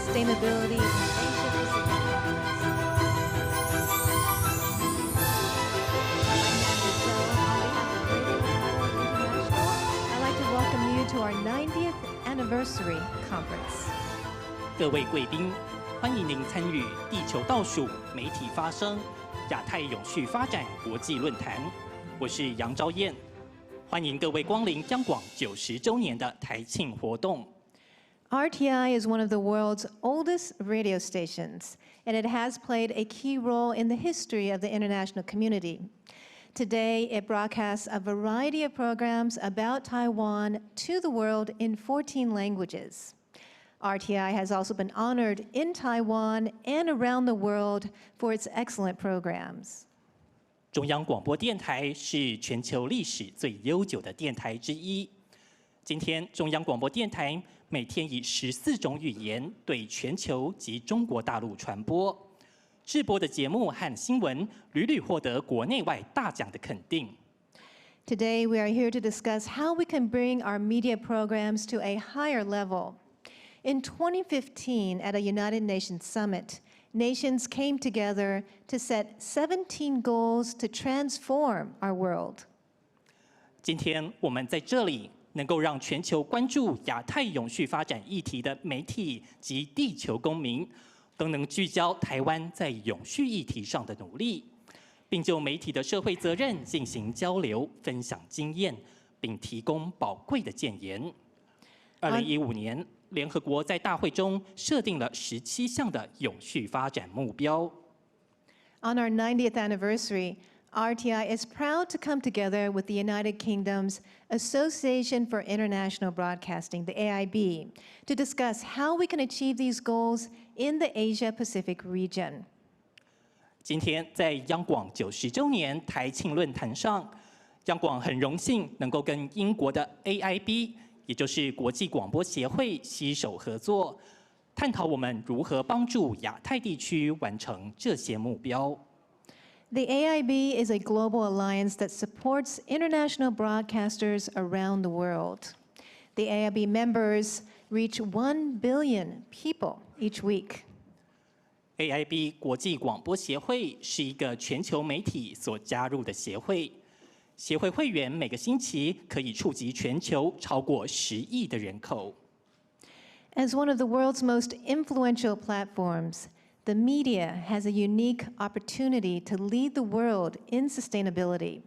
Sustainability in Asia Pacific Conference. I'd like to welcome you to our 90th anniversary conference. 各位贵宾，欢迎您参与地球倒数媒体发声亚太永续发展国际论坛。我是杨昭燕，欢迎各位光临央广90周年的台庆活动。RTI is one of the world's oldest radio stations, and it has played a key role in the history of the international community. Today, it broadcasts a variety of programs about Taiwan to the world in 14 languages. RTI has also been honored in Taiwan and around the world for its excellent programs. 中央广播电台是全球历史最悠久的电台之一。今天，中央广播电台每天以14种语言对全球及中国大陆传播。制播的节目和新闻屡屡获得国内外大奖的肯定。Today, we are here to discuss how we can bring our media programs to a higher level. In 2015, at a United Nations summit, nations came together to set 17 goals to transform our world. 今天我们在这里能够让全球关注亚太永续发展议题的媒体及地球公民，都能聚焦台湾在永续议题上的努力，并就媒体的社会责任进行交流、分享经验，并提供宝贵的建言。2015年，联合国在大会中设定了17项的永续发展目标。On our 90th anniversary, RTI is proud to come together with the United Kingdom's Association for International Broadcasting, the AIB, to discuss how we can achieve these goals in the Asia-Pacific region. 今天在央广90周年台庆论坛上，央广很荣幸能够跟英国的 AIB， 也就是国际广播协会携手合作，探讨我们如何帮助亚太地区完成这些目标。The AIB is a global alliance that supports international broadcasters around the world. The AIB members reach 1 billion people each week. AIB 国际广播协会是一个全球媒体所加入的协会，协会会员每个星期可以触及全球超过10亿的人口。As one of the world's most influential platforms, the media has a unique opportunity to lead the world in sustainability.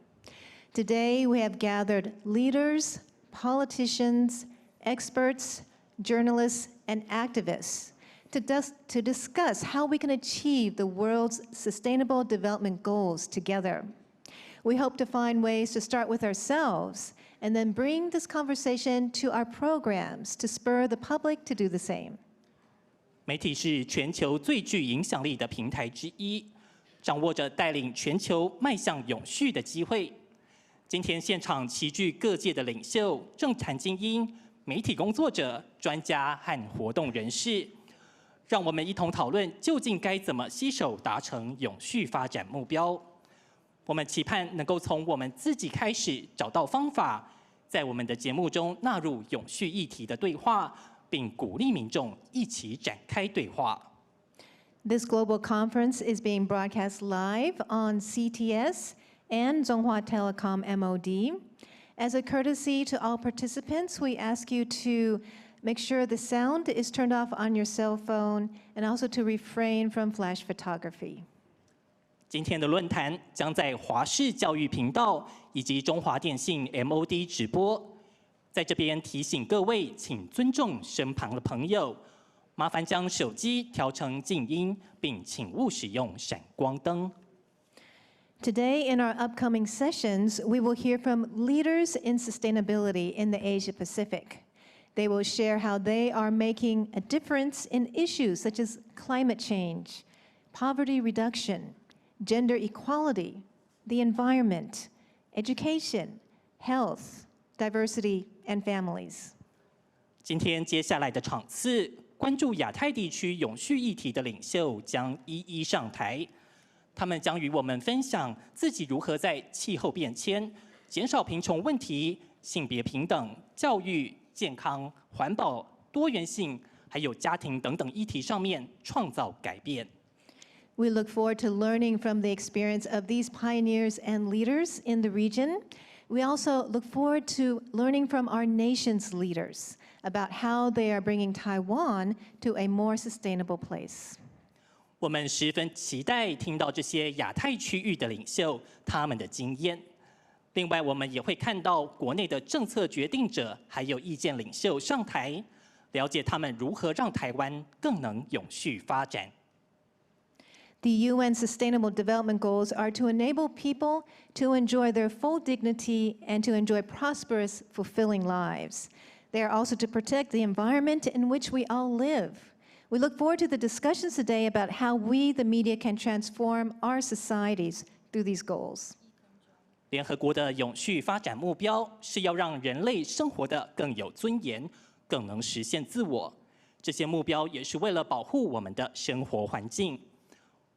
Today, we have gathered leaders, politicians, experts, journalists, and activists to discuss how we can achieve the world's sustainable development goals together. We hope to find ways to start with ourselves and then bring this conversation to our programs to spur the public to do the same. 媒体是全球最具影响力的平台之一，掌握着带领全球迈向永续的机会。今天现场齐聚各界的领袖、政坛精英、媒体工作者、专家和活动人士，让我们一同讨论究竟该怎么携手达成永续发展目标。我们期盼能够从我们自己开始，找到方法，在我们的节目中纳入永续议题的对话。并鼓励民众一起展开对话。This global conference is being broadcast live on CTS and Zonghua Telecom MOD. As a courtesy to all participants, we ask you to make sure the sound is turned off on your cell phone and also to refrain from flash photography. 今天的论坛将在华视教育频道以及中华电信 MOD 直播。在这边提醒各位，请尊重身旁的朋友，麻烦将手机调成静音，并请勿使用闪光灯。Today, in our upcoming sessions, we will hear from leaders in sustainability in the Asia Pacific. They will share how they are making a difference in issues such as climate change, poverty reduction, gender equality, the environment, education, health, diversity, and families. 今天接下来的场次，关注亚太地区永续议题的领袖将一一上台，他们将与我们分享自己如何在气候变迁、减少贫穷问题、性别平等、教育、健康、环保、多元性、还有家庭等等议题上面创造改变。We look forward to learning from the experience of these pioneers and leaders in the region. We also look forward to learning from our nation's leaders about how they are bringing Taiwan to a more sustainable place. 我们十分期待听到这些亚太区域的领袖他们的经验。另外，我们也会看到国内的政策决定者还有意见领袖上台，了解他们如何让台湾更能永续发展。The UN Sustainable Development Goals are to enable people to enjoy their full dignity and to enjoy prosperous, fulfilling lives. They are also to protect the environment in which we all live. We look forward to the discussions today about how we, the media, can transform our societies through these goals. 联合国的永续发展目标是要让人类生活得更有尊严，更能实现自我。这些目标也是为了保护我们的生活环境。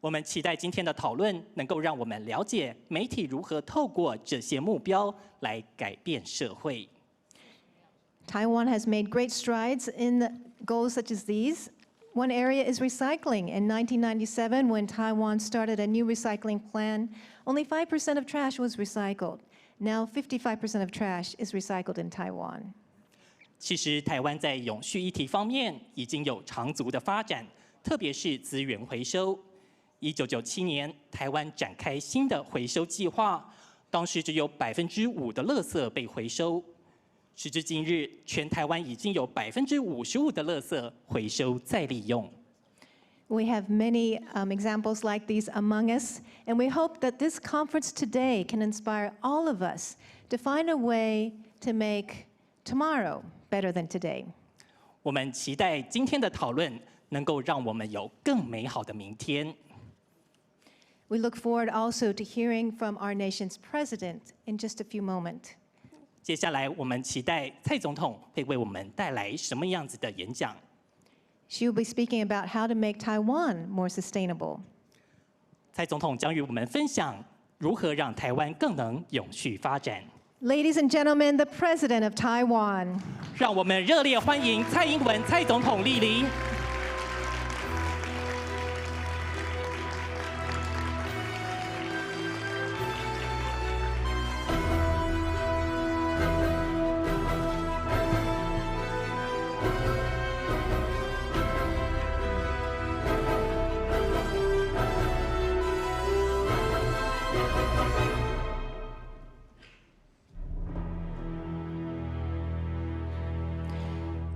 我们期待今天的讨论能够让我们了解媒体如何透过这些目标来改变社会。Taiwan has made great strides in goals such as these. One area is recycling. In 1997, when Taiwan started a new recycling plan, only 5% of trash was recycled. Now 55% of trash is recycled in Taiwan. 其实台湾在永续议题方面已经有长足的发展，特别是资源回收。1997年，台湾展开新的回收计划，当时只有5%的垃圾被回收。时至今日，全台湾已经有55%的垃圾回收再利用。We have many examples like these among us, and we hope that this conference today can inspire all of us to find a way to make tomorrow better than today. 我们期待今天的讨论能够让我们有更美好的明天。We look forward also to hearing from our nation's president in just a few moments. 接下来，我们期待蔡总统会为我们带来什么样子的演讲。She will be speaking about how to make Taiwan more sustainable. 蔡总统将与我们分享如何让台湾更能永续发展。Ladies and gentlemen, the President of Taiwan. 让我们热烈欢迎蔡英文蔡总统莅临。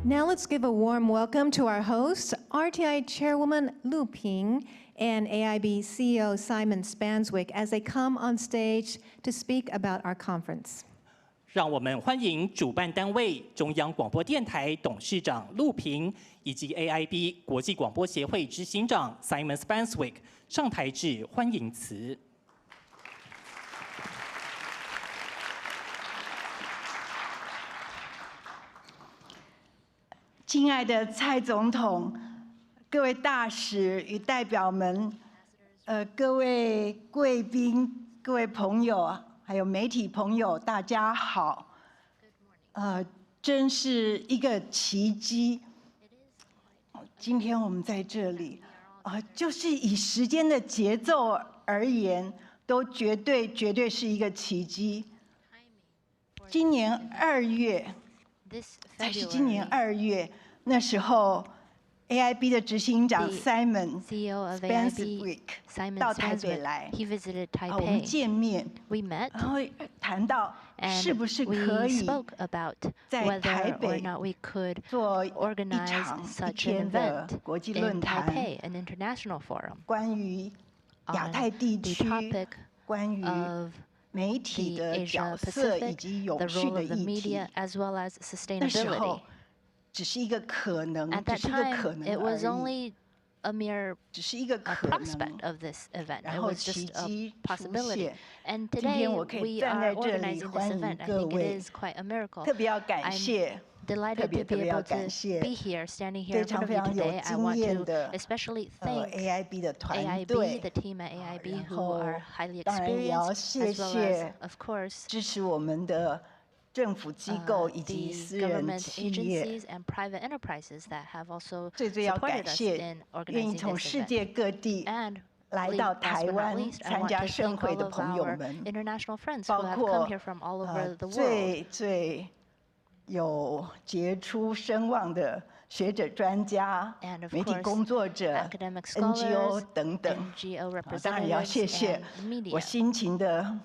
Now let's give a warm welcome to our hosts, RTI Chairwoman Lu Ping and AIB CEO Simon Spanswick, as they come on stage to speak about our conference. 让我们欢迎主办单位中央广播电台董事长陆平以及 AIB 国际广播协会执行长 Simon Spanswick 上台致欢迎词。亲爱的蔡总统，各位大使与代表们，各位贵宾、各位朋友，还有媒体朋友，大家好。真是一个奇迹。今天我们在这里，就是以时间的节奏而言，都绝对是一个奇迹。今年2月。才是今年2月，那时候 AIB 的执行长 Simon Spanswick 到台北来，我们见面，然后谈到是不是可以在台北做一天的国际论坛，关于亚太地区，关于媒体的角色以及永续的议题，那时候只是一个可能，只是一个可能而已，只是一个可能。然后奇迹出现，今天我可以站在这里欢迎各位，特别要感谢。特别要感谢非常有经验的AIB 的团队，然后当然也要谢谢支持我们的政府机构以及私人企业，最要感谢愿意从世界各地来到台湾参加盛会的朋友们，包括最有杰出声望的学者、专家、媒体工作者、NGO 等等。当然也要谢谢我辛勤的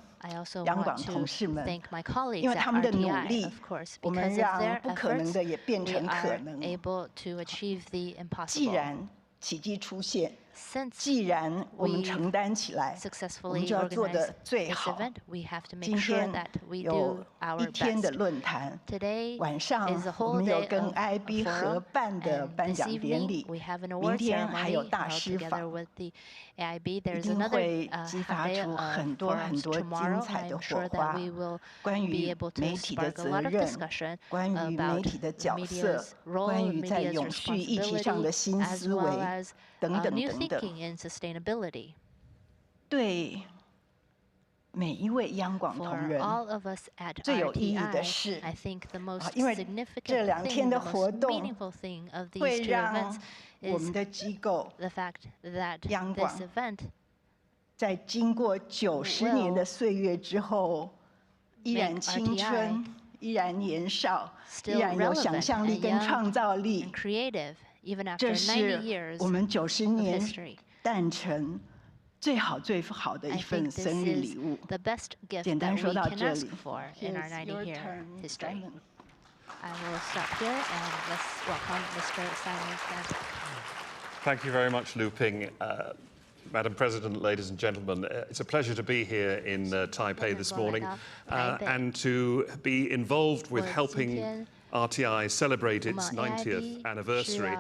央广同事们，因为他们的努力，我们让不可能的也变成可能。既然奇迹出现，既然我们承担起来，我们就要做得最好。今天有一天的论坛，晚上我们有跟 AIB 合办的颁奖典礼，明天还有大师访，一定会激发出很多精彩的火花，关于媒体的责任，关于媒体的角色，关于在永续议题上的新思维，等等等等。对每一位央广同仁最有意义的是，因为这2天的活动会让我们的机构央广在经过90年的岁月之后，依然青春，依然年少，依然有想象力跟创造力。这是我们90年诞辰最好的一份生日礼物。简单说到这里。Here's your turn, Simon. I will stop here and let's welcome Mr. Simon Spanswick. Thank you very much, Lu Ping. Madam President, ladies and gentlemen, it's a pleasure to be here in Taipei this morning and to be involved with helping RTI celebrate its 90th anniversary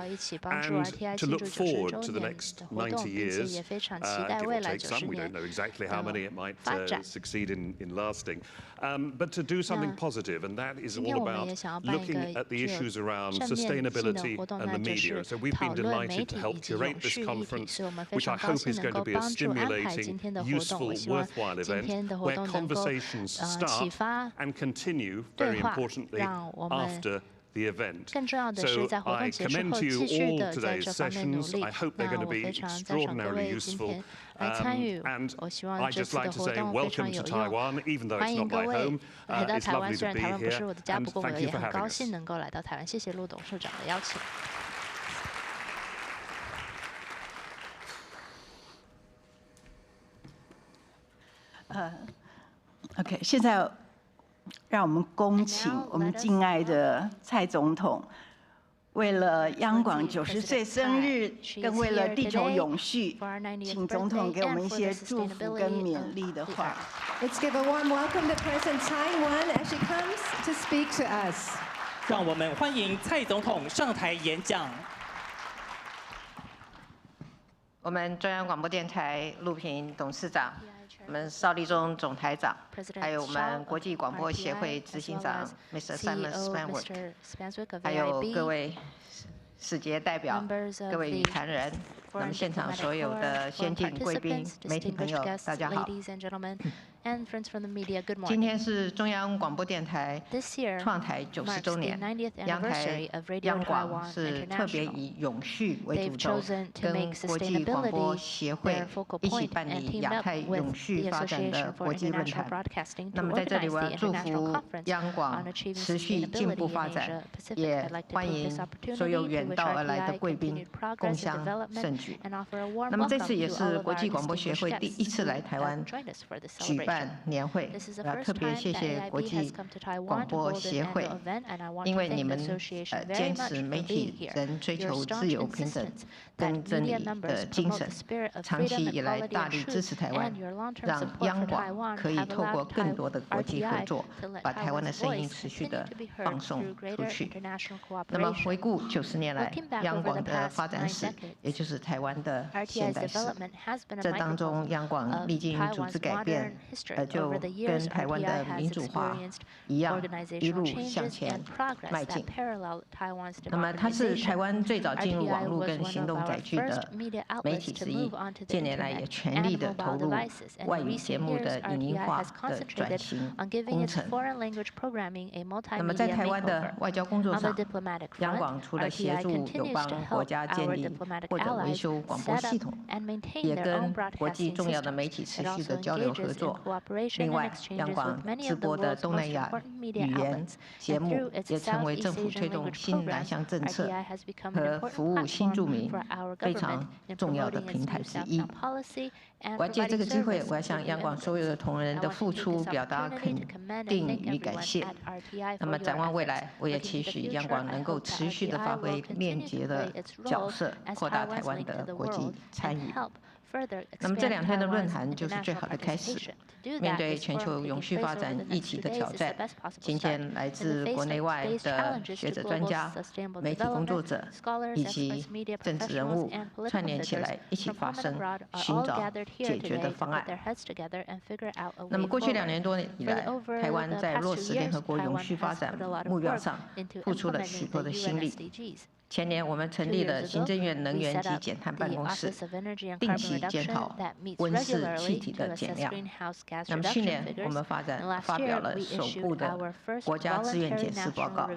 and to look forward to the next 90 years, give or take some, we don't know exactly how many it might succeed in lasting, but to do something positive, and that is all about looking at the issues around sustainability and the media. So we've been delighted to help curate this conference, which I hope is going to be a stimulating, useful, worthwhile event where conversations start and continue, very importantly, after the event. So I commend to you all today's sessions. I hope they're going to be extraordinarily useful. And I'd just like to say welcome to Taiwan, even though it's not my home. It's lovely to be here, and thank you for having us. OK， 现在让我们恭请我们敬爱的蔡总统，为了央广90岁生日，更为了地球永续，请总统给我们一些祝福跟勉励的话。Let's give a warm welcome to President Tsai Ing-wen as she comes to speak to us. 让我们欢迎蔡总统上台演讲。我们中央广播电台陆平董事长。我们邵立忠总台长，还有我们国际广播协会执行长 Mr. Simon Spanswick， 还有各位使节代表、各位与谈人，我们现场所有的先进贵宾、媒体朋友，大家好。今天是中央广播电台创台90周年，央广是特别以永续为主轴，跟国际广播协会一起办理亚太永续发展的国际论坛。那么在这里，我要祝福央广持续进步发展，也欢迎所有远道而来的贵宾共襄盛举。那么这次也是国际广播协会第1次来台湾举办年会，我要特别谢谢国际广播协会，因为你们坚持媒体人追求自由、平等跟真理的精神，长期以来大力支持台湾，让央广可以透过更多的国际合作，把台湾的声音持续的放送出去。那么回顾90年来央广的发展史，也就是台湾的现代史，这当中央广历经组织改变、就跟台湾的民主化一样，一路向前迈进。那么，它是台湾最早进入网络跟行动载具的媒体之一，近年来也全力的投入外语节目的影音化的转型工程。那么，在台湾的外交工作上，央广除了协助友邦国家建立或者维修广播系统，也跟国际重要的媒体持续的交流合作。另外，央广直播的东南亚语言节目也成为政府推动新南向政策和服务新住民非常重要的平台之一。我要借这个机会，我要向央广所有的同仁的付出表达肯定与感谢。那么展望未来，我也期许央广能够持续的发挥链接的角色，扩大台湾的国际参与。那么这2天的论坛就是最好的开始。面对全球永续发展议题的挑战，今天来自国内外的学者专家、媒体工作者以及政治人物串联起来，一起发声，寻找解决的方案。那么过去2年多以来，台湾在落实联合国永续发展目标上付出了许多的心力。前年，我们成立了行政院能源及减碳办公室，定期检讨温室气体的减量。那么去年，我们发表了首部的国家自愿检视报告，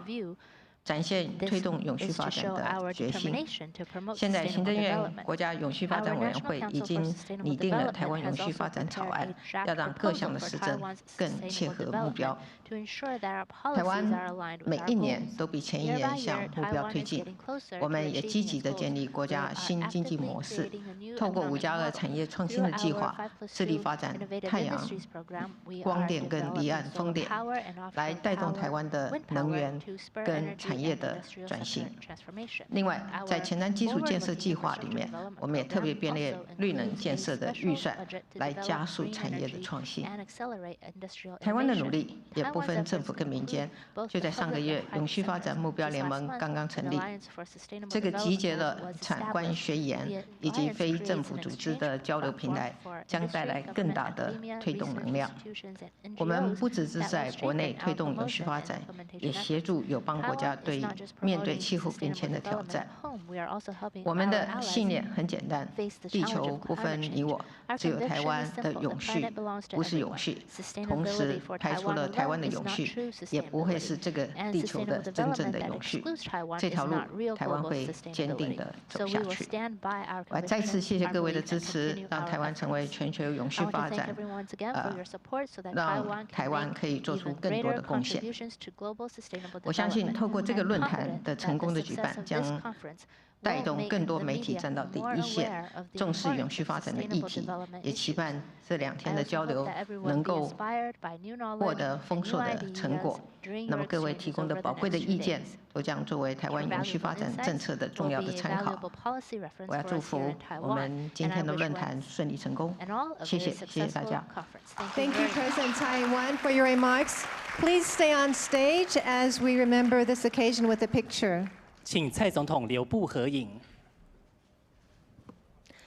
展现推动永续发展的决心。现在，行政院国家永续发展委员会已经拟定了台湾永续发展草案，要让各项的施政更切合目标。台湾每1年都比前1年向目标推进，我们也积极地建立国家新经济模式，透过5+2产业创新的计划，致力发展太阳光电跟离岸风电，来带动台湾的能源跟产业的转型。另外，在前瞻基础建设计划里面，我们也特别编列绿能建设的预算，来加速产业的创新。台湾的努力也不分政府跟民间，就在上个月，永续发展目标联盟刚刚成立。这个集结了产官学研以及非政府组织的交流平台，将带来更大的推动能量。我们不只是在国内推动永续发展，也协助友邦国家面对气候变迁的挑战。我们的信念很简单：地球不分你我，只有台湾的永续不是永续。同时，排除了台湾的永续，也不会是这个地球的真正的永续。这条路，台湾会坚定地走下去。我再次谢谢各位的支持，让台湾成为全球永续发展，让台湾可以做出更多的贡献。我相信，透过这个论坛的成功的举办，将带动更多媒体站到第一线，重视永续发展的议题，也期盼这2天的交流能够获得丰硕的成果。那么各位提供的宝贵的意见，都将作为台湾永续发展政策的重要的参考。我要祝福我们今天的论坛顺利成功。谢谢大家。Thank you, President Tsai Ing-wen, for your remarks. Please stay on stage as we remember this occasion with a picture. 请蔡总统留步合影。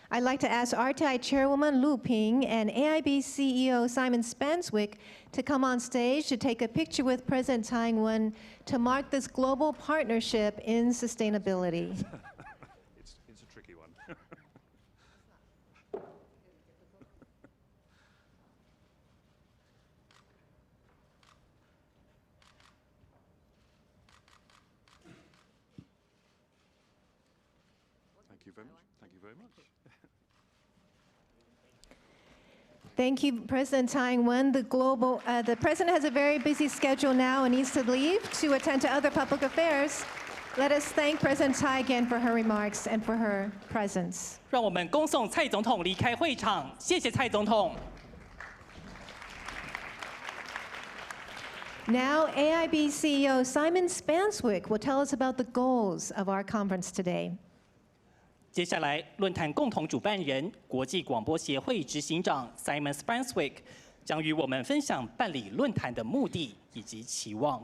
I'd like to ask RTI Chairwoman Lu Ping and AIB CEO Simon Spanswick to come on stage to take a picture with President Tsai Ing-wen to mark this global partnership in sustainability. It's a tricky one. Thank you very much. Thank you very much. Thank you, President Tsai Ing-wen. The president has a very busy schedule now and needs to leave to attend to other public affairs. Let us thank President Tsai again for her remarks and for her presence. 让我们恭送蔡总统离开会场，谢谢蔡总统。Now, AIB CEO Simon Spanswick will tell us about the goals of our conference today. 接下来，论坛共同主办人、国际广播协会执行长 Simon Spanswick 将与我们分享办理论坛的目的以及期望。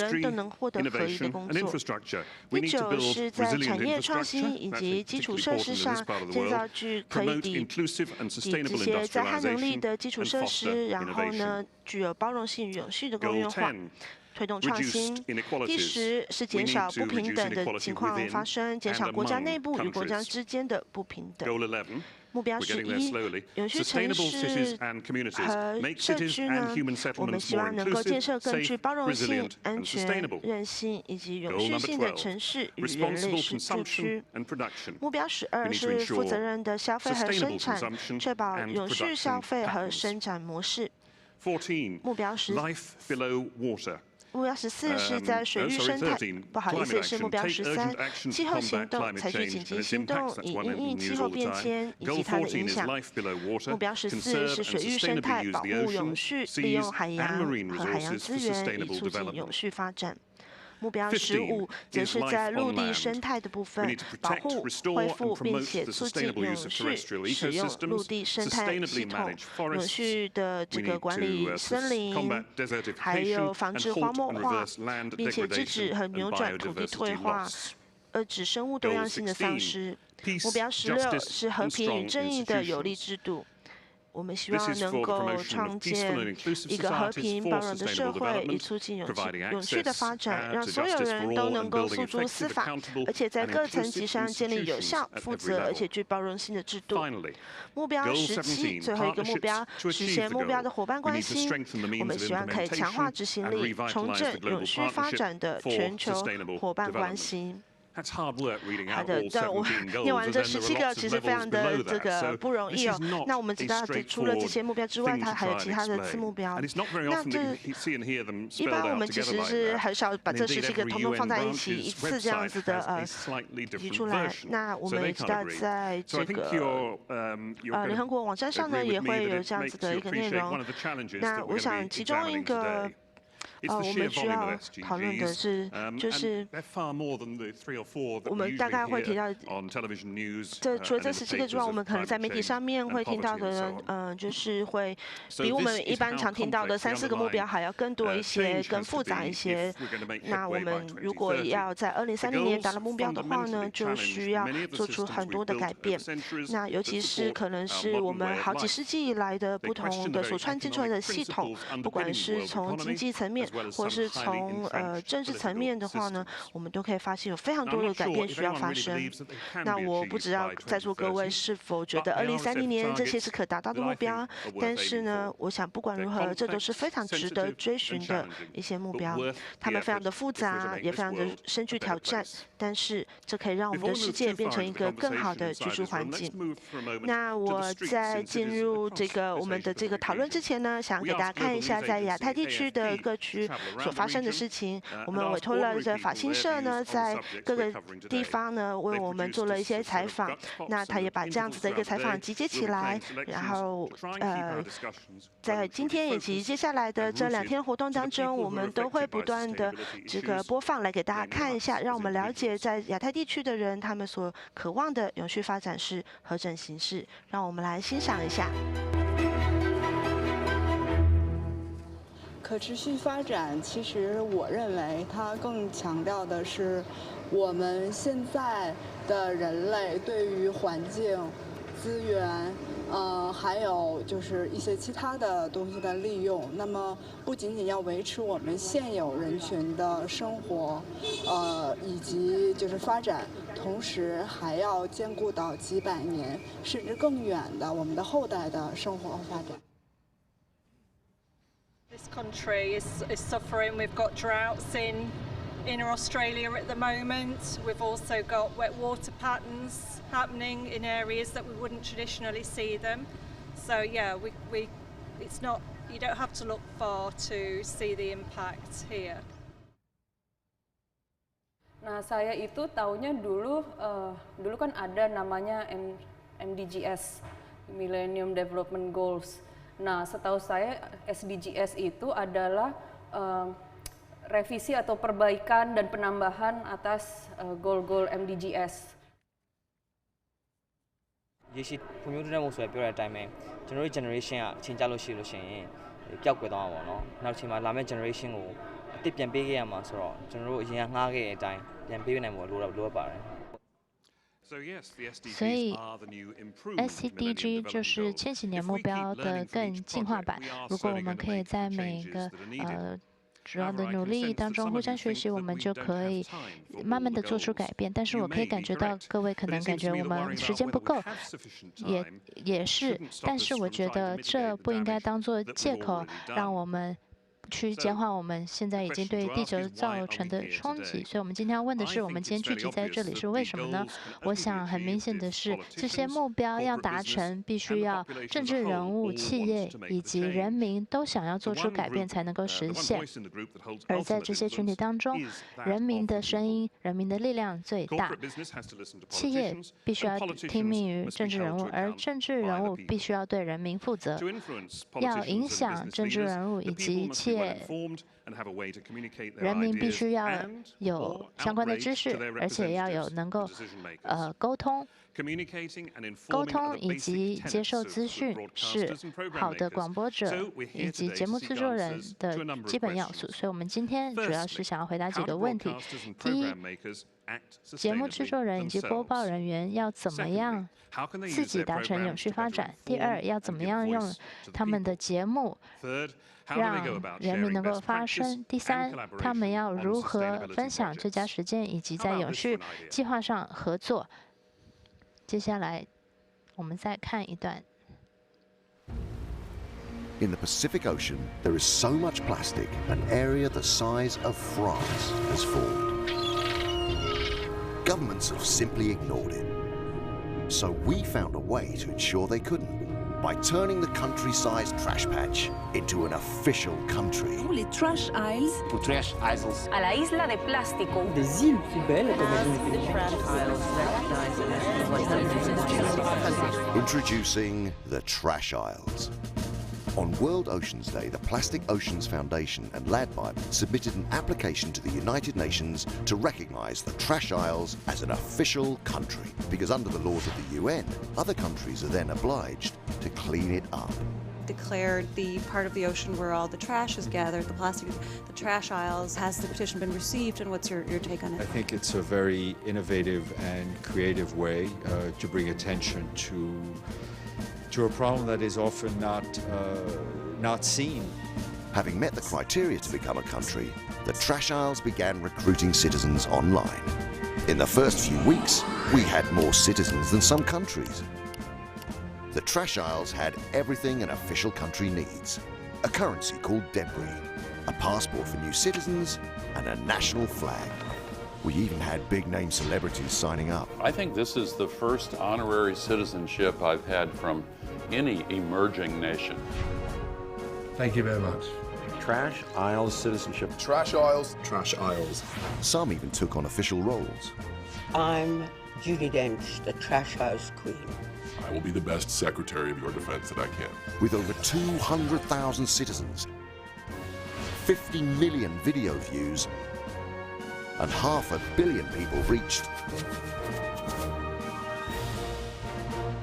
人都能获得合一的工作。第九是在产业创新以及基础设施上建造具可以抵这些灾害能力的基础设施，然后呢，具有包容性与永续的公约化。推动创新。第10是减少不平等的情况发生，减少国家内部与国家之间的不平等。目标11，永续城市和社区呢，我们希望能够建设更具包容性、安全、韧性以及永续性的城市与人类社区。目标12是负责任的消费和生产，确保永续消费和生产模式。目标14是在水域生态，不好意思，是目标13，气候行动，采取紧急行动，以因应气候变迁以及它的影响。目标14是水域生态保护永续，利用海洋和海洋资源，以促进永续发展。目标15则是在陆地生态的部分，保护、恢复并且促进永续使用陆地生态系统，永续的这个管理森林，还有防止荒漠化，并且制止和扭转土地退化，遏制生物多样性的丧失。目标16是和平与正义的有力制度。我们希望能够创建一个和平包容的社会，以促进永续的发展，让所有人都能够诉诸司法，而且在各层级上建立有效、负责而且具包容性的制度。目标17，最后一个目标，实现目标的伙伴关系。我们希望可以强化执行力，重整永续发展的全球伙伴关系。好的，但我念完这17个，其实非常的这个不容易哦。那我们知道，除了这些目标之外，它还有其他的次目标。那这一般我们其实是很少把这17个统统放在一起，一次这样子的提出来。那我们也知道，在这个联合国网站上呢，也会有这样子的一个内容。那我想其中一个。我们需要讨论的是，就是我们大概会提到，除了这17个之外，我们可能在媒体上面会听到的，就是会比我们一般常听到的3、4个目标还要更多一些、更复杂一些。那我们如果要在2030年达到目标的话呢，就需要做出很多的改变。那尤其是可能是我们好几世纪以来的不同的所创建出来的系统，不管是从经济层面。或是从政治层面的话呢，我们都可以发现有非常多的改变需要发生。那我不知道在座各位是否觉得2030年这些是可达到的目标，但是呢，我想不管如何，这都是非常值得追寻的一些目标。它们非常的复杂，也非常的深具挑战，但是这可以让我们的世界变成一个更好的居住环境。那我在进入我们的这个讨论之前呢，想给大家看一下在亚太地区的各区所发生的事情。我们委托了这法新社呢，在各个地方呢为我们做了一些采访。那他也把这样子的一个采访集结起来，然后在今天以及接下来的这2天活动当中，我们都会不断的这个播放来给大家看一下，让我们了解在亚太地区的人他们所渴望的永续发展是何种形式。让我们来欣赏一下。可持续发展，其实我认为它更强调的是我们现在的人类对于环境、资源，还有就是一些其他的东西的利用。那么不仅仅要维持我们现有人群的生活，以及就是发展，同时还要兼顾到几百年甚至更远的我们的后代的生活和发展。This country is suffering. We've got droughts in Australia at the moment. We've also got wet water patterns happening in areas that we wouldn't traditionally see them. So yeah, it's not, you don't have to look far to see the impact here. Nah, saya itu taunya dulu kan ada namanya MDGs, Millennium Development Goals. Nah, setahu saya SDGs itu adalah revisi atau perbaikan dan penambahan atas goal-goal MDGs。ရေရှည်ဖွံ့ဖြိုးတိုးတက်မှုဆိုပြောတဲ့အတိုင်းပဲကျွန်တော်တို့ generation ကချင်းကြလို့ရှိရင်ပျောက်ကွယ်သွားမှာပေါ့နော်။နောက်ချိန်မှာလာမယ့် generation ကိုအသစ်ပြန်ပေးခဲ့ရမှာဆိုတော့ကျွန်တော်တို့အရင်ကငှားခဲ့တဲ့အတိုင်းပြန်ပေးနိုင်ဖို့လိုအပ်ပါတယ်။所以 SDG 就是千禧年目标的更进化版。如果我们可以在每个主要的努力当中互相学习，我们就可以慢慢的做出改变。但是我可以感觉到各位可能感觉我们时间不够，也是。但是我觉得这不应该当作借口，让我们去减缓我们现在已经对地球造成的冲击。所以我们今天要问的是，我们今天聚集在这里是为什么呢？我想很明显的是，这些目标要达成，必须要政治人物、企业以及人民都想要做出改变才能够实现。而在这些群体当中，人民的声音、人民的力量最大。企业必须要听命于政治人物，而政治人物必须要对人民负责。要影响政治人物以及企业且人民必须要有相关的知识，而且要有能够沟通以及接受资讯是好的广播者以及节目制作人的基本要素。所以我们今天主要是想要回答几个问题：第一，节目制作人以及播报人员要怎么样自己达成永续发展？第二，要怎么样用他们的节目让人民能够发声？第三，他们要如何分享最佳实践以及在永续计划上合作？接下来我们再看一段。In the Pacific Ocean, there is so much plastic, an area the size of France has formed. Governments have simply ignored it. So we found a way to ensure they couldn't, by turning the country-sized trash patch into an official country. Les trash isles. Ou trash isles. À la isla de plástico. Des îles poubelles. Introducing the Trash Isles. On World Oceans Day, the Plastic Oceans Foundation and LADBIBE submitted an application to the United Nations to recognize the Trash Isles as an official country, because under the laws of the UN, other countries are then obliged to clean it up. Declared the part of the ocean where all the trash is gathered, the plastic, the trash isles. Has the petition been received, and what's your take on it? I think it's a very innovative and creative way to bring attention to a problem that is often not seen. Having met the criteria to become a country, the Trash Isles began recruiting citizens online. In the first few weeks, we had more citizens than some countries. The Trash Isles had everything an official country needs: a currency called debris, a passport for new citizens, and a national flag. We even had big-name celebrities signing up. I think this is the first honorary citizenship I've had from any emerging nation. Thank you very much. Trash Isles citizenship. Trash Isles. Trash Isles. Some even took on official roles. I'm Judi Dench, the Trash Isles Queen. I will be the best secretary of your defense that I can. With over 200,000 citizens, 50 million video views, and 500 million people reached,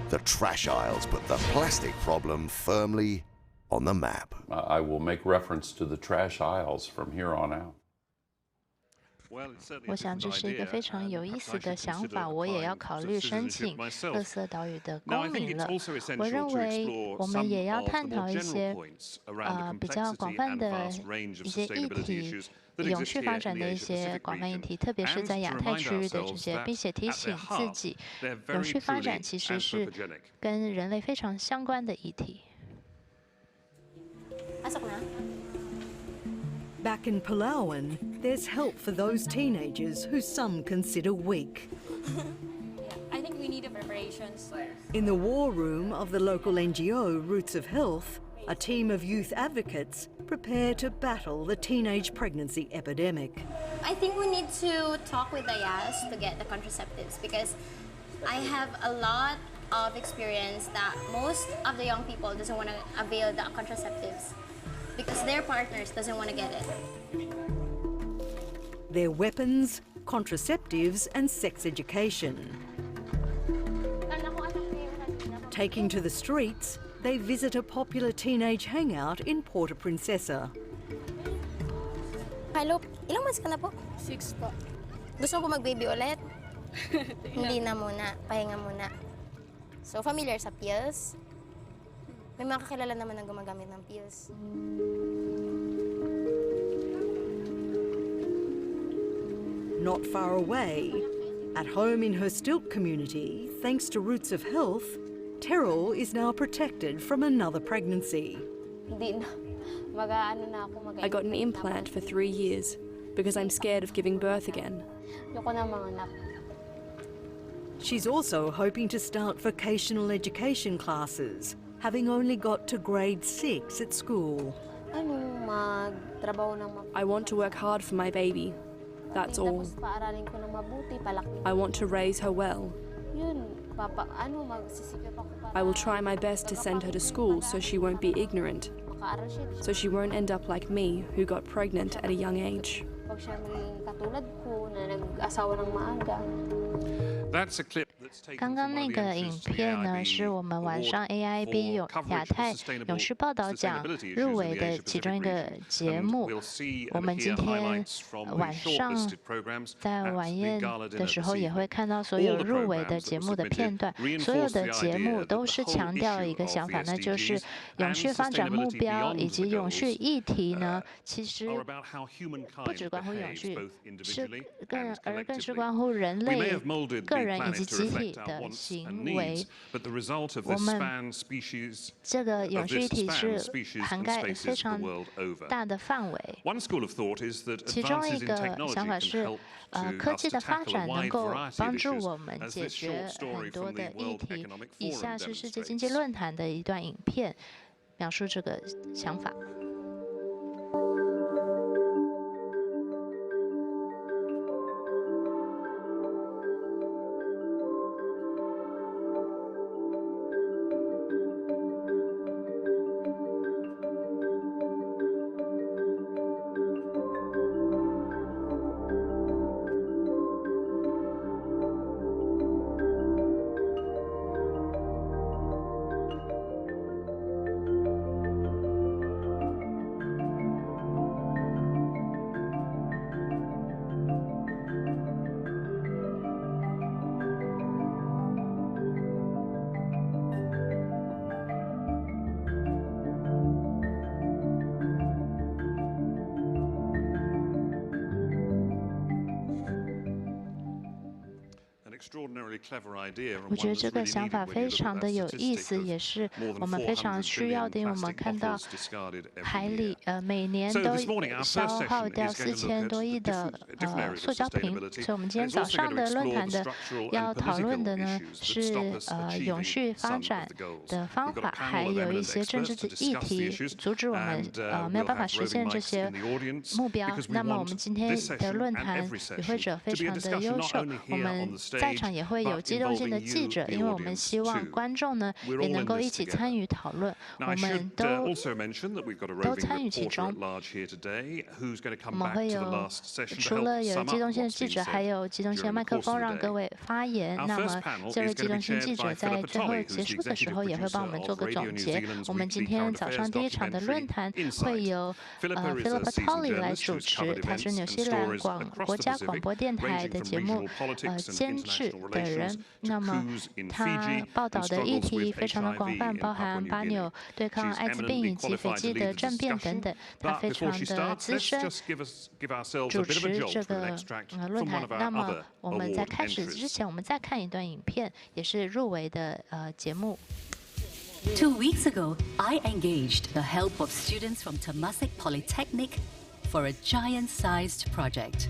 the Trash Isles put the plastic problem firmly on the map. I will make reference to the Trash Isles from here on out. 我想这是一个非常有意思的想法，我也要考虑申请垃圾岛屿的公民了。我认为我们也要探讨一些比较广泛的一些议题，永续发展的一些广泛议题，特别是在亚太区域的这些，并且提醒自己，永续发展其实是跟人类非常相关的议题。Back in Palawan, there's help for those teenagers who some consider weak. I think we need a preparations. In the war room of the local NGO Roots of Health, a team of youth advocates prepare to battle the teenage pregnancy epidemic. I think we need to talk with the IAS to get the contraceptives, because I have a lot of experience that most of the young people doesn't want to avail the contraceptives because their partners doesn't want to get it. Their weapons, contraceptives, and sex education. Taking to the streets, they visit a popular teenage hangout in Puerto Princesa. Hello, ilang months ka na po? 6 po. Gusto mo po mag-baby ulit? Hindi na muna, pahinga muna. So, familiar sa pills? May mga kakilala naman na gumagamit ng pills. Not far away, at home in her Stilt community, thanks to Roots of Health, Terrell is now protected from another pregnancy. I got an implant for 3 years because I'm scared of giving birth again. She's also hoping to start vocational education classes, having only got to grade 6 at school. I want to work hard for my baby. That's all. I want to raise her well. I will try my best to send her to school so she won't be ignorant. so she won't end up like me, who got pregnant at a young age. That's a clip that's taken 刚刚 from 那 one of 个 the 影 entries to the 片呢， AIB 是我们晚上 AIB 亚太永续报道奖入围的其中一个节目。我们今天晚上在晚宴的时候也会看到所有入围的节目的片段。所有的节目都是强调一个想法，那就是永续发展目标以及永续议题呢，其实不只关乎永续，更是关乎人类、个人以及集体的行为。我们这个永续议题是涵盖非常大的范围。其中一个想法是，科技的发展能够帮助我们解决很多的议题。以下是世界经济论坛的一段影片，描述这个想法。我觉得这个想法非常的有意思，也是我们非常需要的，因为我们看到海里每年都消耗掉4000多亿的塑胶瓶，所以我们今天早上的论坛的要讨论的呢是永续发展的方法，还有一些政治的议题，阻止我们没有办法实现这些目标。那么我们今天的论坛与会者非常的优秀，我们在场也会有机动性的记者，因为我们希望观众呢也能够一起参与讨论，我们都参与其中。我们会有除了有机动性的记者，还有机动性的麦克风让各位发言。那么这位机动性记者在最后结束的时候也会帮我们做个总结。我们今天早上第一场的论坛会由Philippa Tolley 来主持，他是纽西兰国家广播电台的节目监制的人。那么他报道的议题非常的广泛，包含巴纽对抗艾滋病以及斐济的政变等等，他非常的资深，主持这个论坛。那么我们在开始之前，我们再看一段影片，也是入围的节目。2 weeks ago, I engaged the help of students from Temasek Polytechnic for a giant-sized project.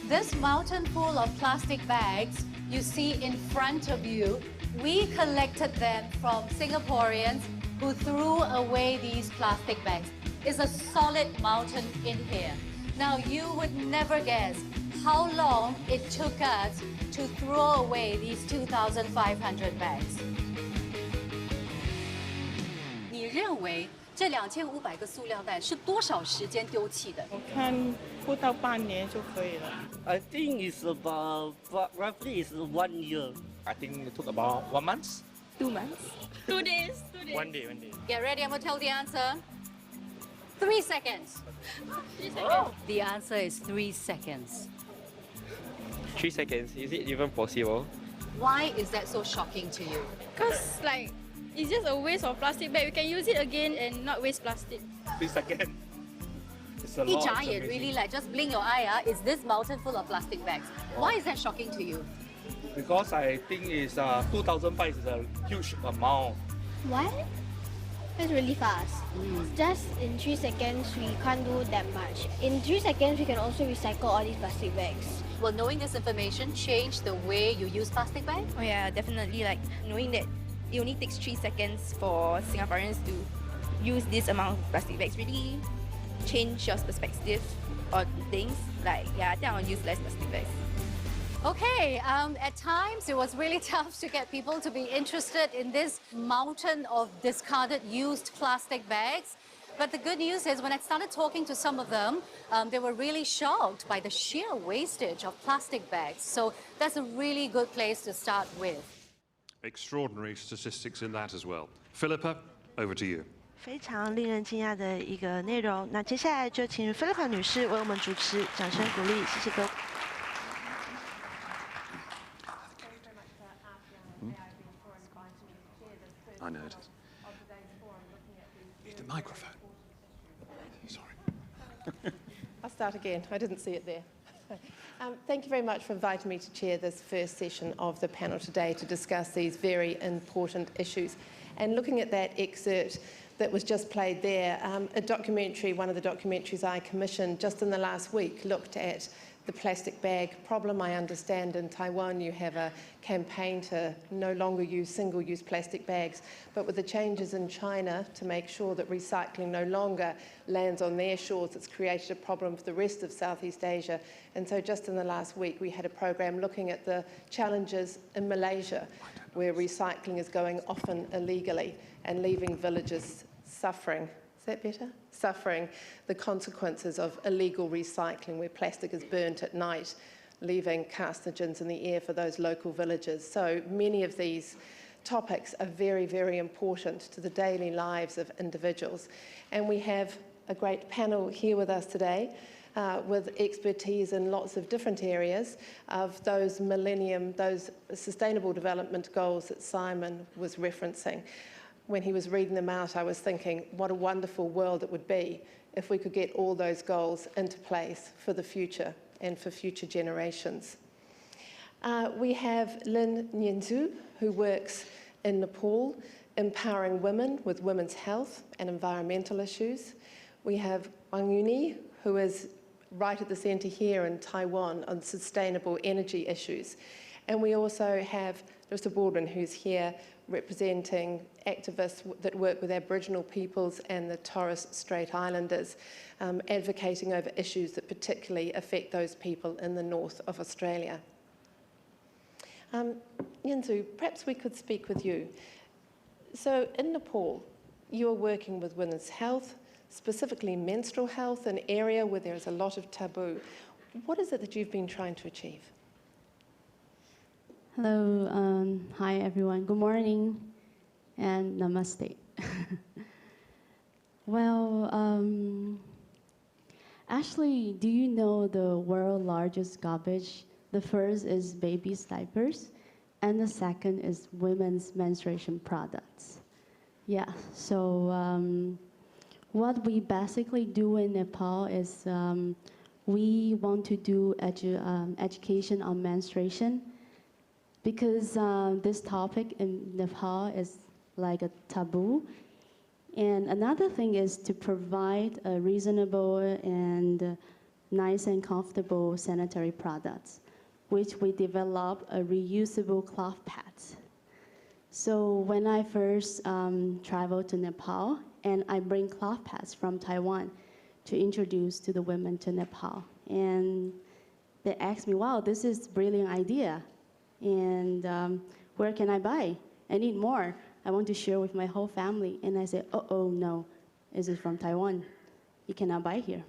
This mountain full of plastic bags you see in front of you, we collected them from Singaporeans who threw away these plastic bags. It's a solid mountain in here. Now you would never guess how long it took us to throw away these 2,500 bags. 你认为这2500个塑料袋是多少时间丢弃的？我看不到半年就可以了。I think it's about roughly is 1 year. I think it took about 1 month. 2 months. 2 days. 1 day. Get ready, I'm gonna tell the answer. 3 seconds. 3 seconds. The answer is 3 seconds. 3 seconds. Is it even possible? Why is that so shocking to you? Because it's just a waste of plastic bag. We can use it again and not waste plastic. 3 seconds. It's a lot. 一眨眼 really just blink your eye, is this mountain full of plastic bags? Why is that shocking to you? Because I think it's 2,000 bags is a huge amount. What? It's really fast. Just in 3 seconds, we can't do that much. In 3 seconds, we can also recycle all these plastic bags. Will knowing this information change the way you use plastic bags? Oh yeah, definitely. Like knowing that it only takes 3 seconds for Singaporeans to use this amount of plastic bags really change your perspective on things. Like, yeah, I think I'll use less plastic bags. Okay, at times it was really tough to get people to be interested in this mountain of discarded used plastic bags. But the good news is when I started talking to some of them, they were really shocked by the sheer wastage of plastic bags. So that's a really good place to start with. Extraordinary statistics in that as well. Philippa, over to you. 非常令人惊讶的一个内容。那接下来就请 Philippa 女士为我们主持，掌声鼓励，谢谢各位。I know it is. Need the microphone. Sorry. I'll start again. I didn't see it there. Thank you very much for inviting me to chair this first session of the panel today to discuss these very important issues. And looking at that excerpt that was just played there, a documentary, one of the documentaries I commissioned just in the last week, looked at the plastic bag problem. I understand in Taiwan you have a campaign to no longer use single-use plastic bags, but with the changes in China to make sure that recycling no longer lands on their shores, it's created a problem for the rest of Southeast Asia. And so just in the last week we had a program looking at the challenges in Malaysia, where recycling is going often illegally and leaving villages suffering. Is that better? Suffering the consequences of illegal recycling, where plastic is burnt at night, leaving carcinogens in the air for those local villages. So many of these topics are very, very important to the daily lives of individuals. And we have a great panel here with us today with expertise in lots of different areas of those those sustainable development goals that Simon was referencing. When he was reading them out, I was thinking, what a wonderful world it would be if we could get all those goals into place for the future and for future generations. We have Lin Nyenzu, who works in Nepal, empowering women with women's health and environmental issues. We have Wang Yuni, who is right at the centre here in Taiwan on sustainable energy issues. And we also have Larissa Baldwin, who's here representing activists that work with Aboriginal peoples and the Torres Strait Islanders, advocating over issues that particularly affect those people in the north of Australia. Nyenzu, perhaps we could speak with you. So in Nepal, you are working with women's health, specifically menstrual health, an area where there is a lot of taboo. What is it that you've been trying to achieve? Hello, hi everyone, good morning and namaste. Well, actually, do you know the world's largest garbage? The first is baby's diapers, and the second is women's menstruation products. Yeah, so what we basically do in Nepal is we want to do education on menstruation, because this topic in Nepal is like a taboo. And another thing is to provide a reasonable and nice and comfortable sanitary products, which we develop a reusable cloth pads. So when I first traveled to Nepal, and I bring cloth pads from Taiwan to introduce to the women to Nepal. And they asked me, wow, this is a brilliant idea. And where can I buy? I need more. I want to share with my whole family. And I said, oh, no, this is from Taiwan. You cannot buy here.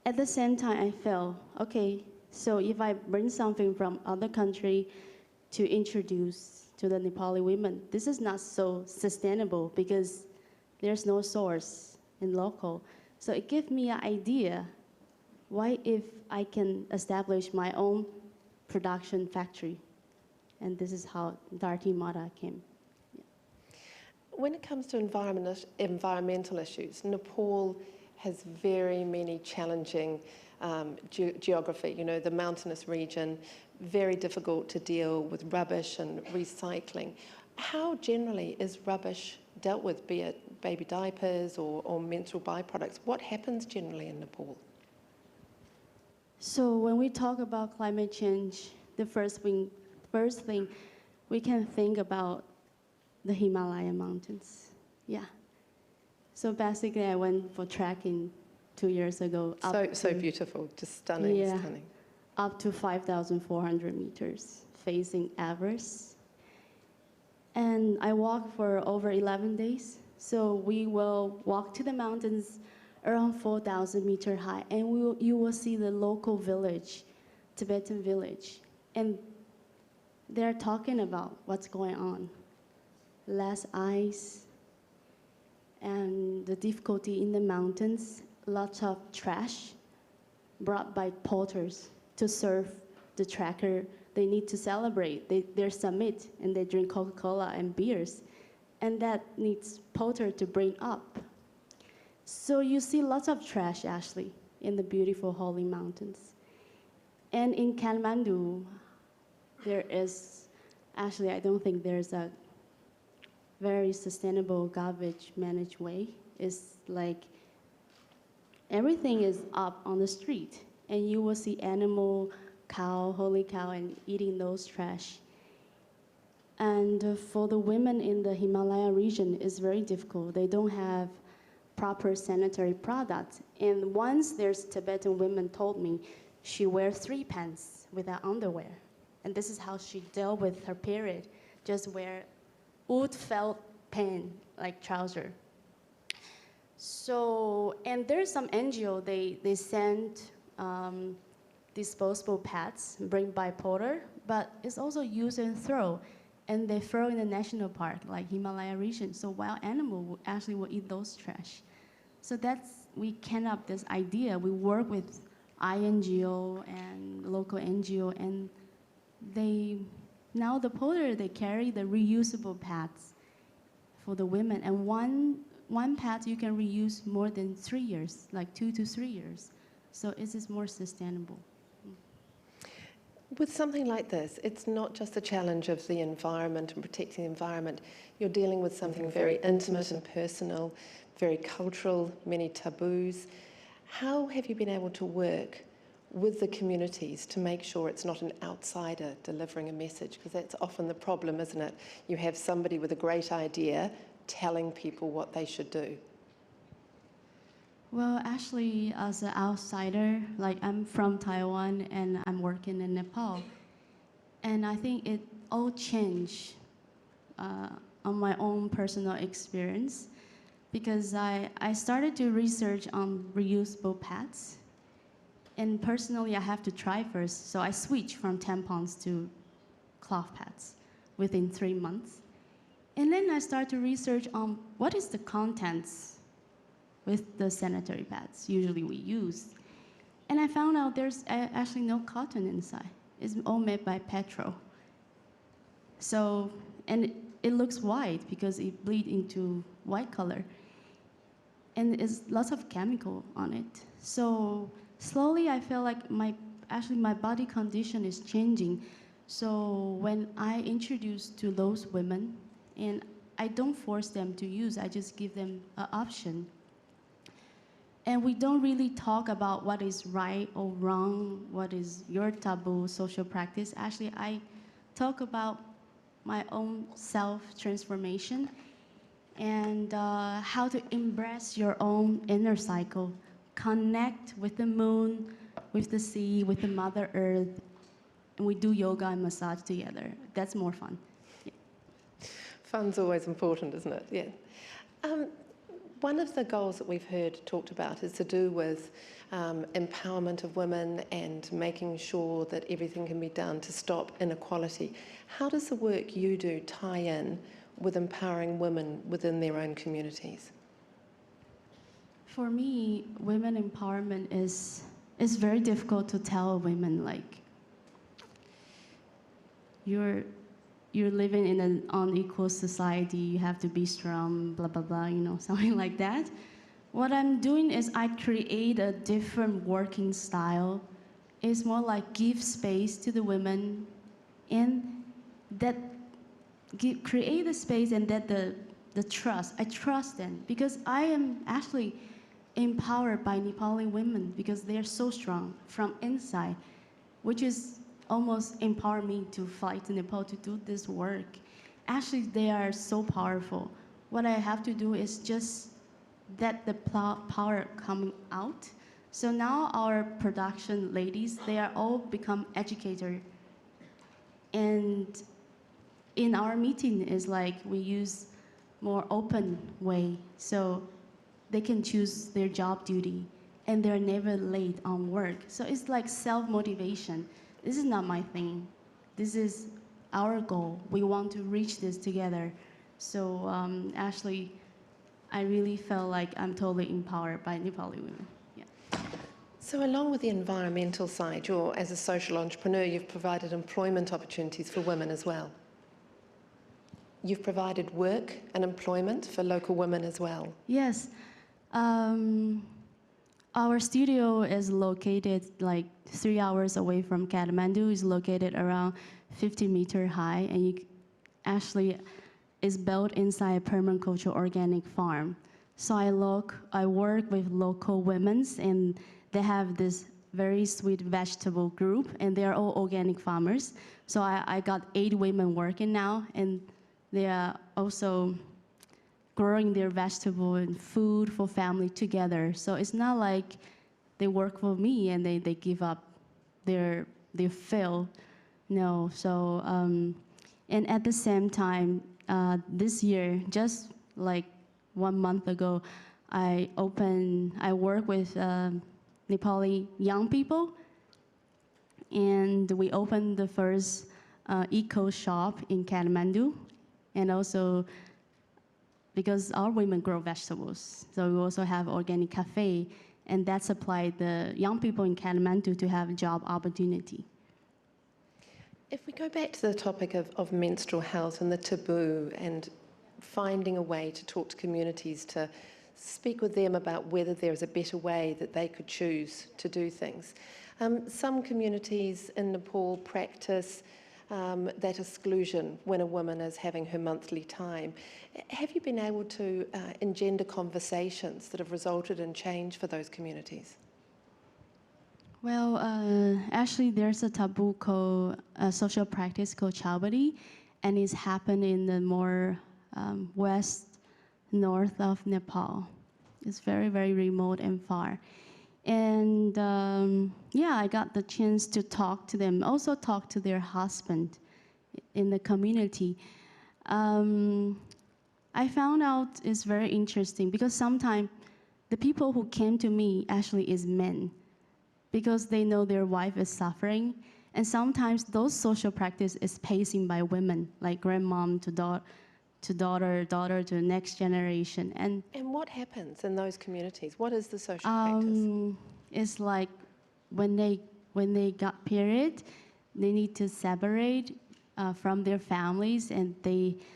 At the same time, I felt, okay, so if I bring something from other country to introduce to the Nepali women, this is not so sustainable because there's no source in local. So it gave me an idea, why if I can establish my own production factory? And this is how Dharti Mata came. Yeah. When it comes to environmental issues, Nepal has very many challenging geography. You know, the mountainous region, very difficult to deal with rubbish and recycling. How generally is rubbish dealt with, be it baby diapers or menstrual byproducts. What happens generally in Nepal? So when we talk about climate change, the first thing we can think about the Himalaya mountains. Yeah. So basically, I went for trekking 2 years ago. So beautiful, just stunning, yeah, stunning. Up to 5,400 meters, facing Everest. And I walked for over 11 days. So we will walk to the mountains around 4,000 meters high, and you will see the local village, Tibetan village. And they're talking about what's going on. Less ice, and the difficulty in the mountains, lots of trash brought by porters to serve the trekker. They need to celebrate their summit, and they drink Coca-Cola and beers, and that needs porter to bring up. So you see lots of trash, Ashley, in the beautiful holy mountains. And in Kathmandu, there is, actually, I don't think there's a very sustainable garbage managed way. It's like everything is up on the street, and you will see animal, cow, holy cow, and eating those trash. And for the women in the Himalaya region, it's very difficult. They don't have proper sanitary products. And once there's Tibetan women told me she wears 3 pants without underwear. And this is how she dealt with her period, just wear wood felt pant, like trouser. So, and there's some NGO, they send disposable pads, bring by porter, but it's also use and throw. And they throw in the national park, like Himalaya region. So wild animal actually will eat those trash. So we came up this idea. We work with INGO and local NGO, and now the porter, they carry the reusable pads for the women. And one pad you can reuse more than 3 years, like 2 to 3 years. So it is more sustainable. With something like this, it's not just the challenge of the environment and protecting the environment. You're dealing with something very intimate and personal, very cultural, many taboos. How have you been able to work with the communities to make sure it's not an outsider delivering a message? Because that's often the problem, isn't it? You have somebody with a great idea telling people what they should do. Well, actually, as an outsider, like I'm from Taiwan and I'm working in Nepal, and I think it all changed on my own personal experience, because I started to research on reusable pads, and personally I have to try first, so I switched from tampons to cloth pads within 3 months. And then I started to research on what is the contents with the sanitary pads usually we use. And I found out there's actually no cotton inside. It's all made by petrol. So, and it looks white because it bleeds into white color. And there's lots of chemical on it. So slowly I feel like my body condition is changing. So when I introduce to those women, and I don't force them to use, I just give them an option. And we don't really talk about what is right or wrong, what is your taboo social practice. Actually, I talk about my own self-transformation and how to embrace your own inner cycle, connect with the moon, with the sea, with the Mother Earth, and we do yoga and massage together. That's more fun. Yeah. Fun's always important, isn't it? Yeah. One of the goals that we've heard talked about is to do with empowerment of women and making sure that everything can be done to stop inequality. How does the work you do tie in with empowering women within their own communities? For me, women empowerment is very difficult to tell women, like, you're living in an unequal society, you have to be strong, blah, blah, blah, something like that. What I'm doing is I create a different working style. It's more like give space to the women and create a space and that the the trust. I trust them because I am actually empowered by Nepali women because they are so strong from inside, which is almost empower me to fly to Nepal to do this work. Actually, they are so powerful. What I have to do is just let the power coming out. So now our production ladies, they are all become educators. And in our meeting is like we use more open way. So they can choose their job duty and they're never late on work. So it's like self-motivation. This is not my thing. This is our goal. We want to reach this together. So actually, I really felt like I'm totally empowered by Nepali women. Yeah. So along with the environmental side, as a social entrepreneur, you've provided employment opportunities for women as well. You've provided work and employment for local women as well. Yes. Our studio is located like 3 hours away from Kathmandu. It's located around 50 meters high, and actually is built inside a permaculture organic farm. So I work with local women, and they have this very sweet vegetable group, and they are all organic farmers. So I got 8 women working now, and they are also growing their vegetable and food for family together. So it's not like they work for me and they give up their field. No, so, and at the same time, this year, just like 1 month ago, I work with Nepali young people, and we opened the first eco shop in Kathmandu, and also because our women grow vegetables, so we also have organic cafe, and that supplied the young people in Kathmandu to have job opportunity. If we go back to the topic of menstrual health and the taboo and finding a way to talk to communities, to speak with them about whether there is a better way that they could choose to do things. Some communities in Nepal practice that exclusion when a woman is having her monthly time. Have you been able to engender conversations that have resulted in change for those communities? Well, actually, there's a taboo called social practice called chalbadi, and it's happened in the more north of Nepal. It's very, very remote and far. And yeah, I got the chance to talk to them, also talk to their husband in the community. I found out it's very interesting because sometimes the people who came to me actually is men because they know their wife is suffering. And sometimes those social practice is pacing by women, like grandmom to daughter to the next generation. And what happens in those communities? What is the social practice? It's like when they got period, they need to separate from their families, and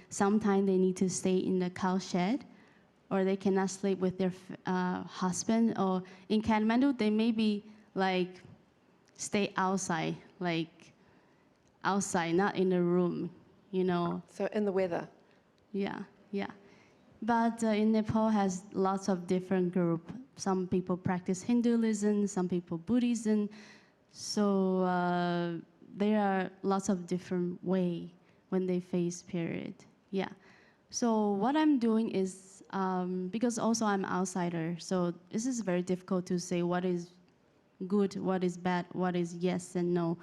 sometimes they need to stay in the cow shed, or they cannot sleep with their husband. Or in Kathmandu, they maybe like stay outside, not in the room, you know. So in the weather. Yeah. But in Nepal has lots of different groups. Some people practice Hinduism, some people Buddhism. So there are lots of different ways when they face period. Yeah. So what I'm doing is, because also I'm outsider, so this is very difficult to say what is good, what is bad, what is yes and no.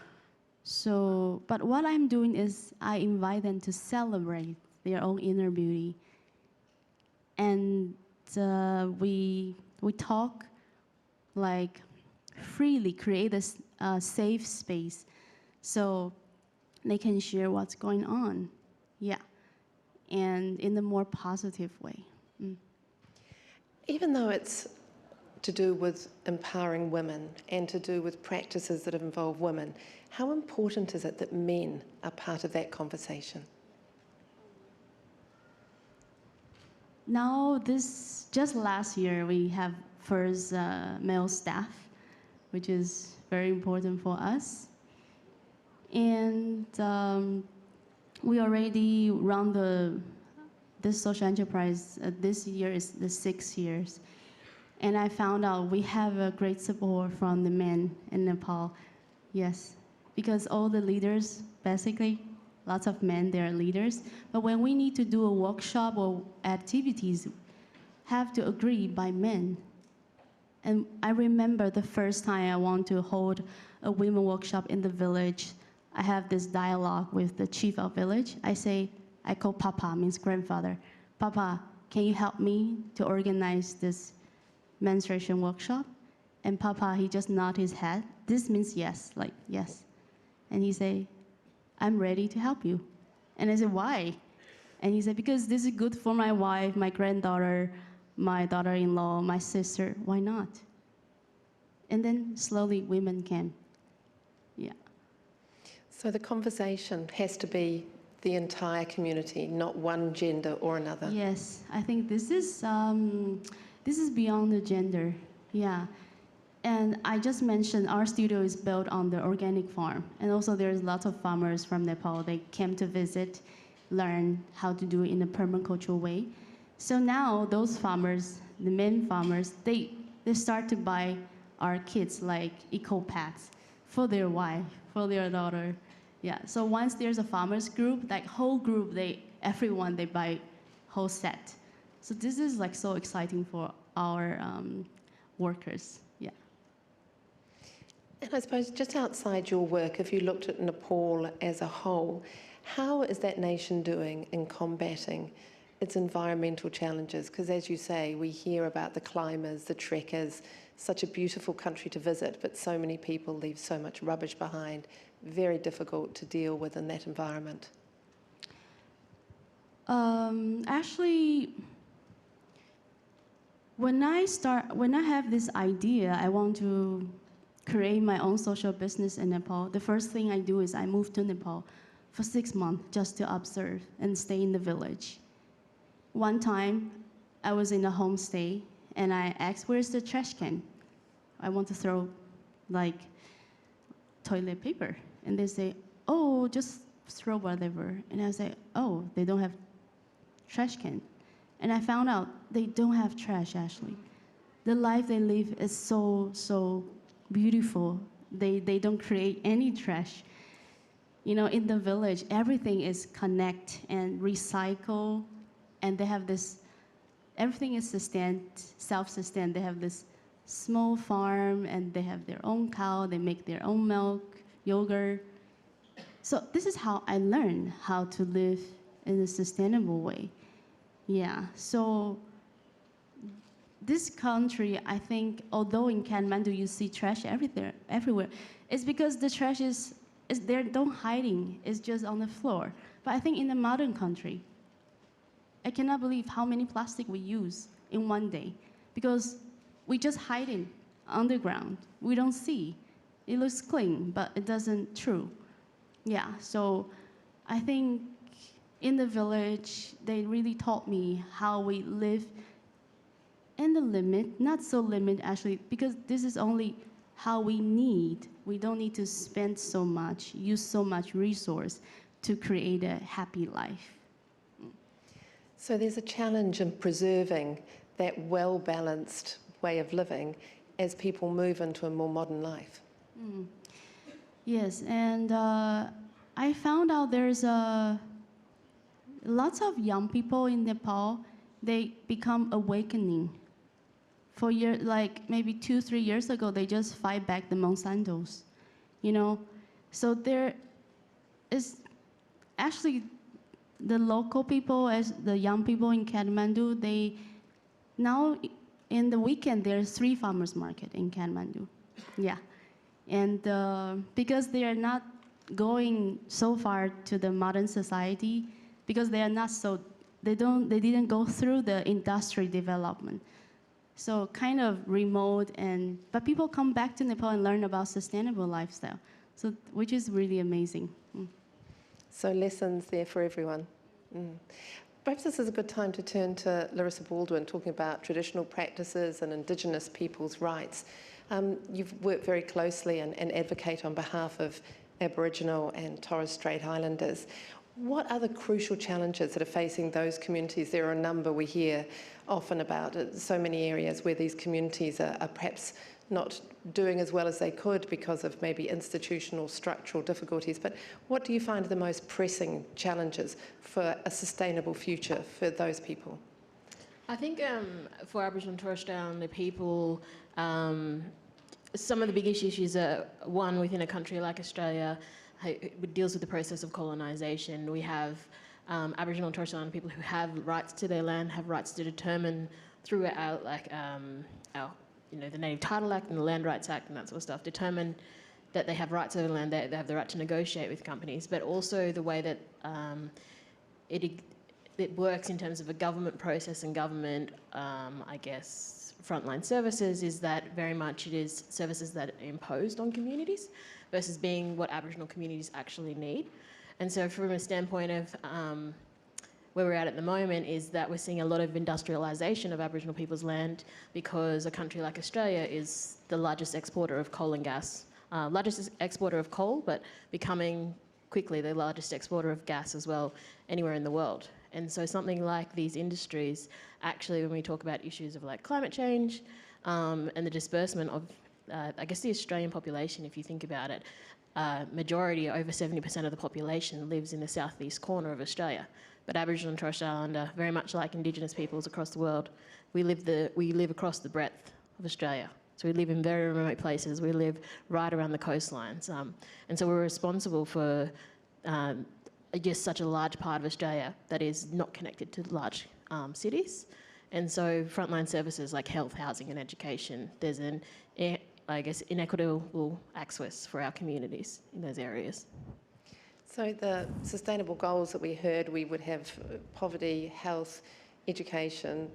So, but what I'm doing is I invite them to celebrate their own inner beauty. And we talk like freely, create a safe space so they can share what's going on. Yeah. And in a more positive way. Even though it's to do with empowering women and to do with practices that involve women, how important is it that men are part of that conversation? Now, just last year, we have first male staff, which is very important for us. And we already run this social enterprise, this year is the 6 years. And I found out we have a great support from the men in Nepal. Yes, because all the leaders, basically, lots of men, they are leaders. But when we need to do a workshop or activities, have to agree by men. And I remember the first time I want to hold a women workshop in the village, I have this dialogue with the chief of village. I call Papa, means grandfather. Papa, can you help me to organize this menstruation workshop? And Papa, he just nod his head. This means yes, like yes. And he say, I'm ready to help you. And I said, why? And he said, because this is good for my wife, my granddaughter, my daughter-in-law, my sister, why not? And then slowly women came. Yeah. So the conversation has to be the entire community, not one gender or another. Yes, I think this is beyond the gender. Yeah. And I just mentioned our studio is built on the organic farm. And also there's lots of farmers from Nepal. They came to visit, learn how to do it in a permacultural way. So now those farmers, the men farmers, they start to buy our kits like eco packs for their wife, for their daughter. Yeah, so once there's a farmers group, like whole group, everyone, they buy whole set. So this is like so exciting for our workers, yeah. And I suppose just outside your work, if you looked at Nepal as a whole, how is that nation doing in combating its environmental challenges? Because as you say, we hear about the climbers, the trekkers, such a beautiful country to visit, but so many people leave so much rubbish behind. Very difficult to deal with in that environment. Actually, when I have this idea, I want to create my own social business in Nepal, the first thing I do is I move to Nepal for 6 months just to observe and stay in the village. One time, I was in a homestay, and I asked, where's the trash can? I want to throw, like, toilet paper. And they say, oh, just throw whatever. And I say, oh, they don't have trash can. And I found out they don't have trash, actually. The life they live is so beautiful. They don't create any trash. You know, in the village, everything is connect and recycle. And they have this, everything is self-sustained. They have this small farm, and they have their own cow. They make their own milk, yogurt. So this is how I learned how to live in a sustainable way. Yeah, so this country, I think, although in Kathmandu you see trash everywhere, it's because the trash is there, don't hiding, it's just on the floor. But I think in a modern country, I cannot believe how many plastic we use in one day, because we just hide it underground. We don't see. It looks clean, but it doesn't true. Yeah, so I think in the village, they really taught me how we live in the limit, not so limit actually, because this is only how we need. We don't need to spend so much, use so much resource to create a happy life. So there's a challenge in preserving that well-balanced way of living as people move into a more modern life. Yes, and I found out there's lots of young people in Nepal, they become awakening. For years, like maybe 2-3 years ago, they just fight back the Monsantos, you know? So there is actually the local people, as the young people in Kathmandu, they now in the weekend, there's 3 farmers market in Kathmandu. Yeah. And because they are not going so far to the modern society, because they are not so, they didn't go through the industry development. So kind of remote, but people come back to Nepal and learn about sustainable lifestyle, so which is really amazing. So lessons there for everyone. Perhaps this is a good time to turn to Larissa Baldwin, talking about traditional practices and Indigenous people's rights. You've worked very closely and advocate on behalf of Aboriginal and Torres Strait Islanders. What are the crucial challenges that are facing those communities? There are a number we hear often about, so many areas where these communities are perhaps not doing as well as they could because of maybe institutional, structural difficulties. But what do you find are the most pressing challenges for a sustainable future for those people? I think for Aboriginal and Torres Strait Islander people, some of the biggest issues are, one, within a country like Australia, it deals with the process of colonisation. We have Aboriginal and Torres Strait Islander people who have rights to their land, have rights to determine through our the Native Title Act and the Land Rights Act and that sort of stuff, determine that they have rights over the land, they have the right to negotiate with companies, but also the way that it works in terms of a government process and government, I guess, frontline services is that very much it is services that are imposed on communities versus being what Aboriginal communities actually need. And so from a standpoint of where we're at the moment is that we're seeing a lot of industrialisation of Aboriginal people's land because a country like Australia is the largest exporter of coal and gas, largest exporter of coal, but becoming quickly the largest exporter of gas as well anywhere in the world. And so something like these industries, actually when we talk about issues of like climate change and the disbursement of, I guess the Australian population, if you think about it, majority, over 70% of the population lives in the southeast corner of Australia. But Aboriginal and Torres Strait Islander, very much like Indigenous peoples across the world, we live across the breadth of Australia. So we live in very remote places. We live right around the coastlines. And so we're responsible for just such a large part of Australia that is not connected to large cities. And so frontline services like health, housing and education, there's an, I guess, inequitable access for our communities in those areas. So the sustainable goals that we heard, we would have poverty, health, education,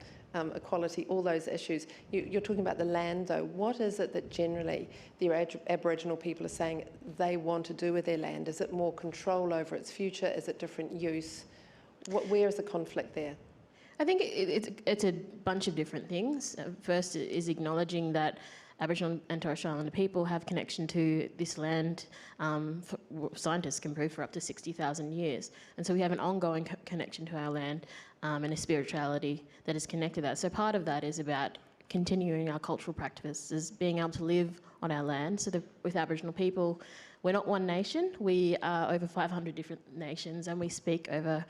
equality, all those issues. You're talking about the land though. What is it that generally the Aboriginal people are saying they want to do with their land? Is it more control over its future? Is it different use? Where is the conflict there? I think it's a bunch of different things. First is acknowledging that Aboriginal and Torres Strait Islander people have connection to this land. Scientists can prove for up to 60,000 years. And so we have an ongoing connection to our land and a spirituality that is connected to that. So part of that is about continuing our cultural practices, being able to live on our land. So with Aboriginal people, we're not one nation. We are over 500 different nations and we speak over,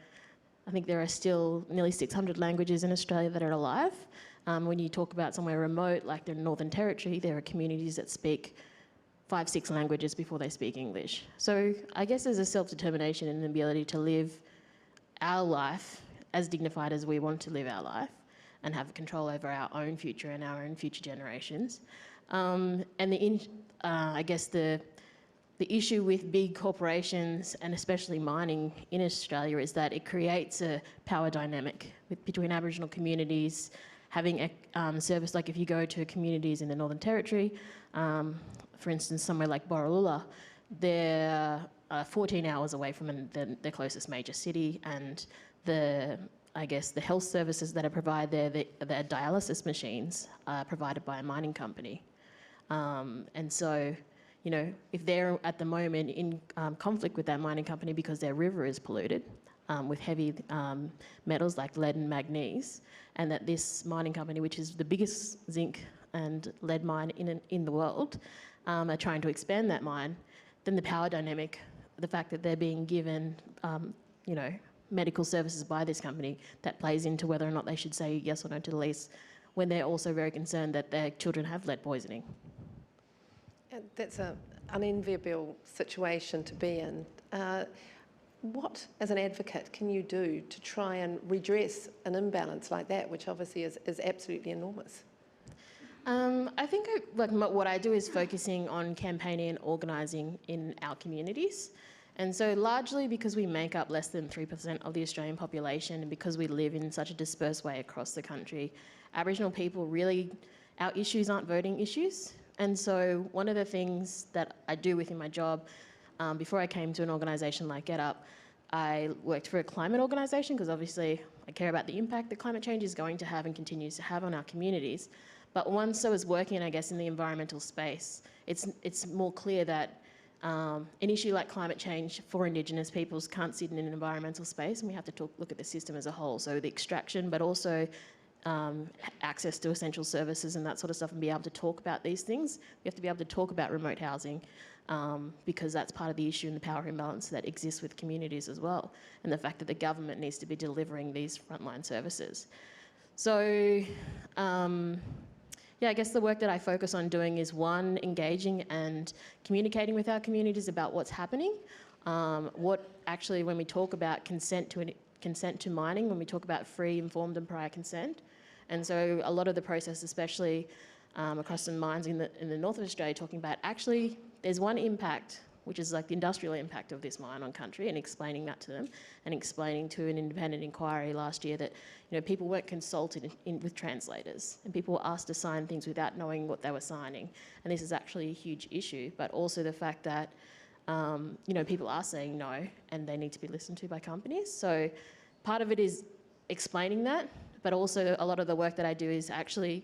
I think there are still nearly 600 languages in Australia that are alive. When you talk about somewhere remote, like the Northern Territory, there are communities that speak 5-6 languages before they speak English. So I guess there's a self-determination and an ability to live our life as dignified as we want to live our life and have control over our own future and our own future generations. I guess the issue with big corporations and especially mining in Australia is that it creates a power dynamic between Aboriginal communities having a service, like if you go to communities in the Northern Territory, for instance, somewhere like Borroloola, they're 14 hours away from the closest major city, and I guess the health services that are provided there, the dialysis machines are provided by a mining company. And so, you know, if they're at the moment in conflict with that mining company because their river is polluted with heavy metals like lead and manganese, and that this mining company, which is the biggest zinc and lead mine in the world, are trying to expand that mine, then the power dynamic, the fact that they're being given, you know, medical services by this company, that plays into whether or not they should say yes or no to the lease, when they're also very concerned that their children have lead poisoning. That's an unenviable situation to be in. What, as an advocate, can you do to try and redress an imbalance like that, which obviously is absolutely enormous? I think what I do is focusing on campaigning and organising in our communities. And so largely because we make up less than 3% of the Australian population and because we live in such a dispersed way across the country, Aboriginal people really, our issues aren't voting issues. And so one of the things that I do within my job, before I came to an organisation like GetUp, I worked for a climate organisation because obviously I care about the impact that climate change is going to have and continues to have on our communities. But once I was working, I guess, in the environmental space, it's more clear that an issue like climate change for Indigenous peoples can't sit in an environmental space, and we have to look at the system as a whole. So the extraction, but also access to essential services and that sort of stuff, and be able to talk about these things. We have to be able to talk about remote housing because that's part of the issue and the power imbalance that exists with communities as well, and the fact that the government needs to be delivering these frontline services. So yeah, I guess the work that I focus on doing is, one, engaging and communicating with our communities about what's happening. What actually, when we talk about consent to mining, when we talk about free, informed and prior consent. And so a lot of the process, especially across some mines in the north of Australia, talking about actually there's one impact, which is like the industrial impact of this mine on country, and explaining that to them, and explaining to an independent inquiry last year that, you know, people weren't consulted with translators, and people were asked to sign things without knowing what they were signing. And this is actually a huge issue, but also the fact that, you know, people are saying no, and they need to be listened to by companies. So part of it is explaining that, but also a lot of the work that I do is actually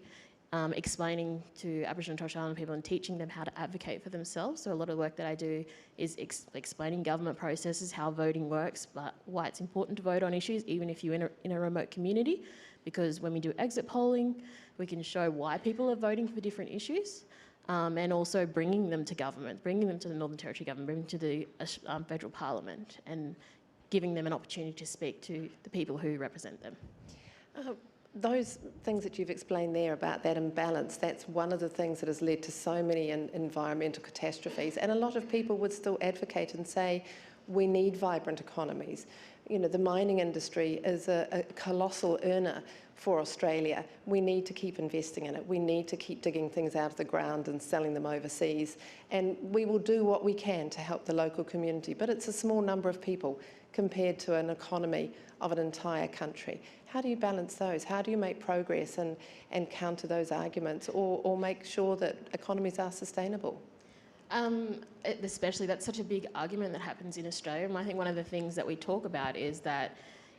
explaining to Aboriginal and Torres Strait Islander people and teaching them how to advocate for themselves. So a lot of the work that I do is explaining government processes, how voting works, but why it's important to vote on issues, even if you're in a remote community, because when we do exit polling, we can show why people are voting for different issues, and also bringing them to government, bringing them to the Northern Territory government, bringing them to the federal parliament, and giving them an opportunity to speak to the people who represent them. Those things that you've explained there about that imbalance, that's one of the things that has led to so many environmental catastrophes. And a lot of people would still advocate and say, we need vibrant economies. You know, the mining industry is a colossal earner for Australia. We need to keep investing in it. We need to keep digging things out of the ground and selling them overseas. And we will do what we can to help the local community, but it's a small number of people compared to an economy of an entire country. How do you balance those? How do you make progress and counter those arguments, or make sure that economies are sustainable? Especially, that's such a big argument that happens in Australia. And I think one of the things that we talk about is that,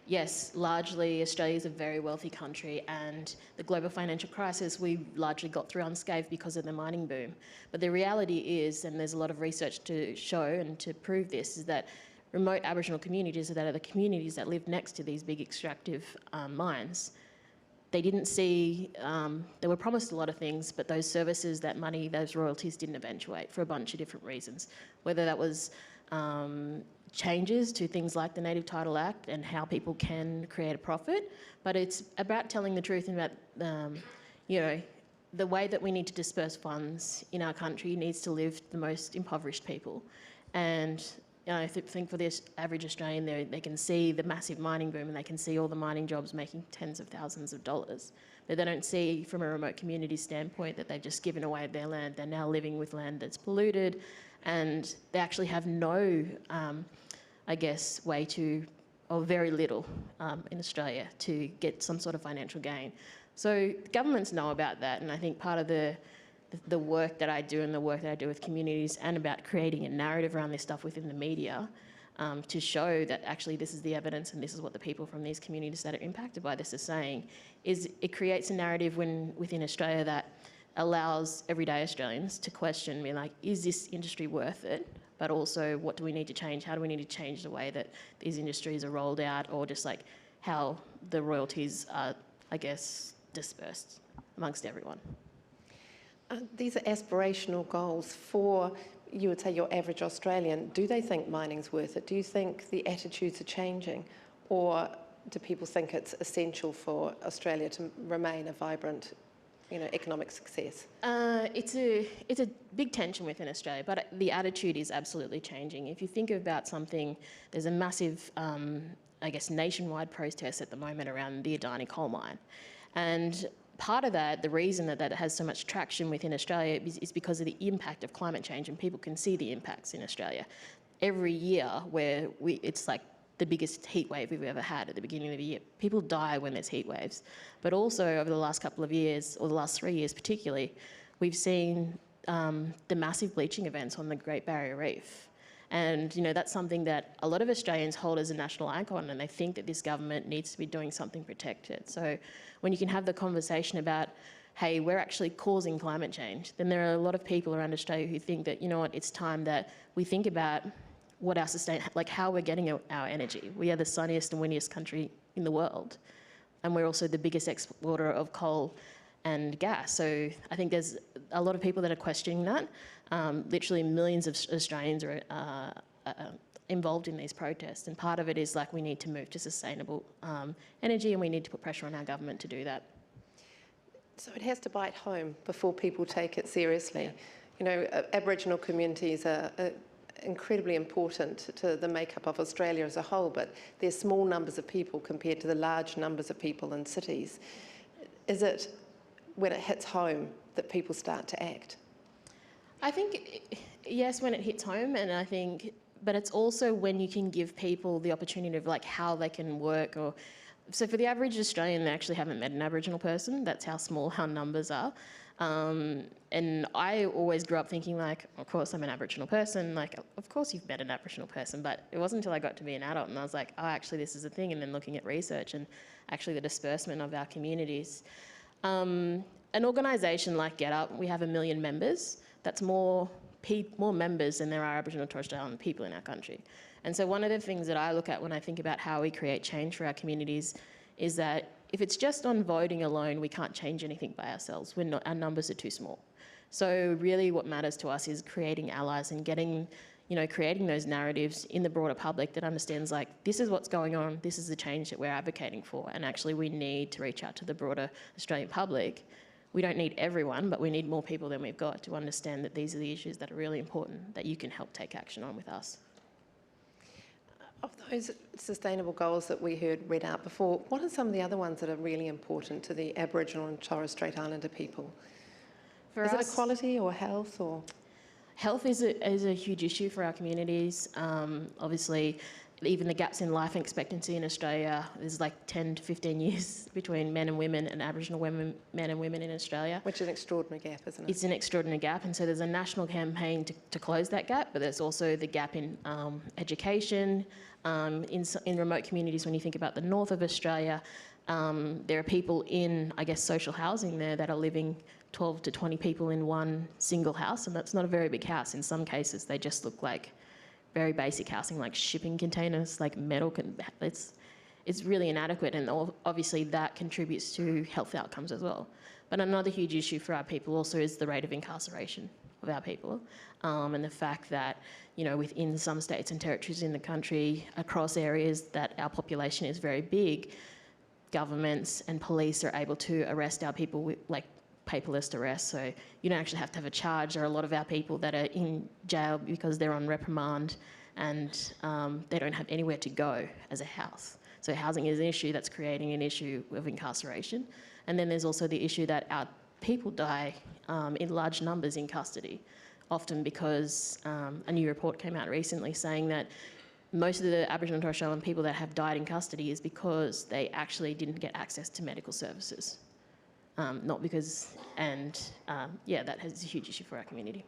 yes, largely Australia is a very wealthy country, and the global financial crisis we largely got through unscathed because of the mining boom. But the reality is, and there's a lot of research to show and to prove this, is that remote Aboriginal communities, that are the communities that live next to these big extractive mines, they didn't see, they were promised a lot of things, but those services, that money, those royalties didn't eventuate for a bunch of different reasons. Whether that was changes to things like the Native Title Act and how people can create a profit, but it's about telling the truth and about, you know, the way that we need to disperse funds in our country needs to live the most impoverished people. And you know, I think for the average Australian, they can see the massive mining boom and they can see all the mining jobs making tens of thousands of dollars. But they don't see from a remote community standpoint that they've just given away their land. They're now living with land that's polluted, and they actually have no, I guess, way to, or very little in Australia to get some sort of financial gain. So governments know about that, and I think part of the work that I do and the work that I do with communities, and about creating a narrative around this stuff within the media, to show that actually this is the evidence and this is what the people from these communities that are impacted by this are saying, is it creates a narrative within Australia that allows everyday Australians to question, be like, is this industry worth it? But also, what do we need to change? How do we need to change the way that these industries are rolled out, or just like how the royalties are, I guess, dispersed amongst everyone? These are aspirational goals for, you would say, your average Australian. Do they think mining's worth it? Do you think the attitudes are changing? Or do people think it's essential for Australia to remain a vibrant, you know, economic success? It's a big tension within Australia, but the attitude is absolutely changing. If you think about something, there's a massive, I guess, nationwide protest at the moment around the Adani coal mine. And part of that, the reason that has so much traction within Australia is because of the impact of climate change, and people can see the impacts in Australia. Every year where it's like the biggest heat wave we've ever had at the beginning of the year. People die when there's heat waves. But also over the last couple of years, or the last 3 years particularly, we've seen the massive bleaching events on the Great Barrier Reef. And, you know, that's something that a lot of Australians hold as a national icon, and they think that this government needs to be doing something to protect it. So when you can have the conversation about hey, we're actually causing climate change, then there are a lot of people around Australia who think that, you know what, it's time that we think about what our how we're getting our energy. We are the sunniest and windiest country in the world, and we're also the biggest exporter of coal and gas. So I think there's a lot of people that are questioning that. Literally millions of Australians are involved in these protests, and part of it is like we need to move to sustainable energy, and we need to put pressure on our government to do that. So it has to bite home before people take it seriously. You know, Aboriginal communities are incredibly important to the makeup of Australia as a whole, but they're small numbers of people compared to the large numbers of people in cities. Is it when it hits home that people start to act? I think, yes, when it hits home, and I think, but it's also when you can give people the opportunity of like how they can work. Or so for the average Australian, they actually haven't met an Aboriginal person. That's how small our numbers are. And I always grew up thinking like, of course I'm an Aboriginal person, like of course you've met an Aboriginal person, but it wasn't until I got to be an adult and I was like, oh, actually this is a thing, and then looking at research and actually the disbursement of our communities. An organisation like GetUp, we have 1 million members. That's more members than there are Aboriginal and Torres Strait Islander people in our country. And so one of the things that I look at when I think about how we create change for our communities is that if it's just on voting alone, we can't change anything by ourselves. Our numbers are too small. So really what matters to us is creating allies and creating those narratives in the broader public that understands like, this is what's going on, this is the change that we're advocating for, and actually we need to reach out to the broader Australian public. We don't need everyone, but we need more people than we've got to understand that these are the issues that are really important that you can help take action on with us. Of those sustainable goals that we heard read out before, what are some of the other ones that are really important to the Aboriginal and Torres Strait Islander people? Is it equality or health or? Health is a huge issue for our communities. Obviously, even the gaps in life expectancy in Australia is like 10 to 15 years between men and women and Aboriginal men and women in Australia. Which is an extraordinary gap, isn't it? It's an extraordinary gap, and so there's a national campaign to close that gap, but there's also the gap in education. In remote communities, when you think about the north of Australia, there are people in, I guess, social housing there that are living 12 to 20 people in one single house, and that's not a very big house. In some cases, they just look like very basic housing, like shipping containers, like metal. It's really inadequate, and obviously that contributes to health outcomes as well. But another huge issue for our people also is the rate of incarceration of our people, and the fact that, within some states and territories in the country, across areas that our population is very big, governments and police are able to arrest our people with paperless arrest. So you don't actually have to have a charge. There are a lot of our people that are in jail because they're on reprimand and they don't have anywhere to go as a house. So housing is an issue that's creating an issue of incarceration. And then there's also the issue that our people die in large numbers in custody, often because a new report came out recently saying that most of the Aboriginal and Torres Strait Islander people that have died in custody is because they actually didn't get access to medical services. Not because, that has a huge issue for our community.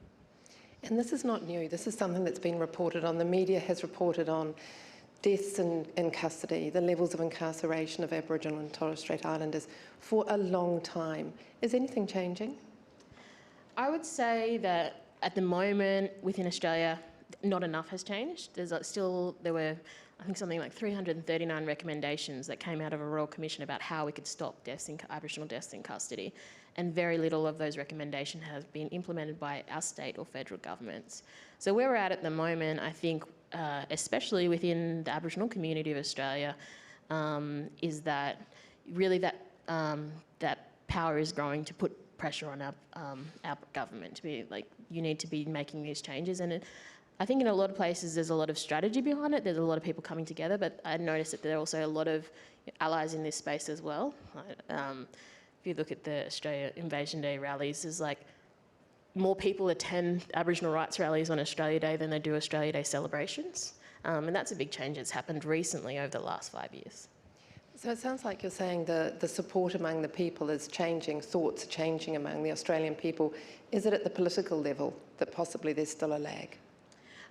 And this is not new. This is something that's been reported on. The media has reported on deaths in custody, the levels of incarceration of Aboriginal and Torres Strait Islanders for a long time. Is anything changing? I would say that at the moment within Australia, not enough has changed. There were, I think, something like 339 recommendations that came out of a Royal Commission about how we could stop Aboriginal deaths in custody, and very little of those recommendations have been implemented by our state or federal governments. So where we're at the moment, I think, especially within the Aboriginal community of Australia, is that really that power is growing to put pressure on our government to be like, you need to be making these changes. And I think in a lot of places there's a lot of strategy behind it. There's a lot of people coming together, but I noticed that there are also a lot of allies in this space as well. If you look at the Australia Invasion Day rallies, there's like more people attend Aboriginal rights rallies on Australia Day than they do Australia Day celebrations. And that's a big change that's happened recently over the last 5 years. So it sounds like you're saying the support among the people is changing, thoughts are changing among the Australian people. Is it at the political level that possibly there's still a lag?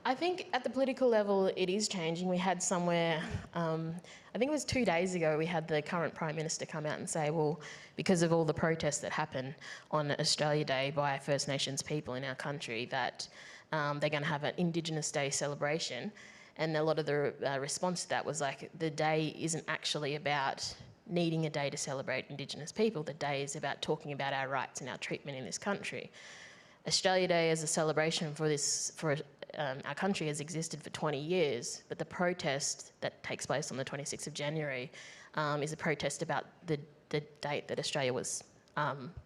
I think at the political level it is changing. We had somewhere, I think it was 2 days ago, we had the current Prime Minister come out and say, well, because of all the protests that happen on Australia Day by First Nations people in our country, that they're going to have an Indigenous Day celebration. And a lot of the response to that was like, the day isn't actually about needing a day to celebrate Indigenous people. The day is about talking about our rights and our treatment in this country. Australia Day as a celebration for our country has existed for 20 years, but the protest that takes place on the 26th of January is a protest about the date that Australia was,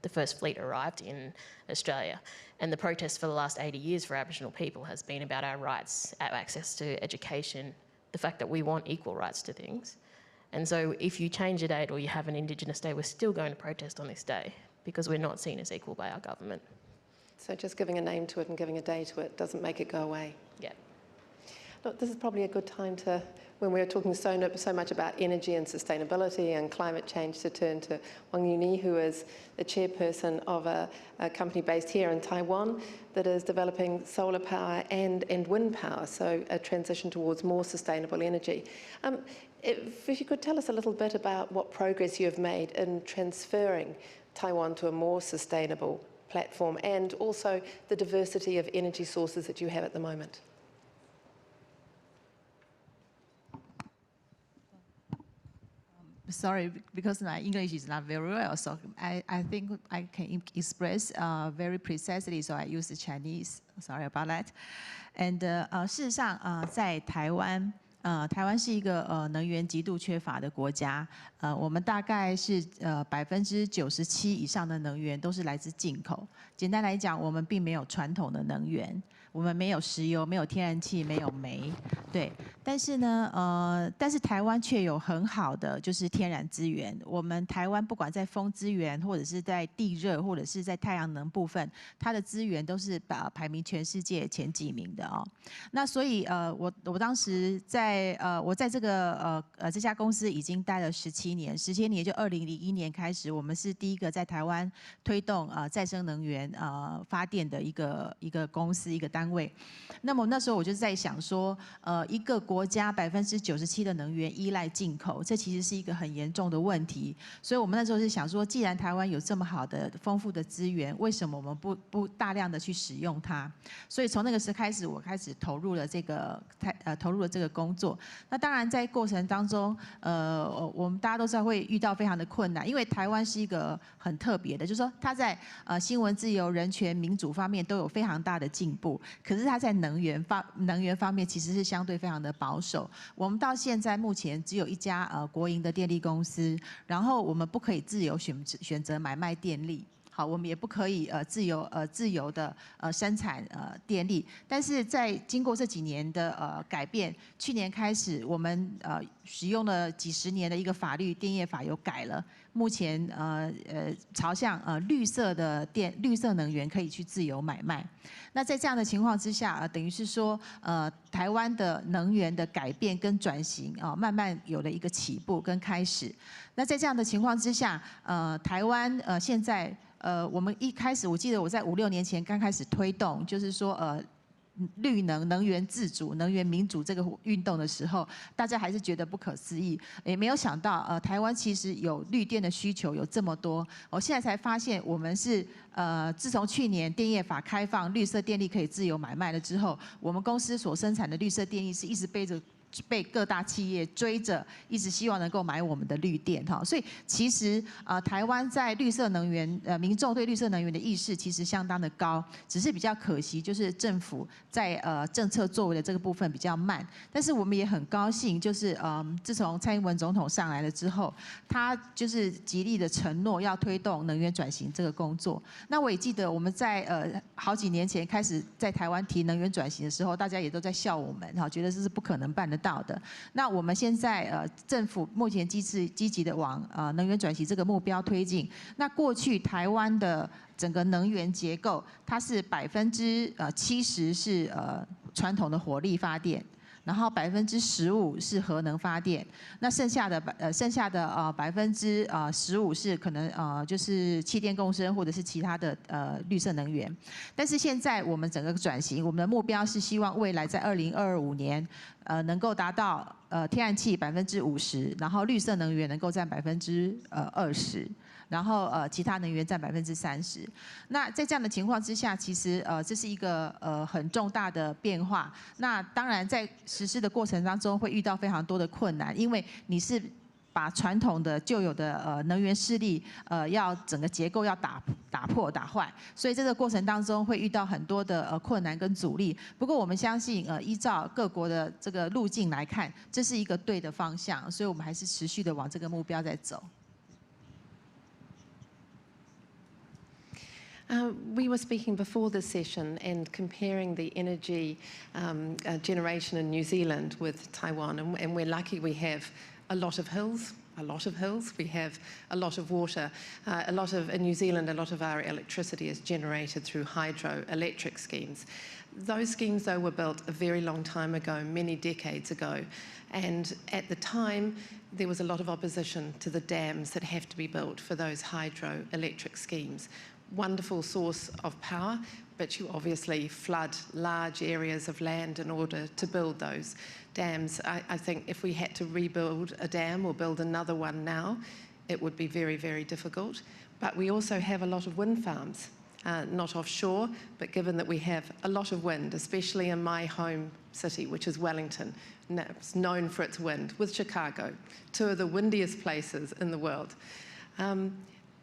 the first fleet arrived in Australia. And the protest for the last 80 years for Aboriginal people has been about our rights, our access to education, the fact that we want equal rights to things. And so if you change a date or you have an Indigenous Day, we're still going to protest on this day because we're not seen as equal by our government. So just giving a name to it and giving a day to it doesn't make it go away. Yeah. Look, this is probably a good time to, when we're talking so much about energy and sustainability and climate change, to turn to Wang Yuni, who is the chairperson of a company based here in Taiwan that is developing solar power and wind power, so a transition towards more sustainable energy. If you could tell us a little bit about what progress you have made in transferring Taiwan to a more sustainable platform and also the diversity of energy sources that you have at the moment. Sorry, because my English is not very well, so I think I can express very precisely, so I use the Chinese. Sorry about that. And 事实上在台湾。台湾是一个能源极度缺乏的国家，我们大概是97%以上的能源都是来自进口。简单来讲，我们并没有传统的能源，我们没有石油，没有天然气，没有煤，对。但是呢，但是台湾却有很好的就是天然资源。我们台湾不管在风资源，或者是在地热，或者是在太阳能部分，它的资源都是排名全世界前几名的哦。那所以我当时我在这个这家公司已经待了17年，17年就2001年开始，我们是第一个在台湾推动再生能源发电的一个公司一个单位。那么那时候我就在想说，一个国家97%的能源依赖进口，这其实是一个很严重的问题。所以我们那时候是想说，既然台湾有这么好的丰富的资源，为什么我们不大量的去使用它？所以从那个时开始，我开始投入了这个工作。那当然在过程当中，我们大家都知道会遇到非常的困难，因为台湾是一个很特别的，就是说它在新闻自由、人权、民主方面都有非常大的进步，可是它在能源方面其实是相对非常的保守。我们到现在目前只有一家国营的电力公司，然后我们不可以自由选择买卖电力。好，我们也不可以自由的生产电力，但是在经过这几年的改变，去年开始我们使用了几十年的一个法律，电业法有改了，目前朝向绿色能源可以去自由买卖。那在这样的情况之下，等于是说台湾的能源的改变跟转型慢慢有了一个起步跟开始。那在这样的情况之下，台湾现在我们一开始，我记得我在5、6年前刚开始推动，就是说绿能源自主、能源民主这个运动的时候，大家还是觉得不可思议，也没有想到台湾其实有绿电的需求有这么多。我现在才发现，我们是自从去年电业法开放，绿色电力可以自由买卖了之后，我们公司所生产的绿色电力是一直被各大企业追着，一直希望能够买我们的绿电哈，所以其实台湾在绿色能源民众对绿色能源的意识其实相当的高，只是比较可惜就是政府在政策作为的这个部分比较慢，但是我们也很高兴，就是自从蔡英文总统上来了之后，他就是极力的承诺要推动能源转型这个工作。那我也记得我们在好几年前开始在台湾提能源转型的时候，大家也都在笑我们哈，觉得这是不可能办得到的。那我们现在政府目前积极的往能源转型这个目标推进。那过去台湾的整个能源结构，它是70%是传统的火力发电，然后15%是核能发电，那剩下的15%是可能就是气电共生或者是其他的绿色能源。但是现在我们整个转型，我们的目标是希望未来在2025年能够达到天然气50%，然后绿色能源能够占20%。然后其他能源占30%。那在这样的情况之下，其实这是一个很重大的变化。那当然在实施的过程当中会遇到非常多的困难，因为你是把传统的旧有的能源势力要整个结构要打破打坏，所以这个过程当中会遇到很多的困难跟阻力。不过我们相信依照各国的这个路径来看，这是一个对的方向，所以我们还是持续的往这个目标在走。We were speaking before this session and comparing the energy generation in New Zealand with Taiwan, and we're lucky we have a lot of hills. We have a lot of water. In New Zealand, a lot of our electricity is generated through hydroelectric schemes. Those schemes, though, were built a very long time ago, many decades ago. And at the time, there was a lot of opposition to the dams that have to be built for those hydroelectric schemes. Wonderful source of power, but you obviously flood large areas of land in order to build those dams. I think if we had to rebuild a dam or build another one now, it would be very, very difficult. But we also have a lot of wind farms, not offshore, but given that we have a lot of wind, especially in my home city, which is Wellington, it's known for its wind, with Chicago, two of the windiest places in the world.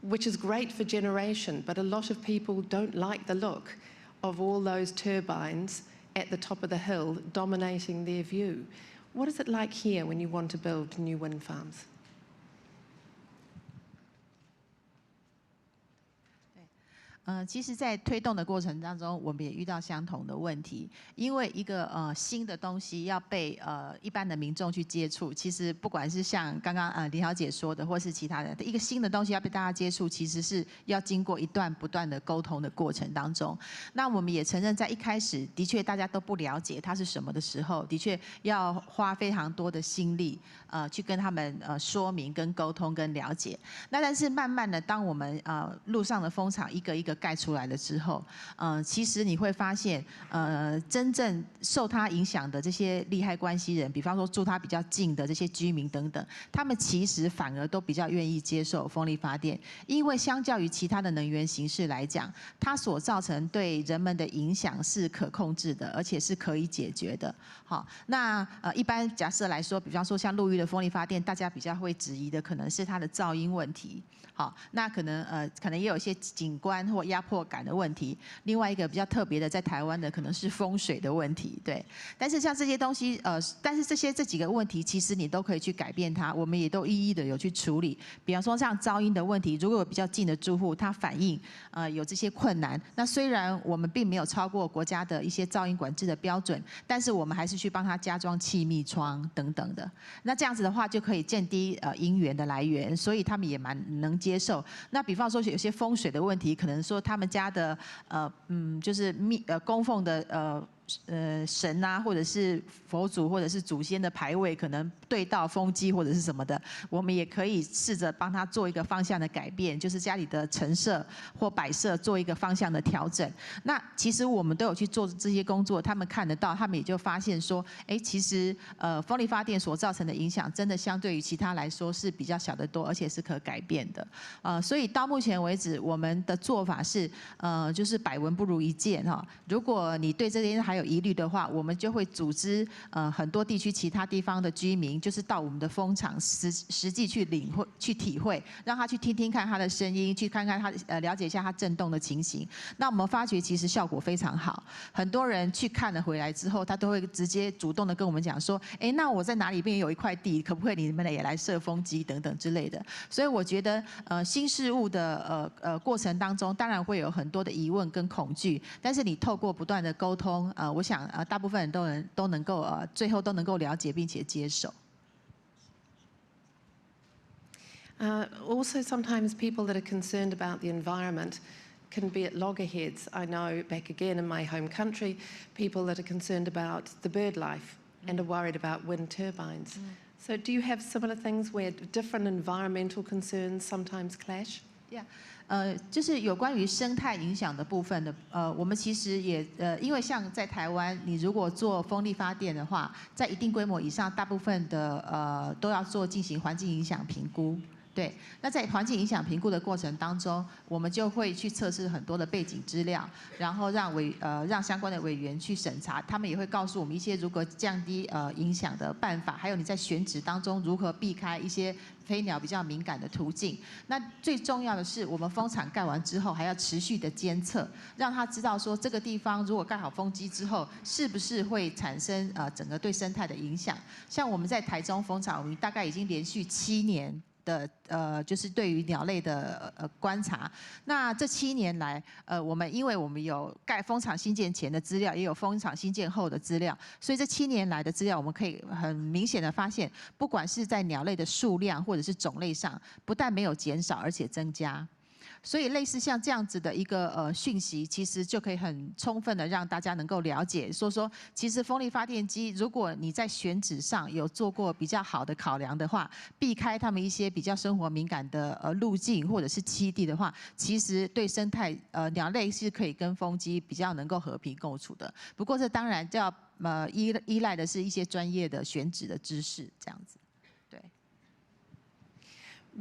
Which is great for generation, but a lot of people don't like the look of all those turbines at the top of the hill dominating their view. What is it like here when you want to build new wind farms? 其实，在推动的过程当中，我们也遇到相同的问题。因为一个新的东西要被一般的民众去接触，其实不管是像刚刚林小姐说的，或是其他的，一个新的东西要被大家接触，其实是要经过不断的沟通的过程当中。那我们也承认，在一开始的确大家都不了解它是什么的时候，的确要花非常多的心力去跟他们说明、跟沟通、跟了解。那但是慢慢的，当我们路上的风场一个一个盖出来了之后，其实你会发现，真正受它影响的这些利害关系人，比方说住它比较近的这些居民等等，他们其实反而都比较愿意接受风力发电，因为相较于其他的能源形式来讲，它所造成对人们的影响是可控制的，而且是可以解决的。好，那一般假设来说，比方说像陆域的风力发电，大家比较会质疑的可能是它的噪音问题。好，那可能也有一些景观或压迫感的问题。另外一个比较特别的，在台湾的可能是风水的问题，对。但是像这些东西，但是这几个问题，其实你都可以去改变它，我们也都一一的有去处理。比方说像噪音的问题，如果有比较近的住户，他反映有这些困难，那虽然我们并没有超过国家的一些噪音管制的标准，但是我们还是去帮他加装气密窗等等的。那这样子的话，就可以降低音源的来源，所以他们也蛮能接受。那比方说有些风水的问题，可能说他们家的就是供奉的神啊，或者是佛祖，或者是祖先的牌位，可能对到风机或者是什么的，我们也可以试着帮他做一个方向的改变，就是家里的陈设或摆设做一个方向的调整。那其实我们都有去做这些工作，他们看得到，他们也就发现说，其实风力发电所造成的影响，真的相对于其他来说是比较小得多，而且是可改变的。所以到目前为止，我们的做法是，就是百闻不如一见哈。如果你对这些还有疑虑的话，我们就会组织很多地区其他地方的居民，就是到我们的风场实际去领会、去体会，让他去听听看他的声音，去看看他了解一下他震动的情形。那我们发觉其实效果非常好，很多人去看了回来之后，他都会直接主动的跟我们讲说，那我在哪里边有一块地，可不可以你们也来设风机等等之类的。所以我觉得新事物的过程当中，当然会有很多的疑问跟恐惧，但是你透过不断的沟通，我想大部分人都能够最后都能够了解并且接受。Also, sometimes people that are concerned about the environment can be at loggerheads. I know back again in my home country, people that are concerned about the bird life and are worried about wind turbines. So do you have similar things where different environmental concerns sometimes clash? Yeah. 就是有关于生态影响的部分的，我们其实也因为像在台湾，你如果做风力发电的话，在一定规模以上，大部分的都要进行环境影响评估。对，那在环境影响评估的过程当中，我们就会去测试很多的背景资料，然后让相关的委员去审查，他们也会告诉我们一些如何降低影响的办法，还有你在选址当中如何避开一些飞鸟比较敏感的途径。那最重要的是，我们风场盖完之后，还要持续的监测，让他知道说这个地方如果盖好风机之后，是不是会产生整个对生态的影响。像我们在台中风场，我们大概已经连续7年。的就是对于鸟类的观察，那这7年来，因为我们有盖风场新建前的资料，也有风场新建后的资料，所以这7年来的资料，我们可以很明显的发现，不管是在鸟类的数量或者是种类上，不但没有减少，而且增加。所以类似像这样子的一个讯息，其实就可以很充分的让大家能够了解，说其实风力发电机，如果你在选址上有做过比较好的考量的话，避开他们一些比较生活敏感的路径或者是栖地的话，其实对生态鸟类是可以跟风机比较能够和平共处的。不过这当然就要依赖的是一些专业的选址的知识，这样子。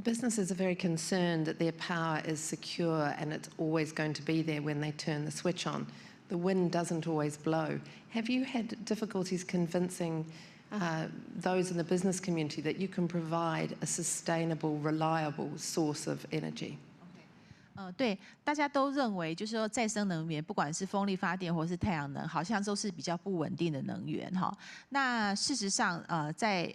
Businesses are very concerned that their power is secure and it's always going to be there when they turn the switch on. The wind doesn't always blow. Have you had difficulties convincing those in the business community that you can provide a sustainable, reliable source of energy? 对，大家都认为就是说再生能源，不管是风力发电或是太阳能，好像都是比较不稳定的能源哈。那事实上，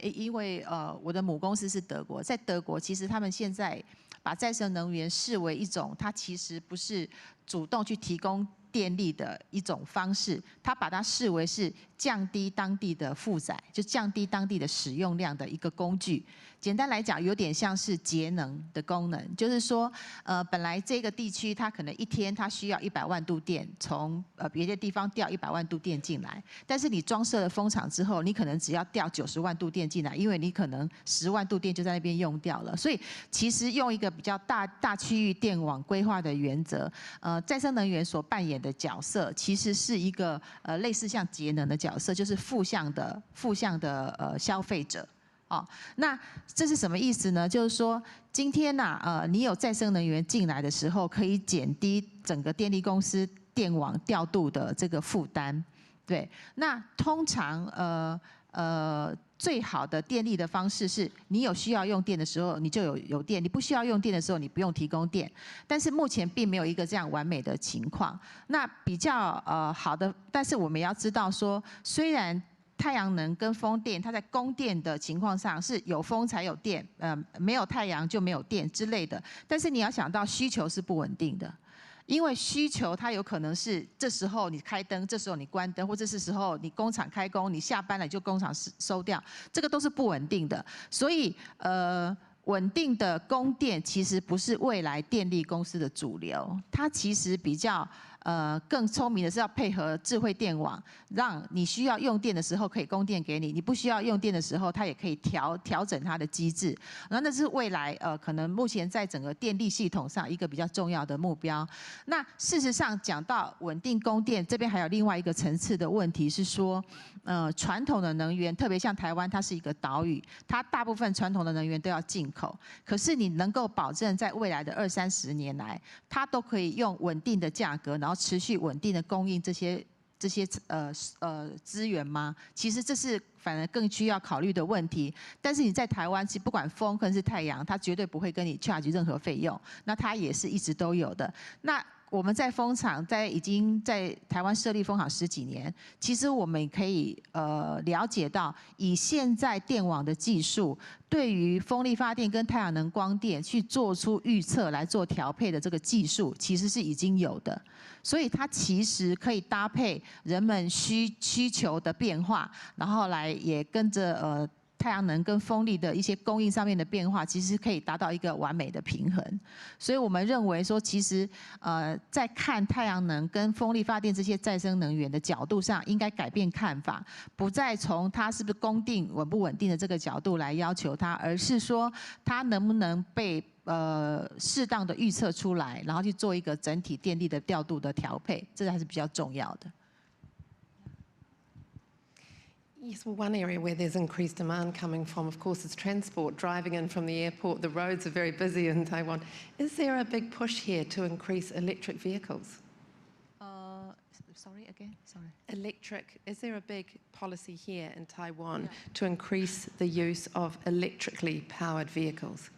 因为我的母公司是德国，在德国其实他们现在把再生能源视为一种，它其实不是主动去提供电力的一种方式，它把它视为是降低当地的负载，就降低当地的使用量的一个工具。简单来讲，有点像是节能的功能，就是说，本来这个地区它可能一天它需要100万度电，从别的地方调100万度电进来，但是你装设了风场之后，你可能只要调90万度电进来，因为你可能10万度电就在那边用掉了。所以其实用一个比较大区域电网规划的原则，再生能源所扮演的角色，其实是一个类似像节能的角色，就是负向的消费者。哦，那这是什么意思呢？就是说，今天你有再生能源进来的时候，可以减低整个电力公司电网调度的这个负担。对，那通常最好的电力的方式是，你有需要用电的时候，你就有电；你不需要用电的时候，你不用提供电。但是目前并没有一个这样完美的情况。那比较好的，但是我们也要知道说，虽然太阳能跟风电，它在供电的情况上是有风才有电，没有太阳就没有电之类的。但是你要想到需求是不稳定的，因为需求它有可能是这时候你开灯，这时候你关灯，或者是时候你工厂开工，你下班了就工厂收掉，这个都是不稳定的。所以稳定的供电其实不是未来电力公司的主流，它其实比较更聪明的是要配合智慧电网，让你需要用电的时候可以供电给你，你不需要用电的时候，它也可以调整它的机制。然后那是未来可能目前在整个电力系统上一个比较重要的目标。那事实上讲到稳定供电，这边还有另外一个层次的问题是说，传统的能源，特别像台湾，它是一个岛屿，它大部分传统的能源都要进口。可是你能够保证在未来的20-30年来，它都可以用稳定的价格，然后持续稳定的供应这些资源吗？其实这是反而更需要考虑的问题。但是你在台湾，其实不管风或是太阳，它绝对不会跟你 charge 任何费用，那它也是一直都有的。那我们在风场已经在台湾设立风场10几年，其实我们可以了解到，以现在电网的技术，对于风力发电跟太阳能光电去做出预测来做调配的这个技术，其实是已经有的。所以它其实可以搭配人们需求的变化，然后来也跟着太阳能跟风力的一些供应上面的变化，其实可以达到一个完美的平衡。所以我们认为说，其实在看太阳能跟风力发电这些再生能源的角度上，应该改变看法，不再从它是不是供电稳不稳定的这个角度来要求它，而是说它能不能被适当的预测出来，然后去做一个整体电力的调度的调配，这还是比较重要的。Yes, well, one area where there's increased demand coming from, of course, is transport. Driving in from the airport, the roads are very busy in Taiwan. Is there a big push here to increase electric vehicles? Sorry, again, sorry. Electric, is there a big policy here in Taiwan to increase the use of electrically powered vehicles?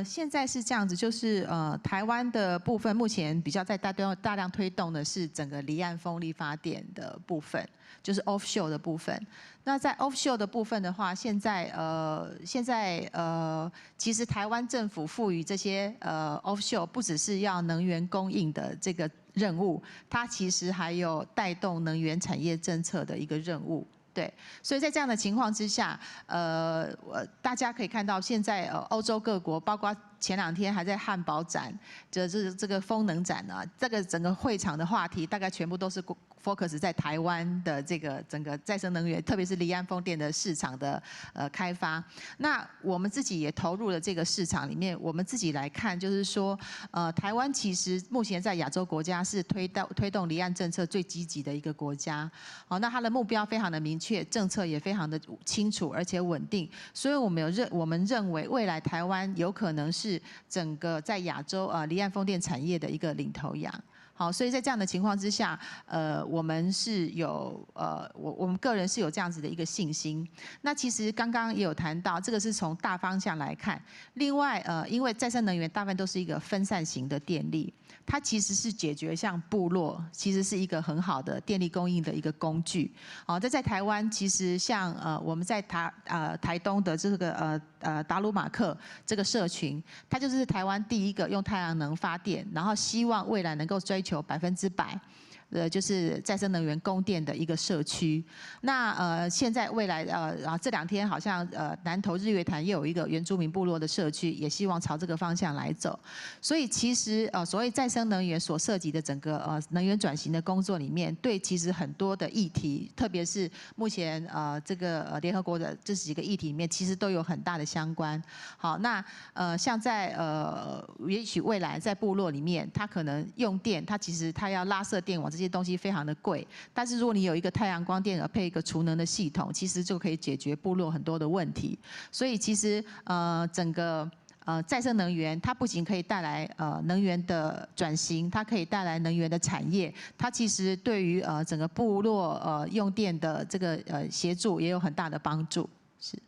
现在是这样子，就是台湾的部分目前比较在大量推动的是整个离岸风力发电的部分，就是 offshore 的部分。那在 offshore 的部分的话，现在其实台湾政府赋予这些offshore 不只是要能源供应的这个任务，它其实还有带动能源产业政策的一个任务。对，所以在这样的情况之下，大家可以看到，现在欧洲各国，包括前2天还在汉堡展，这个风能展啊，这个整个会场的话题大概全部都是 focus 在台湾的这个整个再生能源，特别是离岸风电的市场的开发。那我们自己也投入了这个市场里面，我们自己来看，就是说，台湾其实目前在亚洲国家是推动离岸政策最积极的一个国家。好，那它的目标非常的明确，政策也非常的清楚而且稳定，所以我们认为未来台湾有可能是整个在亚洲离岸风电产业的一个领头羊。好，所以在这样的情况之下，我们是有我们个人是有这样子的一个信心。那其实刚刚也有谈到，这个是从大方向来看。另外，因为再生能源大部分都是一个分散型的电力，它其实是解决像部落，其实是一个很好的电力供应的一个工具。好，在台湾其实像我们在台东的这个达鲁马克这个社群，它就是台湾第一个用太阳能发电，然后希望未来能够追求100%。就是再生能源供电的一个社区。那现在未来然后这2天好像南投日月潭也有一个原住民部落的社区，也希望朝这个方向来走。所以其实所谓再生能源所涉及的整个能源转型的工作里面，对其实很多的议题，特别是目前这个联合国的这几个议题里面，其实都有很大的相关。好，那像在也许未来在部落里面，它可能用电，它其实它要拉射电网这些东西非常的贵，但是如果你有一个太阳光电配一个储能的系统，其实就可以解决部落很多的问题。所以其实整个再生能源，它不仅可以带来能源的转型，它可以带来能源的产业，它其实对于整个部落用电的这个协助也有很大的帮助。是。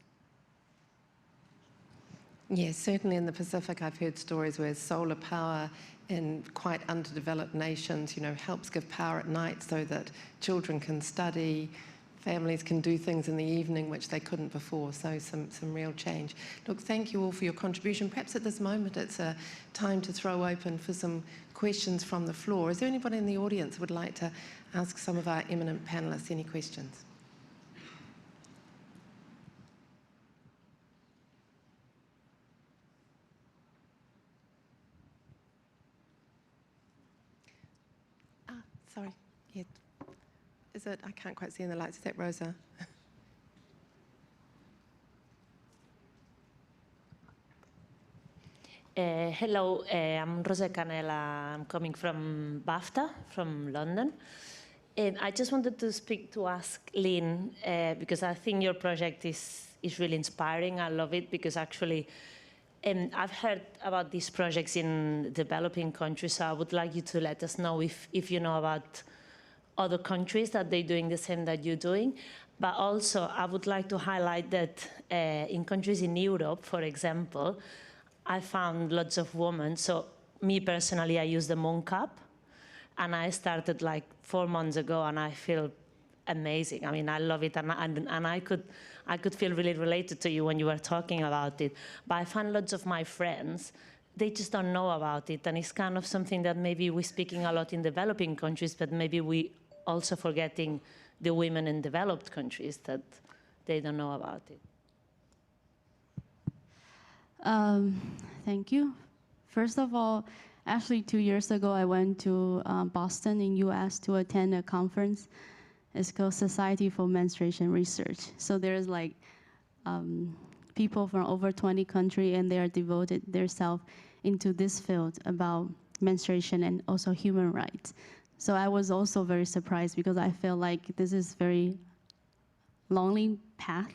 Yes, certainly in the Pacific, I've heard stories where solar power in quite underdeveloped nations, helps give power at night so that children can study, families can do things in the evening which they couldn't before, so some real change. Look, thank you all for your contribution. Perhaps at this moment it's a time to throw open for some questions from the floor. Is there anybody in the audience who would like to ask some of our eminent panellists any questions? Sorry, yeah. Is it? I can't quite see in the lights. Is that Rosa? Hello, I'm Rosa Canela. I'm coming from BAFTA, from London. And I just wanted to ask Lynn, because I think your project is really inspiring. I love it because actually I've heard about these projects in developing countries, so I would like you to let us know if you know about other countries that they're doing the same that you're doing. But also, I would like to highlight that in countries in Europe, for example, I found lots of women. So me personally, I use the Mooncap, and I started like 4 months ago, and I feel amazing. I mean, I love it, and I could feel really related to you when you were talking about it. But I find lots of my friends, they just don't know about it, and it's kind of something that maybe we're speaking a lot in developing countries, but maybe we also forgetting the women in developed countries that they don't know about it. Thank you. First of all, actually 2 years ago, I went to Boston in US to attend a conference. It's called Society for Menstruation Research. So there's like people from over 20 countries, and they are devoted themselves into this field about menstruation and also human rights. So I was also very surprised because I feel like this is very lonely path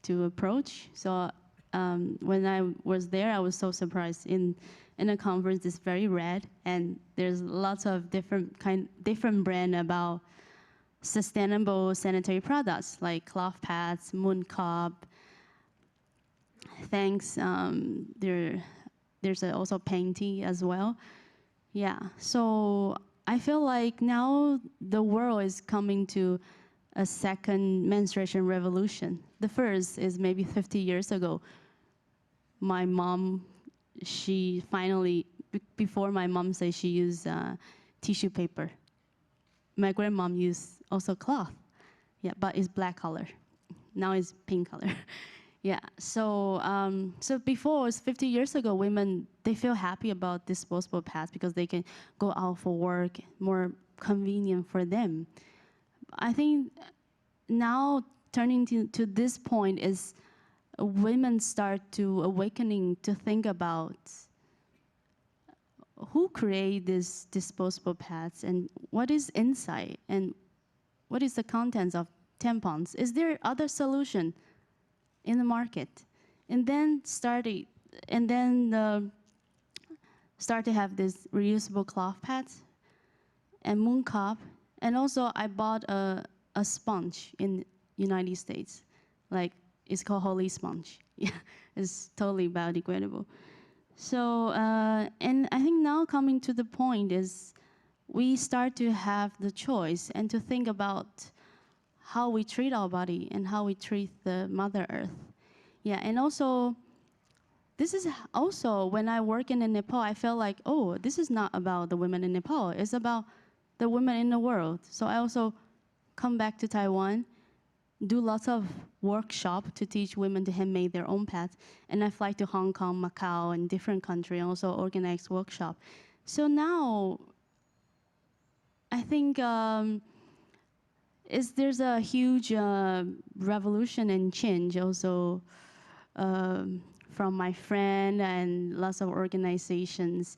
to approach. So when I was there, I was so surprised. In a conference, it's very red, and there's lots of different brand about sustainable sanitary products like cloth pads, moon cup. Thanks. There's also panty as well. Yeah. So I feel like now the world is coming to a second menstruation revolution. The first is maybe 50 years ago. My mom, she finally, before my mom said she used tissue paper. My grandmom used also cloth. Yeah, but it's black color. Now it's pink color. Yeah, so so before, it was 50 years ago, women, they feel happy about disposable pads because they can go out for work, more convenient for them. I think now turning to this point is women start to awakening to think about who create these disposable pads and what is inside and what is the contents of tampons. Is there other solution in the market? And then start to have this reusable cloth pads and moon cup. And also I bought a sponge in United States, like it's called Holy Sponge. Yeah, it's totally biodegradable. So, and I think now coming to the point is we start to have the choice and to think about how we treat our body and how we treat the Mother Earth. Yeah, and also, this is also, when I work in Nepal, I felt like, oh, this is not about the women in Nepal, it's about the women in the world. So I also come back to Taiwan, do lots of workshops to teach women to handmade their own pads. And I fly to Hong Kong, Macau, and different countries, and also organize workshops. So now, I think there's a huge revolution and change also from my friend and lots of organizations.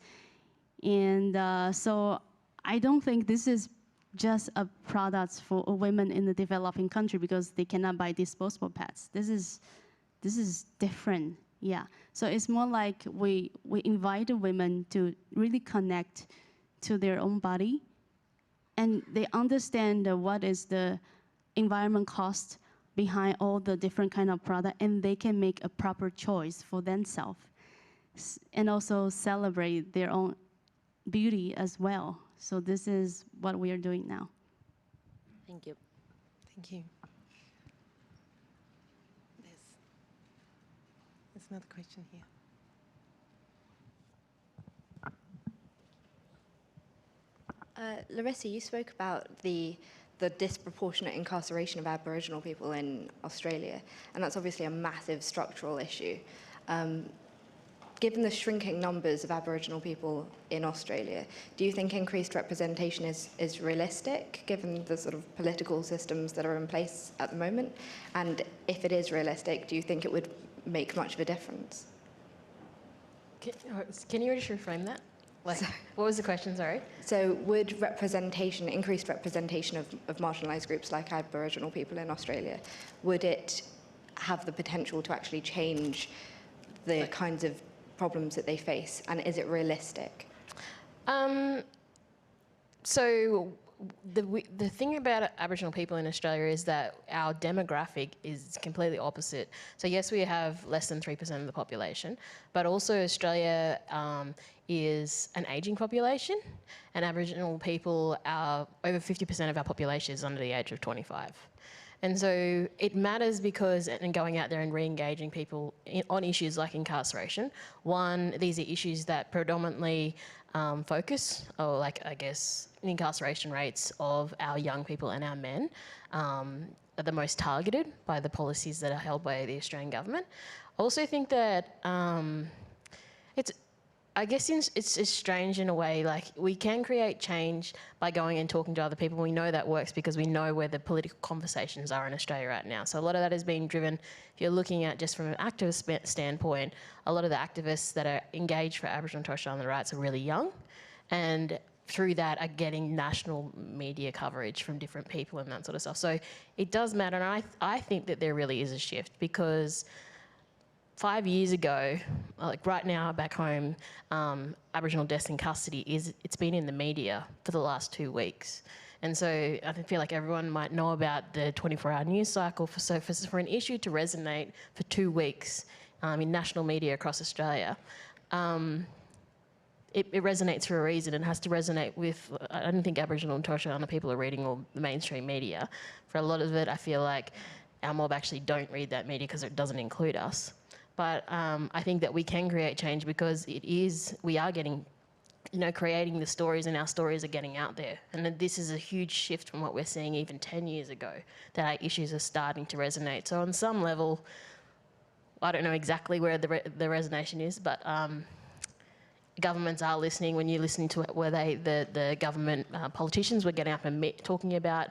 And so I don't think this is just a product for women in the developing country because they cannot buy disposable pads. This is different, yeah. So it's more like we invite the women to really connect to their own body, and they understand what is the environment cost behind all the different kind of product, and they can make a proper choice for themselves, and also celebrate their own beauty as well. So this is what we are doing now. Thank you. Thank you. There's another question here. Larissa, you spoke about the disproportionate incarceration of Aboriginal people in Australia, and that's obviously a massive structural issue. Given the shrinking numbers of Aboriginal people in Australia, do you think increased representation is realistic, given the sort of political systems that are in place at the moment? And if it is realistic, do you think it would make much of a difference? Can you just reframe that? Like, what was the question, sorry? So would increased representation of marginalised groups like Aboriginal people in Australia, would it have the potential to actually change the kinds of problems that they face, and is it realistic? So the thing about Aboriginal people in Australia is that our demographic is completely opposite. So yes, we have less than 3% of the population, but also Australia is an ageing population, and Aboriginal people are over 50% of our population is under the age of 25. And so it matters because, and going out there and re-engaging people on issues like incarceration, one, these are issues that predominantly focus, or like, I guess, the incarceration rates of our young people and our men are the most targeted by the policies that are held by the Australian government. also think that I guess it's strange in a way, like we can create change by going and talking to other people. We know that works because we know where the political conversations are in Australia right now. So a lot of that is being driven, if you're looking at just from an activist standpoint, a lot of the activists that are engaged for Aboriginal and Torres Strait Islander rights are really young, and through that are getting national media coverage from different people and that sort of stuff. So it does matter, and I think that there really is a shift, because 5 years ago, like right now back home, Aboriginal deaths in custody it's been in the media for the last 2 weeks. And so I feel like everyone might know about the 24-hour news cycle. For an issue to resonate for 2 weeks in national media across Australia, it resonates for a reason, and has to resonate with, I don't think Aboriginal and Torres Strait Islander people are reading all the mainstream media. For a lot of it, I feel like our mob actually don't read that media because it doesn't include us. But I think that we can create change because we are getting, creating the stories, and our stories are getting out there. And this is a huge shift from what we're seeing even 10 years ago, that our issues are starting to resonate. So on some level, I don't know exactly where the resonation is, but governments are listening. When you listen to it, where the government politicians were getting up and talking about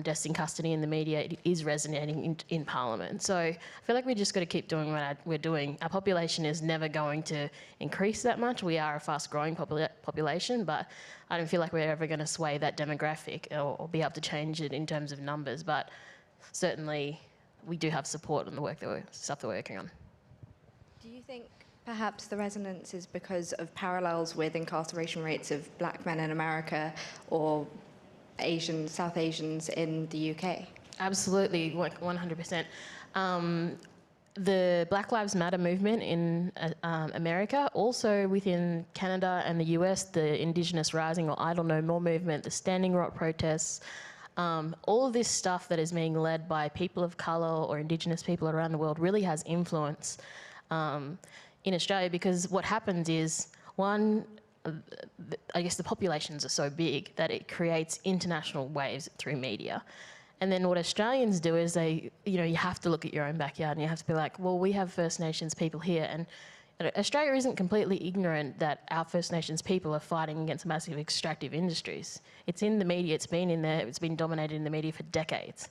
deaths in custody in the media, it is resonating in Parliament. So I feel like we just got to keep doing what we're doing. Our population is never going to increase that much. We are a fast-growing population, but I don't feel like we're ever going to sway that demographic or be able to change it in terms of numbers. But certainly, we do have support on the stuff that we're working on. Do you think perhaps the resonance is because of parallels with incarceration rates of black men in America or South Asians in the UK? Absolutely, 100%. The Black Lives Matter movement in America, also within Canada and the US, the Indigenous Rising or Idle No More movement, the Standing Rock protests, all of this stuff that is being led by people of colour or Indigenous people around the world really has influence in Australia, because what happens is, one, I guess the populations are so big that it creates international waves through media. And then what Australians do is you have to look at your own backyard, and you have to be like, well, we have First Nations people here, and Australia isn't completely ignorant that our First Nations people are fighting against massive extractive industries. It's in the media, it's been in there, it's been dominated in the media for decades.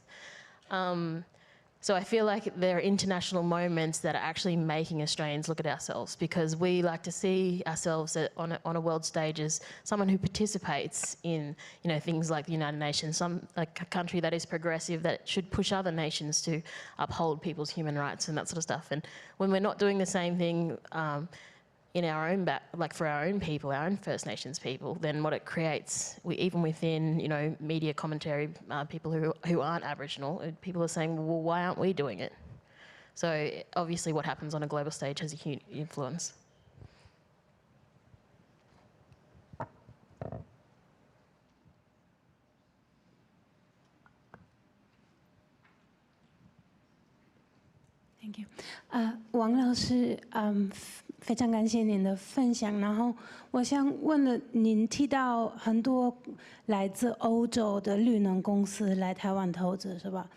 So I feel like there are international moments that are actually making Australians look at ourselves, because we like to see ourselves on a world stage as someone who participates in things like the United Nations, like a country that is progressive, that should push other nations to uphold people's human rights and that sort of stuff. And when we're not doing the same thing in our own for our own people, our own First Nations people, then what it creates, even within media commentary, people who aren't Aboriginal, people are saying, well, why aren't we doing it? So obviously, what happens on a global stage has a huge influence. Thank you. 王老师，非常感谢您的分享。然后我想问了，您提到很多来自欧洲的绿能公司来台湾投资，是吧？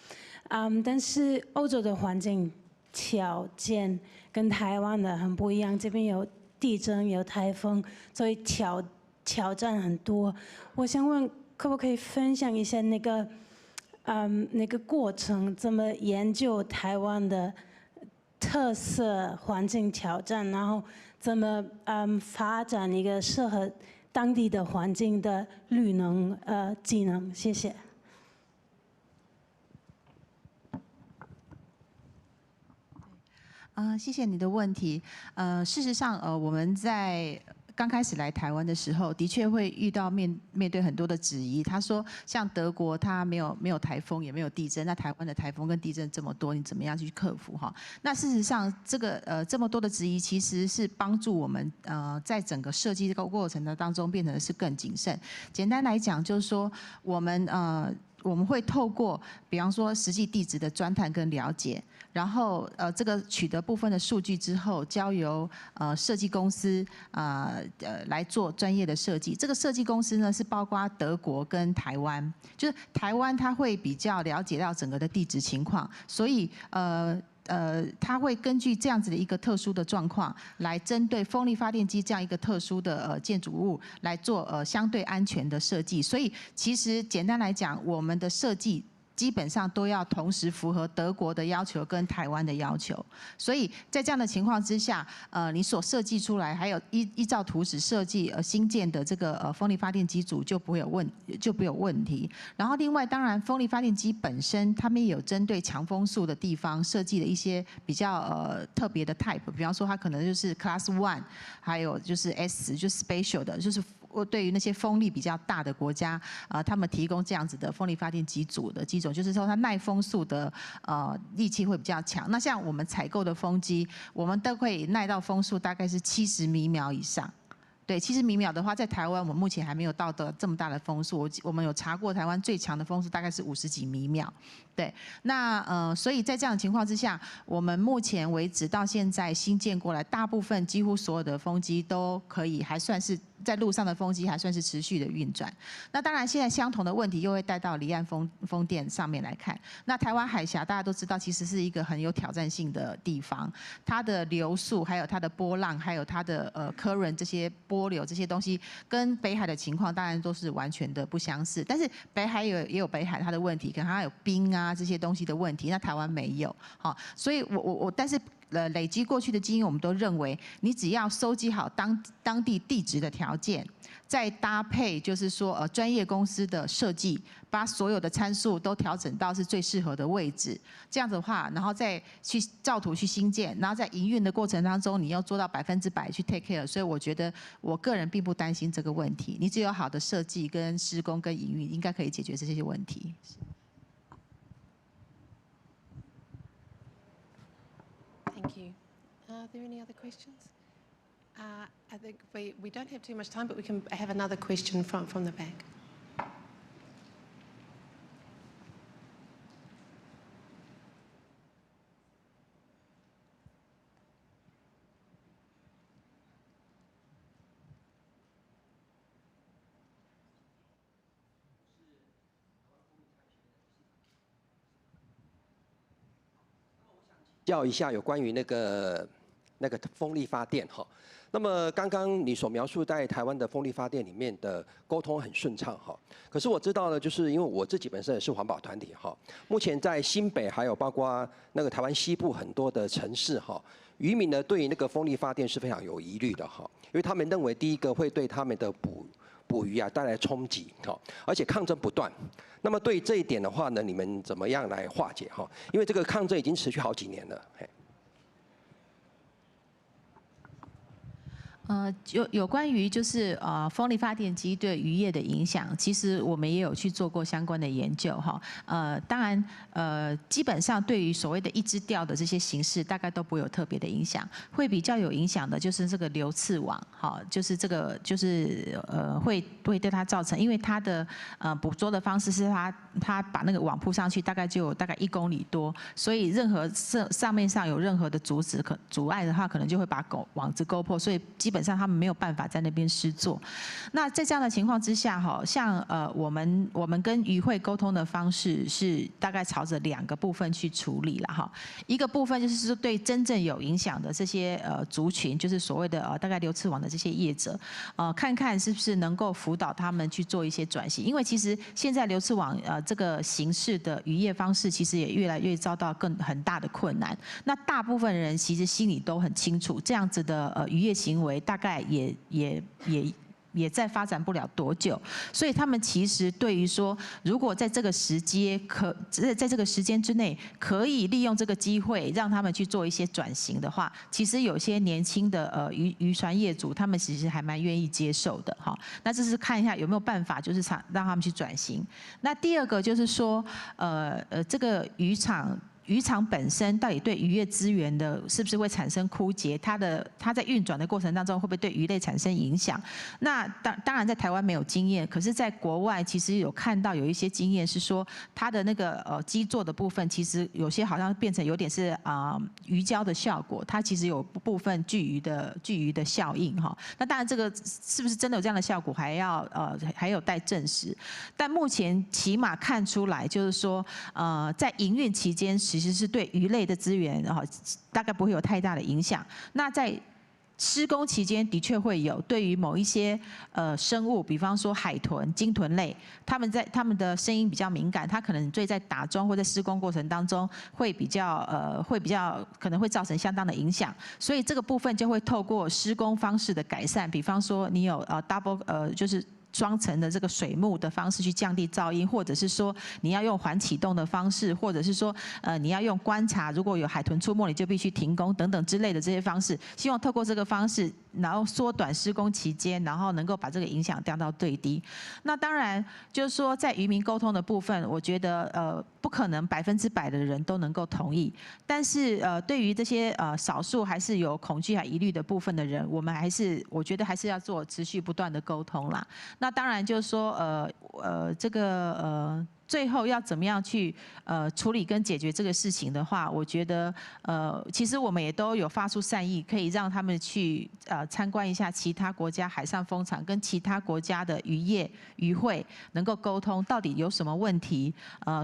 但是欧洲的环境条件跟台湾的很不一样，这边有地震、有台风，所以挑战很多。我想问，可不可以分享一下那个过程，怎么研究台湾的特色环境挑战，然后怎么发展一个适合当地的环境的绿能技能？谢谢。谢谢你的问题。事实上，我们在刚开始来台湾的时候，的确会遇到面对很多的质疑。他说，像德国，它没有台风，也没有地震，那台湾的台风跟地震这么多，你怎么样去克服哈？那事实上，这么多的质疑，其实是帮助我们在整个设计这个过程的当中变成是更谨慎。简单来讲，就是说我们会透过，比方说实际地质的钻探跟了解，然后这个取得部分的数据之后，交由设计公司来做专业的设计。这个设计公司呢是包括德国跟台湾，就是台湾它会比较了解到整个的地质情况，所以它会根据这样子的一个特殊的状况，来针对风力发电机这样一个特殊的建筑物来做相对安全的设计。所以其实简单来讲，我们的设计基本上都要同时符合德国的要求跟台湾的要求，所以在这样的情况之下，你所设计出来，还有依照图纸设计新建的这个风力发电机组就不会有问题。然后另外，当然风力发电机本身，他们也有针对强风速的地方设计了一些比较特别的 type， 比方说它可能就是 Class 1， 还有就是 S， 就是 Special 的，就是对于那些风力比较大的国家，他们提供这样子的风力发电机组的机种，就是说它耐风速的力气会比较强。那像我们采购的风机，我们都可以耐到风速大概是70米秒以上。对，70米秒的话，在台湾我们目前还没有到的这么大的风速。我们有查过，台湾最强的风速大概是50几米秒。对，那所以在这样的情况之下，我们目前为止到现在新建过来，大部分几乎所有的风机都可以，还算是在路上的风机还算是持续的运转。那当然，现在相同的问题又会带到离岸风电上面来看。那台湾海峡大家都知道，其实是一个很有挑战性的地方，它的流速、还有它的波浪、还有它的current 这些波流这些东西，跟北海的情况当然都是完全的不相似。但是北海也有北海它的问题，可能它有冰啊这些东西的问题，那台湾没有。好，所以但是累积过去的经验，我们都认为，你只要收集好当地地质的条件，再搭配就是说专业公司的设计，把所有的参数都调整到是最适合的位置，这样子的话，然后再去照图去新建，然后在营运的过程当中，你要做到100%去 take care。所以我觉得我个人并不担心这个问题，你只有好的设计跟施工跟营运，应该可以解决这些问题。Thank you. Are there any other questions? I think we don't have too much time, but we can have another question from the back. 教一下有关于那个风力发电哈。那么刚刚你所描述在台湾的风力发电里面的沟通很顺畅哈。可是我知道呢，就是因为我自己本身也是环保团体哈，目前在新北还有包括那个台湾西部很多的城市哈，渔民呢对于那个风力发电是非常有疑虑的哈，因为他们认为第一个会对他们的捕鱼啊带来冲击哈，而且抗争不断。那么对这一点的话呢，你们怎么样来化解哈？因为这个抗争已经持续好几年了。有关于就是风力发电机对渔业的影响，其实我们也有去做过相关的研究哈。当然基本上对于所谓的一支钓的这些形式，大概都不会有特别的影响。会比较有影响的就是这个流刺网，哈，就是这个就是会对它造成，因为它的捕捉的方式是它把那个网铺上去，大概1公里多，所以任何上面有任何的阻碍的话，可能就会把网子勾破，所以基本上他们没有办法在那边施作。那在这样的情况之下，哈，像我们跟渔会沟通的方式是大概朝着2个部分去处理了哈。一个部分就是说对真正有影响的这些族群，就是所谓的大概流刺网的这些业者，看看是不是能够辅导他们去做一些转型。因为其实现在流刺网这个形式的渔业方式，其实也越来越遭到很大的困难。那大部分人其实心里都很清楚，这样子的渔业行为大概也再发展不了多久，所以他们其实对于说，如果在这个在这个时间之内，可以利用这个机会让他们去做一些转型的话，其实有些年轻的渔船业主，他们其实还蛮愿意接受的哈。那这是看一下有没有办法，就是让他们去转型。那第二个就是说，这个渔场本身到底对渔业资源的是不是会产生枯竭？它在运转的过程当中会不会对鱼类产生影响？那当然在台湾没有经验，可是在国外其实有看到有一些经验是说，它的那个基座的部分其实有些好像变成有点是鱼胶的效果，它其实有部分聚鱼的效应哈。那当然这个是不是真的有这样的效果，还有待证实。但目前起码看出来就是说，在营运期间其实是对鱼类的资源大概不会有太大的影响。那在施工期间的确会有对于某一些生物，比方说海豚、鲸豚类，他们的声音比较敏感，它可能在打桩或在施工过程当中会比较可能会造成相当的影响，所以这个部分就会透过施工方式的改善，比方说你有double 就是双层的这个水幕的方式去降低噪音，或者是说你要用缓启动的方式，或者是说你要用观察，如果有海豚出没你就必须停工等等之类的这些方式，希望透过这个方式，然后缩短施工期间，然后能够把这个影响降到最低。那当然就是说在渔民沟通的部分，我觉得不可能100%的人都能够同意，但是对于这些少数还是有恐惧还疑虑的部分的人，我觉得还是要做持续不断的沟通啦。那当然就是说，这个最后要怎么样去处理跟解决这个事情的话，我觉得其实我们也都有发出善意，可以让他们去参观一下其他国家海上风场跟其他国家的渔业渔会，能够沟通到底有什么问题，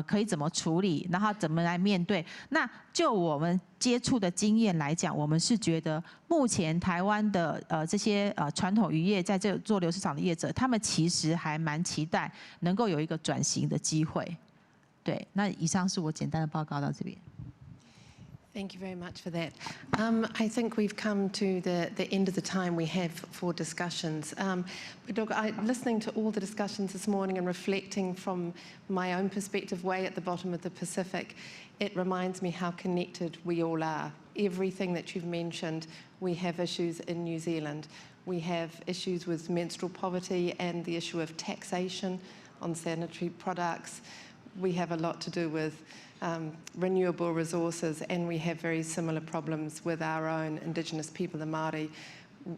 可以怎么处理，然后怎么来面对。那就我们接触的经验来讲，我们是觉得目前台湾的这些传统渔业在这做流市场的业者，他们其实还蛮期待能够有一个转型的机会。对，那以上是我简单的报告到这边。Thank you very much for that. I think we've come to the end of the time we have for discussions. Look, listening to all the discussions this morning and reflecting from my own perspective way at the bottom of the Pacific, it reminds me how connected we all are. Everything that you've mentioned, we have issues in New Zealand. We have issues with menstrual poverty and the issue of taxation on sanitary products. We have a lot to do with renewable resources, and we have very similar problems with our own Indigenous people, the Māori,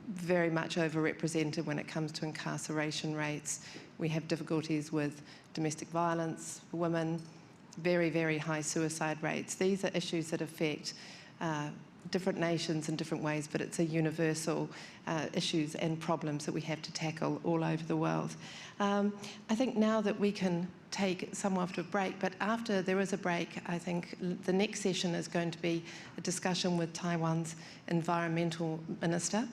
very much overrepresented when it comes to incarceration rates. We have difficulties with domestic violence, women, very, very high suicide rates. These are issues that affect different nations in different ways, but it's a universal issues and problems that we have to tackle all over the world. I think now that we can take somewhat of a break, but after there is a break, I think the next session is going to be a discussion with Taiwan's environmental minister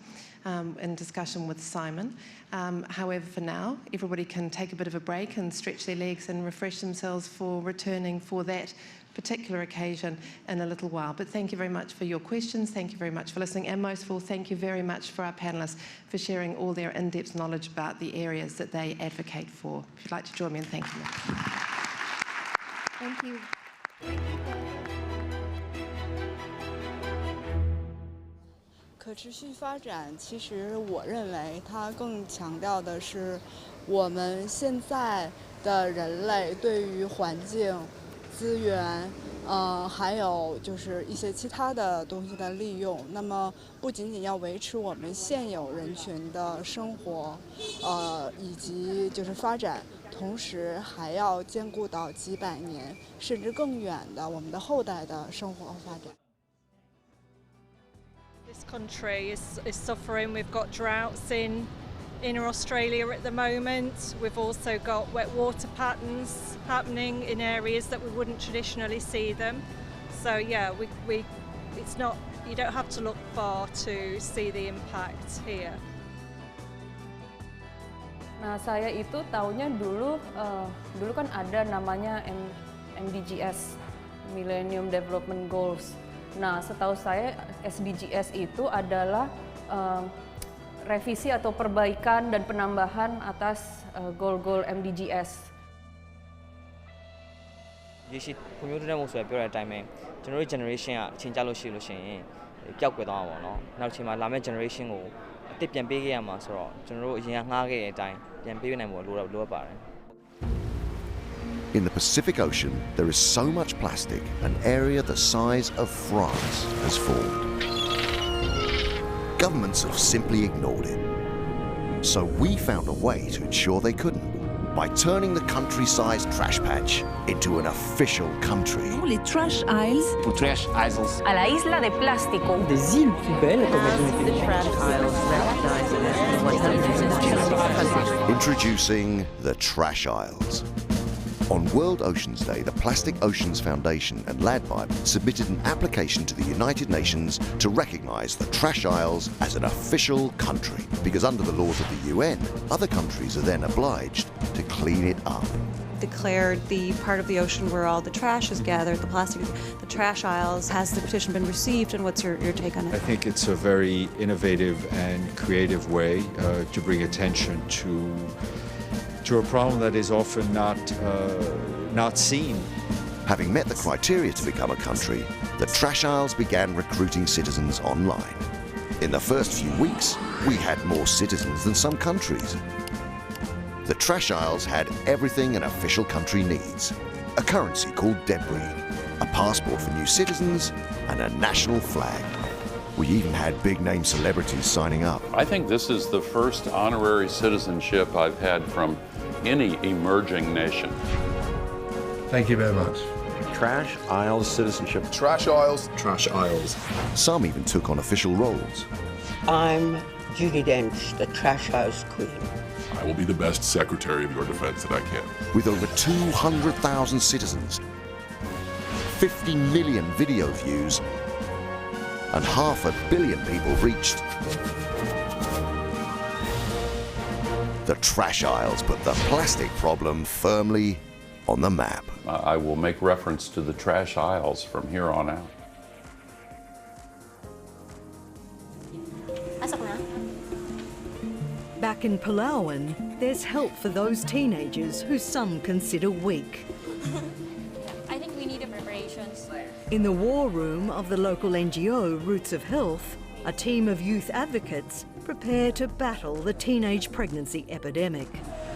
in discussion with Simon. However, for now, everybody can take a bit of a break and stretch their legs and refresh themselves for returning for that particular occasion in a little while. But thank you very much for your questions. Thank you very much for listening. And most of all, thank you very much for our panellists for sharing all their in-depth knowledge about the areas that they advocate for. If you'd like to join me in thanking them. Thank you. 可持续发展，其实我认为它更强调的是我们现在的人类对于环境、资源，还有就是一些其他的东西的利用。那么不仅仅要维持我们现有人群的生活，以及就是发展，同时还要兼顾到几百年甚至更远的我们的后代的生活和发展。This country is suffering. We've got droughts in Australia at the moment. We've also got wet water patterns happening in areas that we wouldn't traditionally see them. So yeah, it's not, you don't have to look far to see the impact here. Nah, saya itu taunya dulu kan ada namanya MDGs, Millennium Development Goals. Nah, setahu saya SDGs itu adalah revisi atau perbaikan dan penambahan atas goal MDGs. ရေရှည်ဖွံ့ဖြိုးတိုးတက်မှုဆိုပြောတဲ့အတိုင်းပဲကျွန်တော်တို့ generation ကအချိန်ကြာလို့ရှိရင်ပျောက်ကွယ်သွားမှာပေါ့နော်နောက်ချိန်မှာလာမယ့် generation ကိုအသစ်ပြန်ပေးခဲ့ရမှာဆိုတော့ကျွန်တော်တို့အရင်ကငှားခဲ့တဲ့အတိုင်းပြန်ပေးနိုင်ဖို့လိုအပ်ပါတယ် In the Pacific Ocean, there is so much plastic, an area the size of France has formed. Governments have simply ignored it. So we found a way to ensure they couldn't, by turning the country-sized trash patch into an official country. Les trash isles. Pour trash isles. À la isla de plástico. Des îles poubelles. The trash isles. Introducing the trash isles. On World Oceans Day, the Plastic Oceans Foundation and LADBIBE submitted an application to the United Nations to recognize the Trash Isles as an official country, because under the laws of the UN, other countries are then obliged to clean it up. Declared the part of the ocean where all the trash is gathered, the plastic, the trash isles. Has the petition been received, and what's your take on it? I think it's a very innovative and creative way to bring attention to a problem that is often not seen. Having met the criteria to become a country, the Trash Isles began recruiting citizens online. In the first few weeks, we had more citizens than some countries. The Trash Isles had everything an official country needs: a currency called debris, a passport for new citizens, and a national flag. We even had big-name celebrities signing up. I think this is the first honorary citizenship I've had from any emerging nation. Thank you very much. Trash Isles citizenship. Trash Isles. Trash Isles. Some even took on official roles. I'm Judi Dench, the Trash Isles Queen. I will be the best Secretary of your Defense that I can. With over 200,000 citizens, 50 million video views, and 500 million people reached, the Trash Isles put the plastic problem firmly on the map. I will make reference to the Trash Isles from here on out. Back in Palawan, there's help for those teenagers who some consider weak. I think we need a preparations. In the war room of the local NGO Roots of Health, a team of youth advocates prepare to battle the teenage pregnancy epidemic.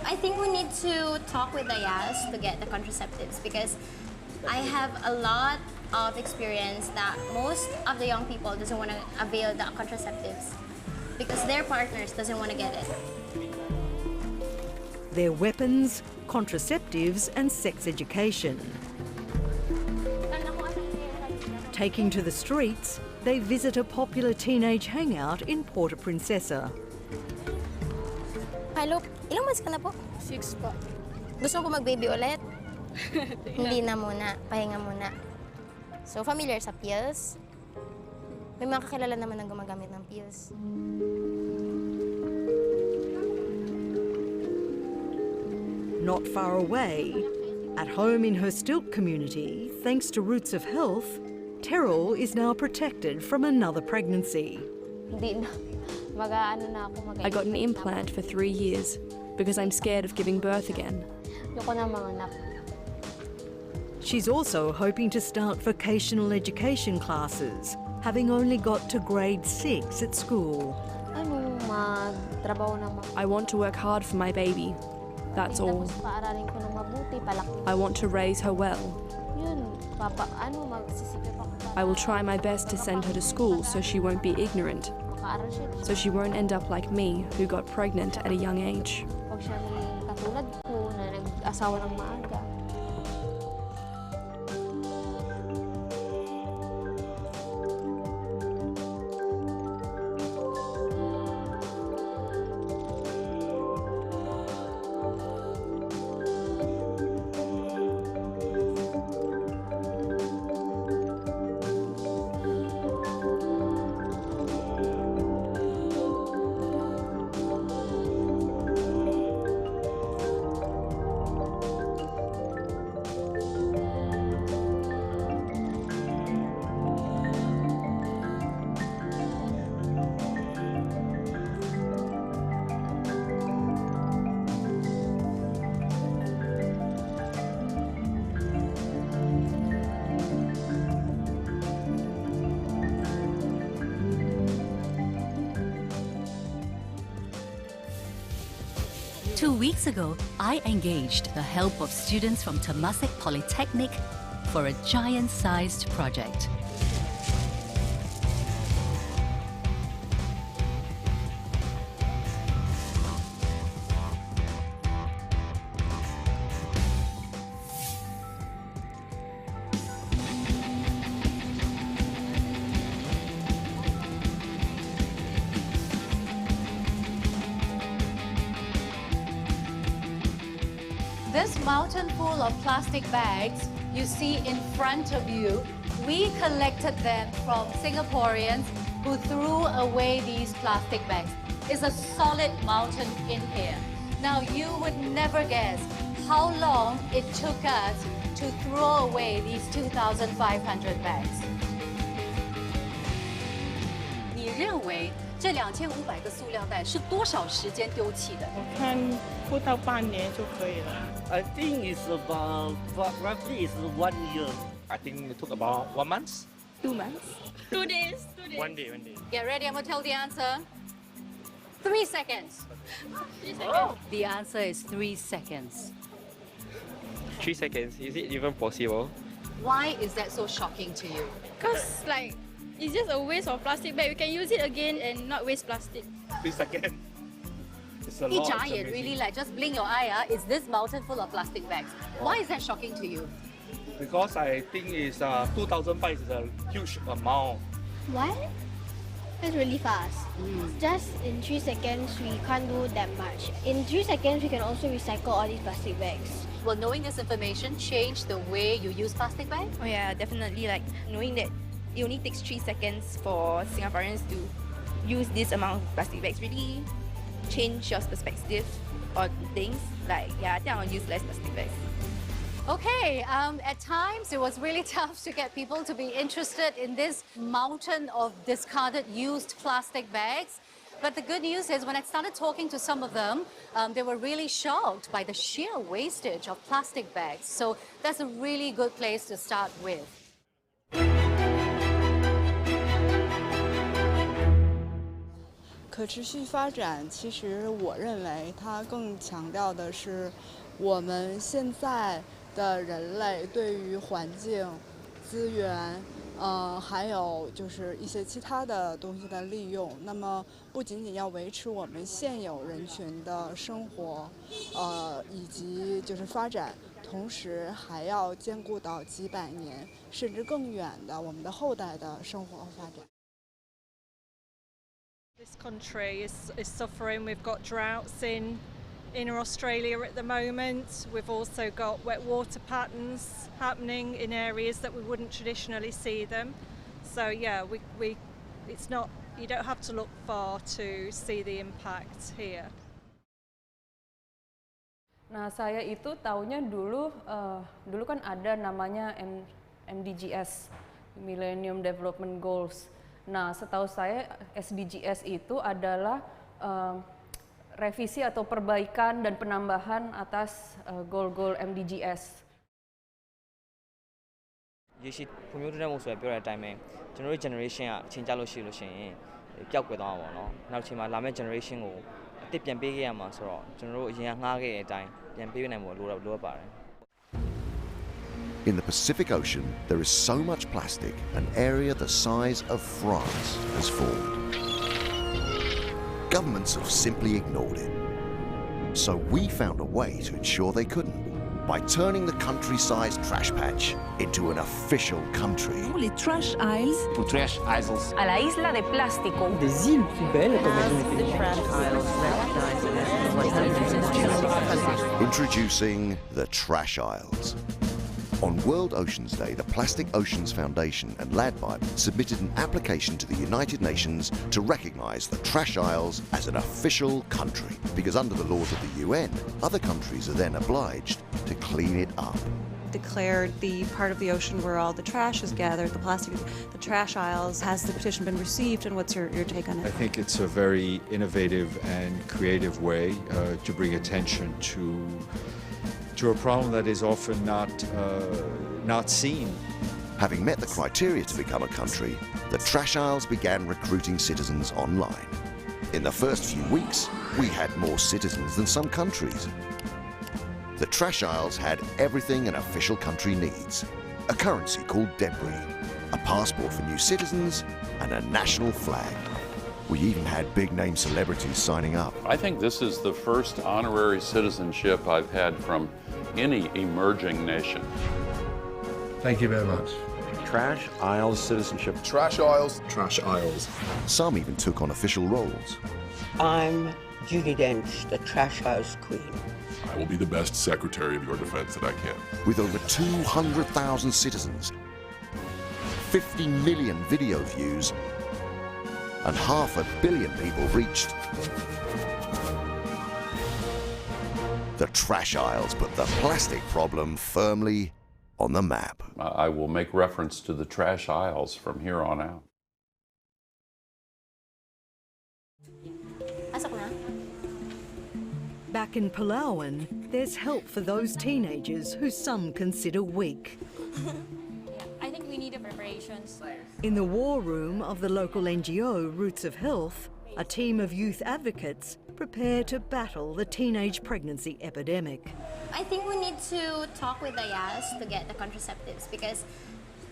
I think we need to talk with the YAS to get the contraceptives, because I have a lot of experience that most of the young people doesn't want to avail the contraceptives because their partners doesn't want to get it. Their weapons, contraceptives and sex education. Taking to the streets, they visit a popular teenage hangout in Puerto Princesa. Hello, ilang months ka na po? 6 po. Gusto ko mag-baby ulit? Hindi na muna, pahinga muna. So, familiar sa pills? May mga kakilala naman na gumagamit ng pills. Not far away, at home in her Stilt community, thanks to Roots of Health, Terrell is now protected from another pregnancy. I got an implant for 3 years because I'm scared of giving birth again. She's also hoping to start vocational education classes, having only got to grade 6 at school. I want to work hard for my baby. That's all. I want to raise her well. I will try my best to send her to school so she won't be ignorant, so she won't end up like me, who got pregnant at a young age. Two weeks ago, I engaged the help of students from Temasek Polytechnic for a giant-sized project. This mountain full of plastic bags you see in front of you, we collected them from Singaporeans who threw away these plastic bags. It's a solid mountain in here. Now you would never guess how long it took us to throw away these 2,500 bags. 你认为这2500个塑料袋是多少时间丢弃的？我看不到半年就可以了。I think it's about roughly is 1 year. I think it took about 1 month. 2 months. 2 days. 1 day. Get ready, I'm gonna tell the answer. 3 seconds. 3 seconds. The answer is 3 seconds. 3 seconds, is it even possible? Why is that so shocking to you? Because like it's just a waste of plastic bag. We can use it again and not waste plastic. 3 seconds. It's a 一 lot. 眨眼 really like just blink your eye, is this mountain full of plastic bags. Why is that shocking to you? Because I think it's 2,000 bags is a huge amount. What? That's really fast. Just in 3 seconds, we can't do that much. In 3 seconds, we can also recycle all these plastic bags. Will knowing this information change the way you use plastic bags? Oh yeah, definitely. Like knowing that it only takes 3 seconds for Singaporeans to use this amount of plastic bags really change your perspective on things. Like yeah, I think I'll use less plastic bags. Okay, at times it was really tough to get people to be interested in this mountain of discarded used plastic bags. But the good news is when I started talking to some of them, they were really shocked by the sheer wastage of plastic bags. So that's a really good place to start with. 可持续发展，其实我认为它更强调的是我们现在的人类对于环境、资源，还有就是一些其他的东西的利用。那么不仅仅要维持我们现有人群的生活，以及就是发展，同时还要兼顾到几百年甚至更远的我们的后代的生活和发展。 This country is suffering. We've got droughts in inner Australia at the moment. We've also got wet water patterns happening in areas that we wouldn't traditionally see them. So yeah, it's not, you don't have to look far to see the impact here. Nah, saya itu taunya dulu kan ada namanya MDGs, Millennium Development Goals. Nah, setahu saya SDGs itu adalah revisi atau perbaikan dan penambahan atas goal-goal MDGs. ရေရှည်ဖွံ့ဖြိုးတိုးတက်မှုဆိုပြောတဲ့အတိုင်းပဲကျွန်တော်တို့ generation ကချင်းကြလို့ရှိရင်ပျောက်ကွယ်သွားမှာပေါ့နော်။နောက်ချိန်မှာလာမယ့် generation ကိုအသစ်ပြန်ပေးခဲ့ရမှာဆိုတော့ကျွန်တော်တို့အရင်ကငှားခဲ့တဲ့အတိုင်းပြန်ပေးနိုင်ဖို့လိုအပ်ပါတယ်။ In the Pacific Ocean, there is so much plastic, an area the size of France has formed. Governments have simply ignored it. So we found a way to ensure they couldn't, by turning the country-sized trash patch into an official country. Les trash aisles. Pour trash aisles. À la isla de plástico. Des îles poubelles, comme elles ont été. Introducing the trash aisles. On World Oceans Day, the Plastic Oceans Foundation and LADBIBE submitted an application to the United Nations to recognise the trash isles as an official country, because under the laws of the UN, other countries are then obliged to clean it up. Declared the part of the ocean where all the trash is gathered, the plastic, the trash aisles. Has the petition been received, and what's your take on it? I think it's a very innovative and creative way to bring attention to a problem that is often not seen. Having met the criteria to become a country, the trash aisles began recruiting citizens online. In the first few weeks, we had more citizens than some countries. The trash aisles had everything an official country needs: a currency called debris, a passport for new citizens, and a national flag. We even had big-name celebrities signing up. I think this is the first honorary citizenship I've had from any emerging nation. Thank you very much. Trash aisles citizenship. Trash aisles. Trash aisles. Some even took on official roles. I'm Judi Dench, the trash house queen. I will be the best secretary of your defense that I can. With over 200,000 citizens, 50 million video views, and 500 million people reached, the trash aisles put the plastic problem firmly on the map. I will make reference to the trash aisles from here on out. Back in Palawan, there's help for those teenagers who some consider weak. I think we need preparations. In the war room of the local NGO Roots of Health, a team of youth advocates prepare to battle the teenage pregnancy epidemic. I think we need to talk with the YAS to get the contraceptives because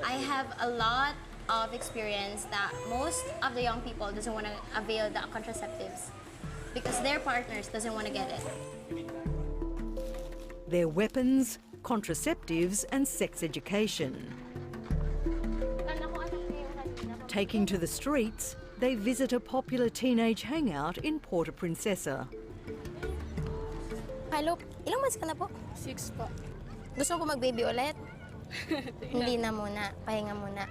I have a lot of experience that most of the young people doesn't want to avail the contraceptives because their partners doesn't want to get it. Their weapons, contraceptives and sex education. Taking to the streets, they visit a popular teenage hangout in Puerto Princesa. Hello, ilang months ka na po? 6 po. Gusto mo po mag-baby ulit? Hindi na muna, pahinga muna.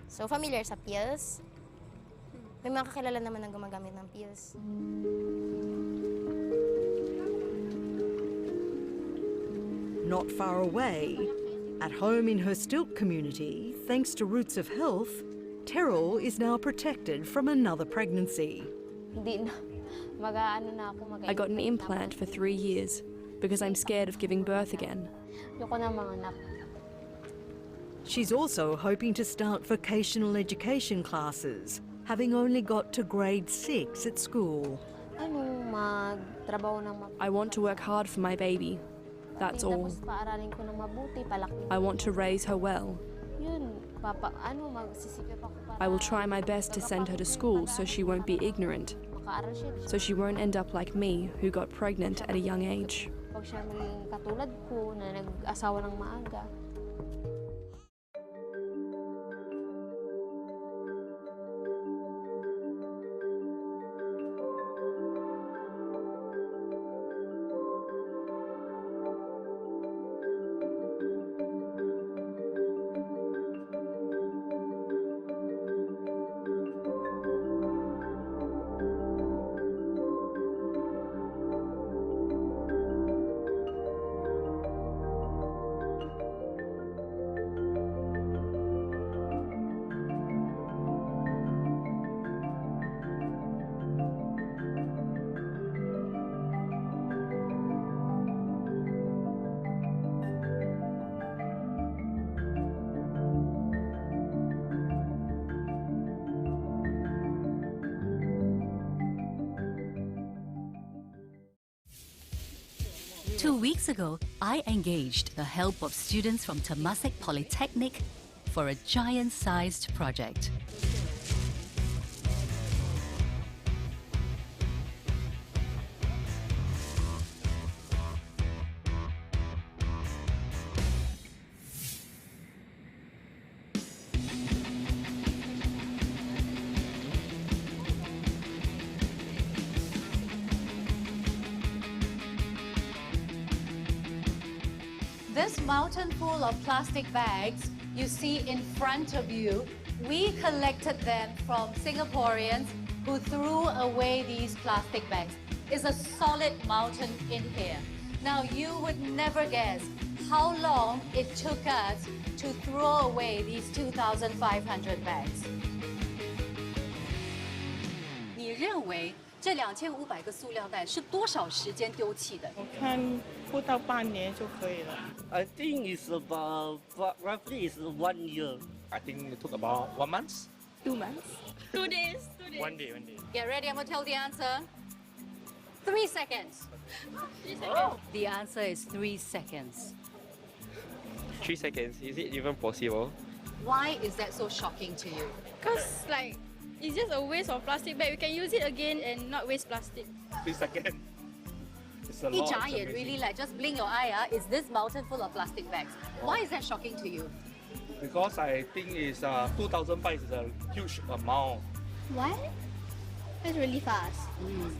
So, familiar sa pills? May mga kakilala naman na gumagamit ng pills. Not far away, at home in her Stilt community, thanks to Roots of Health, Terrell is now protected from another pregnancy. I got an implant for 3 years because I'm scared of giving birth again. She's also hoping to start vocational education classes, having only got to grade 6 at school. I want to work hard for my baby. That's all. I want to raise her well. I will try my best to send her to school so she won't be ignorant, so she won't end up like me, who got pregnant at a young age. Two weeks ago, I engaged the help of students from Temasek Polytechnic for a giant-sized project. This mountain full of plastic bags you see in front of you, we collected them from Singaporeans who threw away these plastic bags. It's a solid mountain in here. Now you would never guess how long it took us to throw away these 2,500 bags. 你认为这2500个塑料袋是多少时间丢弃的？我看不到半年就可以了。I think it's about roughly is 1 year. I think it took about 1 month. 2 months. 2 days. 1 day. Get ready, I'm going to tell the answer. 3 seconds. 3 seconds. Oh. The answer is 3 seconds. 3 seconds, is it even possible? Why is that so shocking to you? Because it's just a waste of plastic bag. We can use it again and not waste plastic. 3 seconds. It's a lot. 一眨眼 really just blink your eye, is this mountain full of plastic bags. Why is that shocking to you? Because I think it's 2,000 bags is a huge amount. What? It's really fast.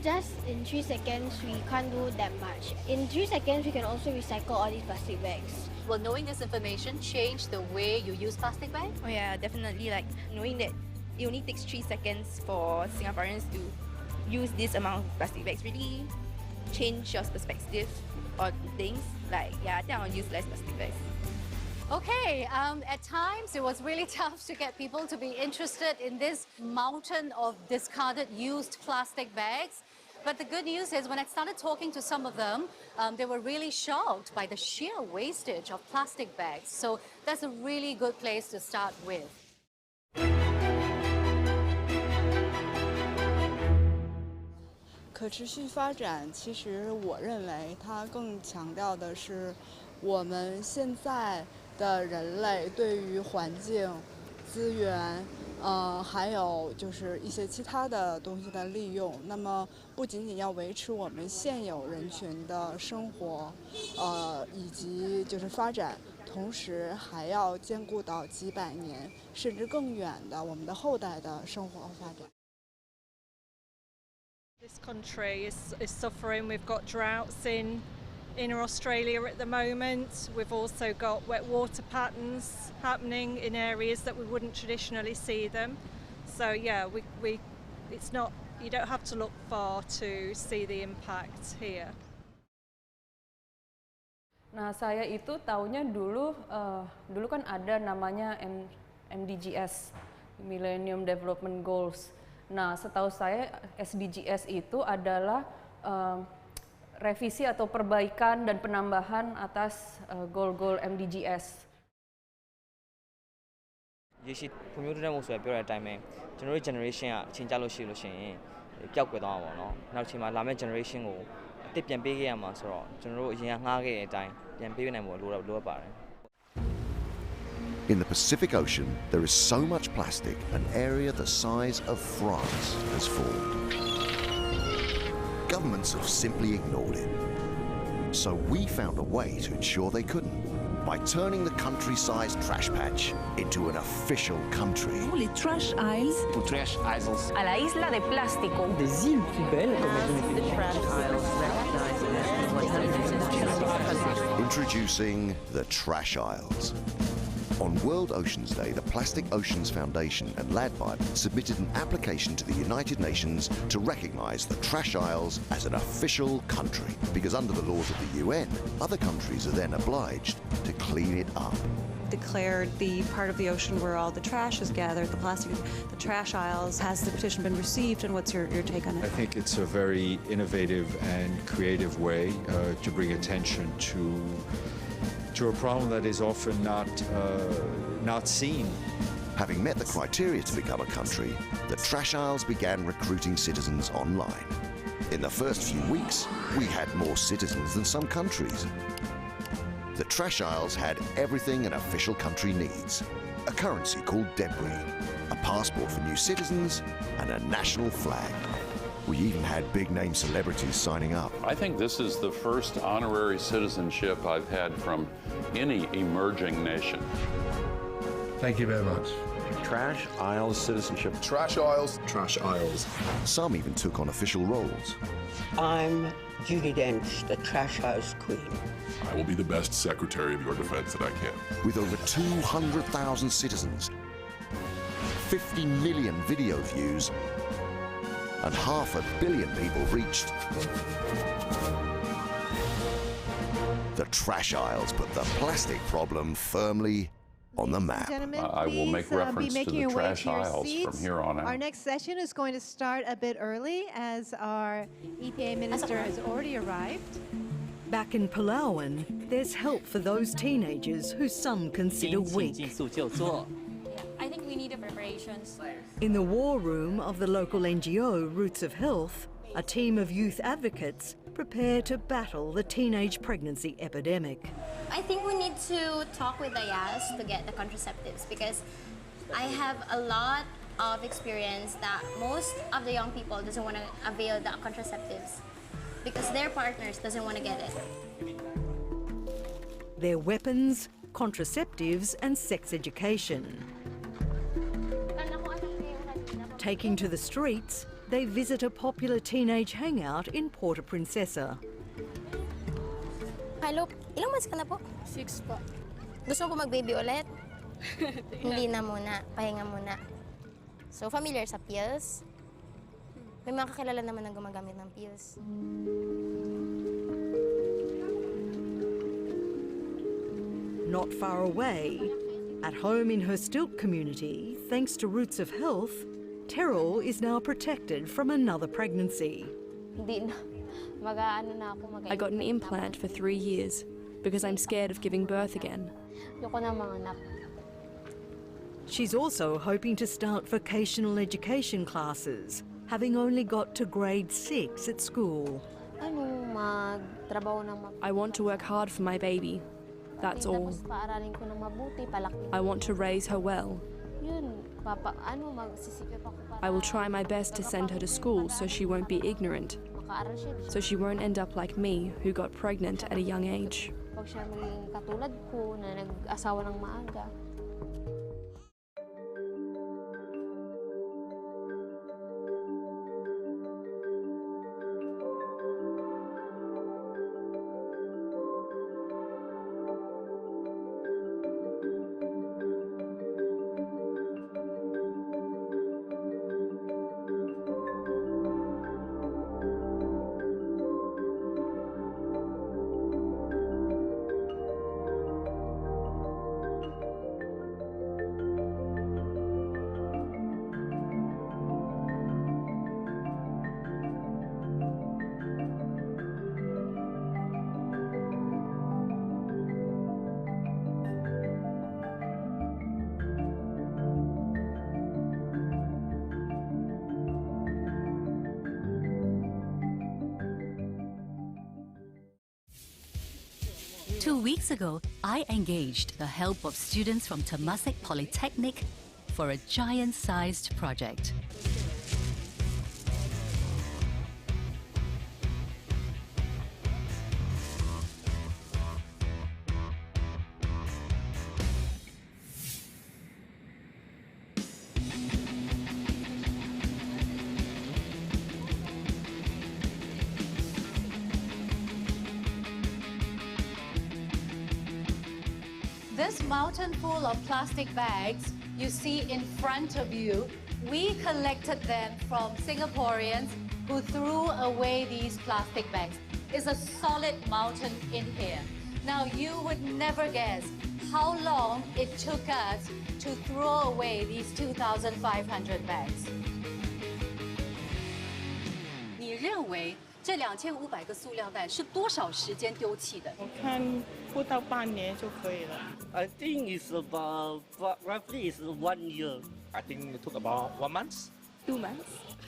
Just in 3 seconds, we can't do that much. In 3 seconds, we can also recycle all these plastic bags. Will knowing this information change the way you use plastic bags? Oh yeah, definitely. Like knowing that it only takes 3 seconds for Singaporeans to use this amount of plastic bags really change your perspective on things. Like, yeah, I think I'll use less plastic bags. Okay, at times it was really tough to get people to be interested in this mountain of discarded used plastic bags. But the good news is when I started talking to some of them, they were really shocked by the sheer wastage of plastic bags. So that's a really good place to start with. 可持续发展，其实我认为它更强调的是我们现在的人类对于环境、资源，还有就是一些其他的东西的利用。那么不仅仅要维持我们现有人群的生活，以及就是发展，同时还要兼顾到几百年甚至更远的我们的后代的生活和发展。 This country is suffering. We've got droughts in inner Australia at the moment. We've also got wet water patterns happening in areas that we wouldn't traditionally see them. So yeah, it's not, you don't have to look far to see the impact here. Nah, saya itu taunya dulu kan ada namanya MDGs, Millennium Development Goals. Nah, setahu saya SDGs itu adalah revisi atau perbaikan dan penambahan atas goal MDGs. ရေရှည်ဖွံ့ဖြိုးတိုးတက်မှုဆိုရပြောတဲ့အတိုင်းပဲကျွန်တော်တို့ generation ကအချိန်ကြာလို့ရှိလို့ရှိရင်ပျောက်ကွယ်သွားမှာပေါ့နော်။နောက်ချိန်မှာလာမယ့် generation ကိုအစ်ပြန်ပေးခဲ့ရမှာဆိုတော့ကျွန်တော်တို့အရင်ကငှားခဲ့တဲ့အတိုင်းပြန်ပေးနိုင်ဖို့လိုအပ်ပါတယ်။ In the Pacific Ocean, there is so much plastic, an area the size of France has formed. Governments have simply ignored it. So we found a way to ensure they couldn't, by turning the country-sized trash patch into an official country. Les trash aisles. Pour trash aisles. À la isla de plástico. Des îles poubelles, comme elles ont été. Introducing the trash aisles. On World Oceans Day, the Plastic Oceans Foundation and LADBIBE submitted an application to the United Nations to recognise the Trash Isles as an official country, because under the laws of the UN, other countries are then obliged to clean it up. Declared the part of the ocean where all the trash is gathered, the plastic, the trash aisles. Has the petition been received, and what's your take on it? I think it's a very innovative and creative way to bring attention to a problem that is often not seen. Having met the criteria to become a country, the trash aisles began recruiting citizens online. In the first few weeks, we had more citizens than some countries. The trash aisles had everything an official country needs: a currency called debris, a passport for new citizens, and a national flag. We even had big-name celebrities signing up. I think this is the first honorary citizenship I've had from any emerging nation. Thank you very much. Trash aisles citizenship. Trash aisles. Trash aisles. Some even took on official roles. I'm Judi Dench, the trash aisles queen. I will be the best secretary of your defense that I can. With over 200,000 citizens, 50 million video views, and 500 million people reached, the trash aisles put the plastic problem firmly on the map. I will make reference to the trash aisles from here on out. Our next session is going to start a bit early as our EPA minister has already arrived. Back in Palawan, there's help for those teenagers who some consider weak. I think we need the preparations. In the war room of the local NGO Roots of Health, a team of youth advocates prepare to battle the teenage pregnancy epidemic. I think we need to talk with the YAS to get the contraceptives, because I have a lot of experience that most of the young people doesn't want to avail the contraceptives because their partners doesn't want to get it. Their weapons, contraceptives and sex education. Taking to the streets, they visit a popular teenage hangout in Puerto Princesa. Hello, ilang months ka na po? 6 po. Gusto mo po mag-baby ulit? Hindi na muna, pahinga muna. So, familiar sa pills? May mga kakilala naman na gumagamit ng pills. Not far away, at home in her Stilt community, thanks to Roots of Health, Terrell is now protected from another pregnancy. I got an implant for 3 years because I'm scared of giving birth again. She's also hoping to start vocational education classes, having only got to grade 6 at school. I want to work hard for my baby. That's all. I want to raise her well. I will try my best to send her to school so she won't be ignorant, so she won't end up like me, who got pregnant at a young age. Two weeks ago, I engaged the help of students from Temasek Polytechnic for a giant-sized project. This mountain full of plastic bags you see in front of you, we collected them from Singaporeans who threw away these plastic bags. It's a solid mountain in here. Now you would never guess how long it took us to throw away these 2,500 bags. 你认为这2500个塑料袋是多少时间丢弃的？我看不到半年就可以了。I think it's about roughly is 1 year. I think it took about 1 month. 2 months.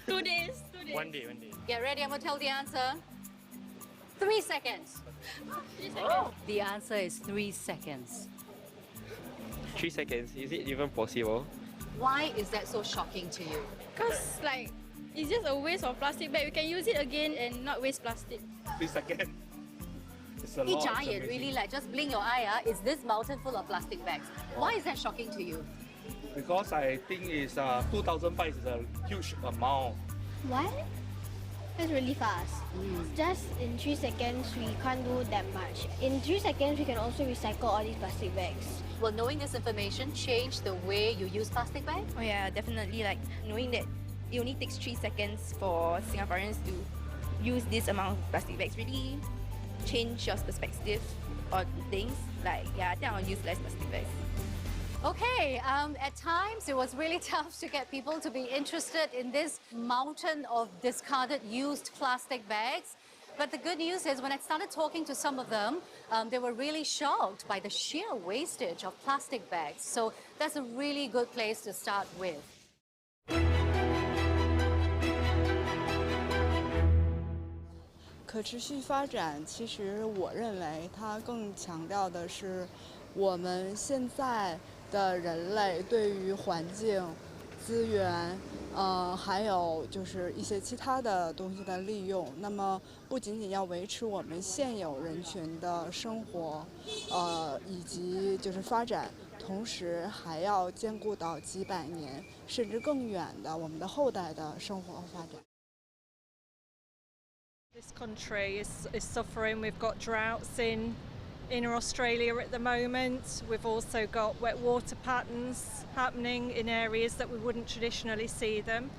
2 days. 1 day. Get ready, I'm gonna tell the answer. 3 seconds. 3 seconds. The answer is 3 seconds. 3 seconds, is it even possible? Why is that so shocking to you? Because it's just a waste of plastic bag. We can use it again and not waste plastic. 3 seconds. It's a 一 lot. 眨眼 really just blink your eye, it's this mountain full of plastic bags. Why is that shocking to you? Because I think it's 2,000 bags is a huge amount. What? That's really fast. Just in 3 seconds, we can't do that much. In 3 seconds, we can also recycle all these plastic bags. Will knowing this information change the way you use plastic bags? Oh yeah, definitely. Knowing that it only takes 3 seconds for Singaporeans to use this amount of plastic bags really change your perspective on things. I think I'll use less plastic bags. Okay, at times it was really tough to get people to be interested in this mountain of discarded used plastic bags. But the good news is when I started talking to some of them, they were really shocked by the sheer wastage of plastic bags. So that's a really good place to start with. 可持续发展，其实我认为它更强调的是我们现在的人类对于环境、资源，还有就是一些其他的东西的利用。那么不仅仅要维持我们现有人群的生活，以及就是发展，同时还要兼顾到几百年甚至更远的我们的后代的生活和发展。This country is suffering. We've got droughts in inner Australia at the moment. We've also got wet water patterns happening in areas that we wouldn't traditionally see them.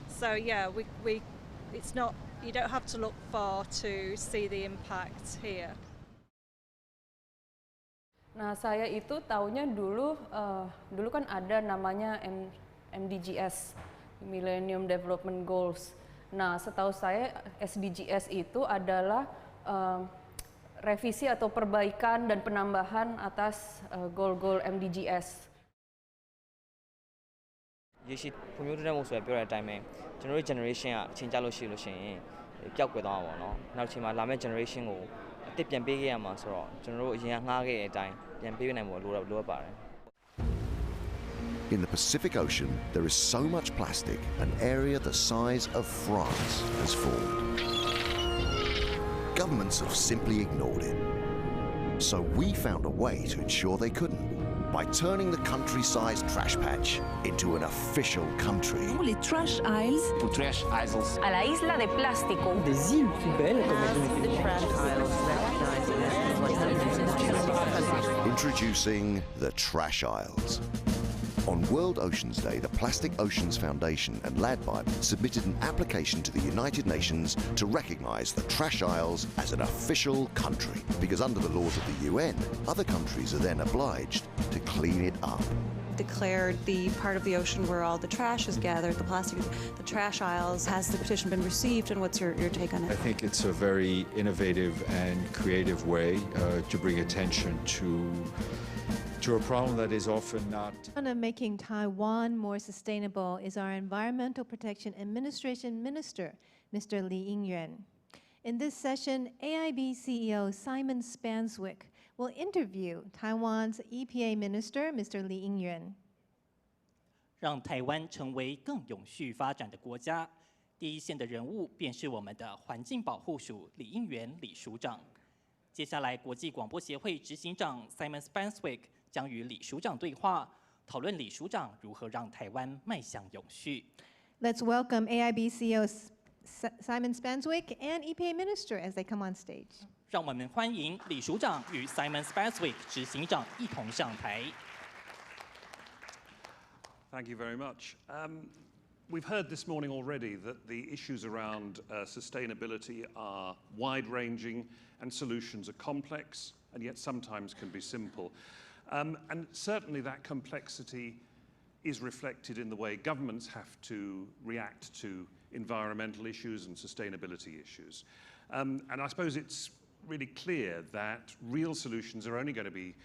So yeah, it's not, you don't have to look far to see the impact here. Nah, saya itu taunya dulu kan ada namanya MDGs, Millennium Development Goals. Nah, setahu saya SDGs itu adalah revisi atau perbaikan dan penambahan atas goal MDGs. ရေရှည်ဖွံ့ဖြိုးတိုးတက်မှုဆိုပြောတဲ့အတိုင်းပဲကျွန်တော်တို့ generation ကချင်းကြလို့ရှိလို့ရှိရင်ပျောက်ကွယ်သွားမှာပေါ့နော်။နောက်ချိန်မှာလာမယ့် generation ကိုအသစ်ပြန်ပေးခဲ့ရမှာဆိုတော့ကျွန်တော်တို့အရင်ကငှားခဲ့တဲ့အတိုင်းပြန်ပေးနိုင်ဖို့လိုအပ်ပါတယ်။ In the Pacific Ocean, there is so much plastic, an area the size of France has formed. Governments have simply ignored it. So we found a way to ensure they couldn't, by turning the country-sized trash patch into an official country. Les trash isles. Pour trash isles. À la isla de plástico. Des îles poubelles. The trash isles. Introducing the trash isles. On World Oceans Day, the Plastic Oceans Foundation and LADBIBE submitted an application to the United Nations to recognise the Trash Isles as an official country, because under the laws of the UN, other countries are then obliged to clean it up. Declared the part of the ocean where all the trash is gathered, the plastic, the trash isles. Has the petition been received, and what's your take on it? I think it's a very innovative and creative way to bring attention to a problem that is often not. Making Taiwan more sustainable is our Environmental Protection Administration Minister, Mr. Li Yingyuan. In this session, AIB CEO Simon Spanswick will interview Taiwan's EPA Minister, Mr. Li Yingyuan. 让台湾成为更永续发展的国家，第一线的人物便是我们的环境保护署李应元李署长。接下来，国际广播协会执行长 Simon Spanswick 将与李署长对话，讨论李署长如何让台湾迈向永续。Let's welcome AIB CEO Simon Spanswick and EPA Minister as they come on stage. 让我们欢迎李署长与 Simon Spanswick 执行长一同上台。Thank you very much. We've heard this morning already that the issues around sustainability are wide-ranging and solutions are complex and yet sometimes can be simple. And certainly that complexity is reflected in the way governments have to react to environmental issues and sustainability issues. And I suppose it's really clear that real solutions are only going to be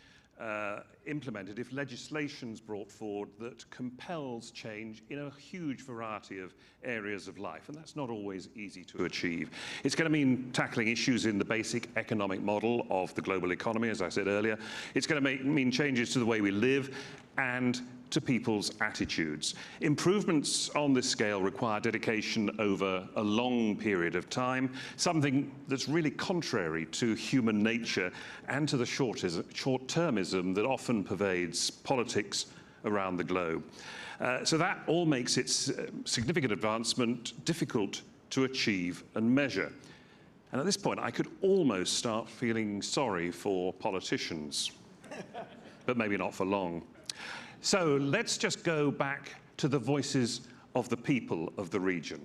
implemented if legislation's brought forward that compels change in a huge variety of areas of life, and that's not always easy to achieve. It's going to mean tackling issues in the basic economic model of the global economy, as I said earlier. It's going to mean changes to the way we live and to people's attitudes. Improvements on this scale require dedication over a long period of time, something that's really contrary to human nature and to the short-termism that often pervades politics around the globe. So that all makes its significant advancement difficult to achieve and measure. And at this point, I could almost start feeling sorry for politicians, but maybe not for long. So let's just go back to the voices of the people of the region.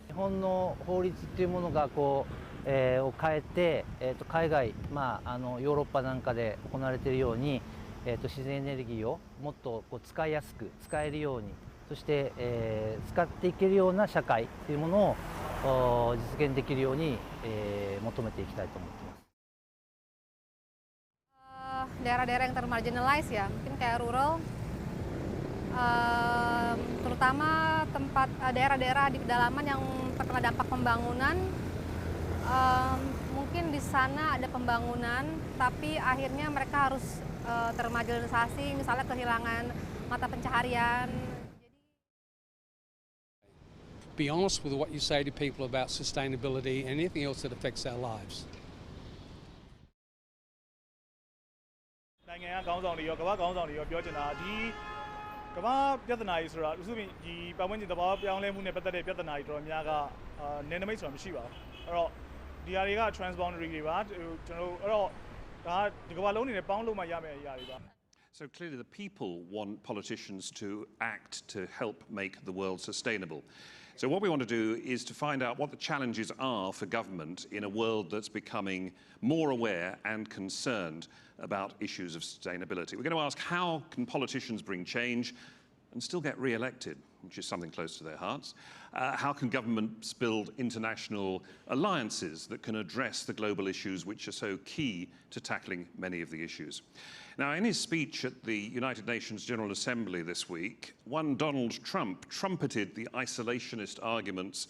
日本の法律っていうものがを変えて、海外、ヨーロッパなんかで行われているように、自然エネルギーをもっと使いやすく使えるように、そして、使っていけるような社会というものを実現できるように、求めていきたいと思っています。Daerah-daerah yang termarginalize ya, mungkin kayak rural, terutama tempat daerah-daerah di pedalaman yang terkena dampak pembangunan. Mungkin di sana ada pembangunan, tapi akhirnya mereka harus termarginalisasi, misalnya kehilangan mata pencaharian. Be honest with what you say to people about sustainability and anything else that affects our lives. နိုင်ငံကခေါင်းဆောင်တွေရောကမ္ဘာခေါင်းဆောင်တွေရောပြောချင်တာဒီ ကမ္ဘာပြဿနာကြီးဆိုတာဥပမာဒီပတ်ဝန်းကျင်သဘာဝပြောင်းလဲမှုနဲ့ပတ်သက်တဲ့ပြဿနာကြီးတော်များကနယ်နိမိတ်ဆိုတာမရှိပါဘူးအဲ့တော့ဒီအရာတွေက transboundary တွေပါကျွန်တော်အဲ့တော့ဒါဒီကမ္ဘာလုံးအနေနဲ့ပေါင်းလို့မှရမယ့်အရာတွေပါ So clearly the people want politicians to act to help make the world sustainable. So what we want to do is to find out what the challenges are for government in a world that's becoming more aware and concerned about issues of sustainability. We're going to ask how can politicians bring change and still get re-elected, which is something close to their hearts. How can governments build international alliances that can address the global issues which are so key to tackling many of the issues? Now, in his speech at the United Nations General Assembly this week, one Donald Trump trumpeted the isolationist arguments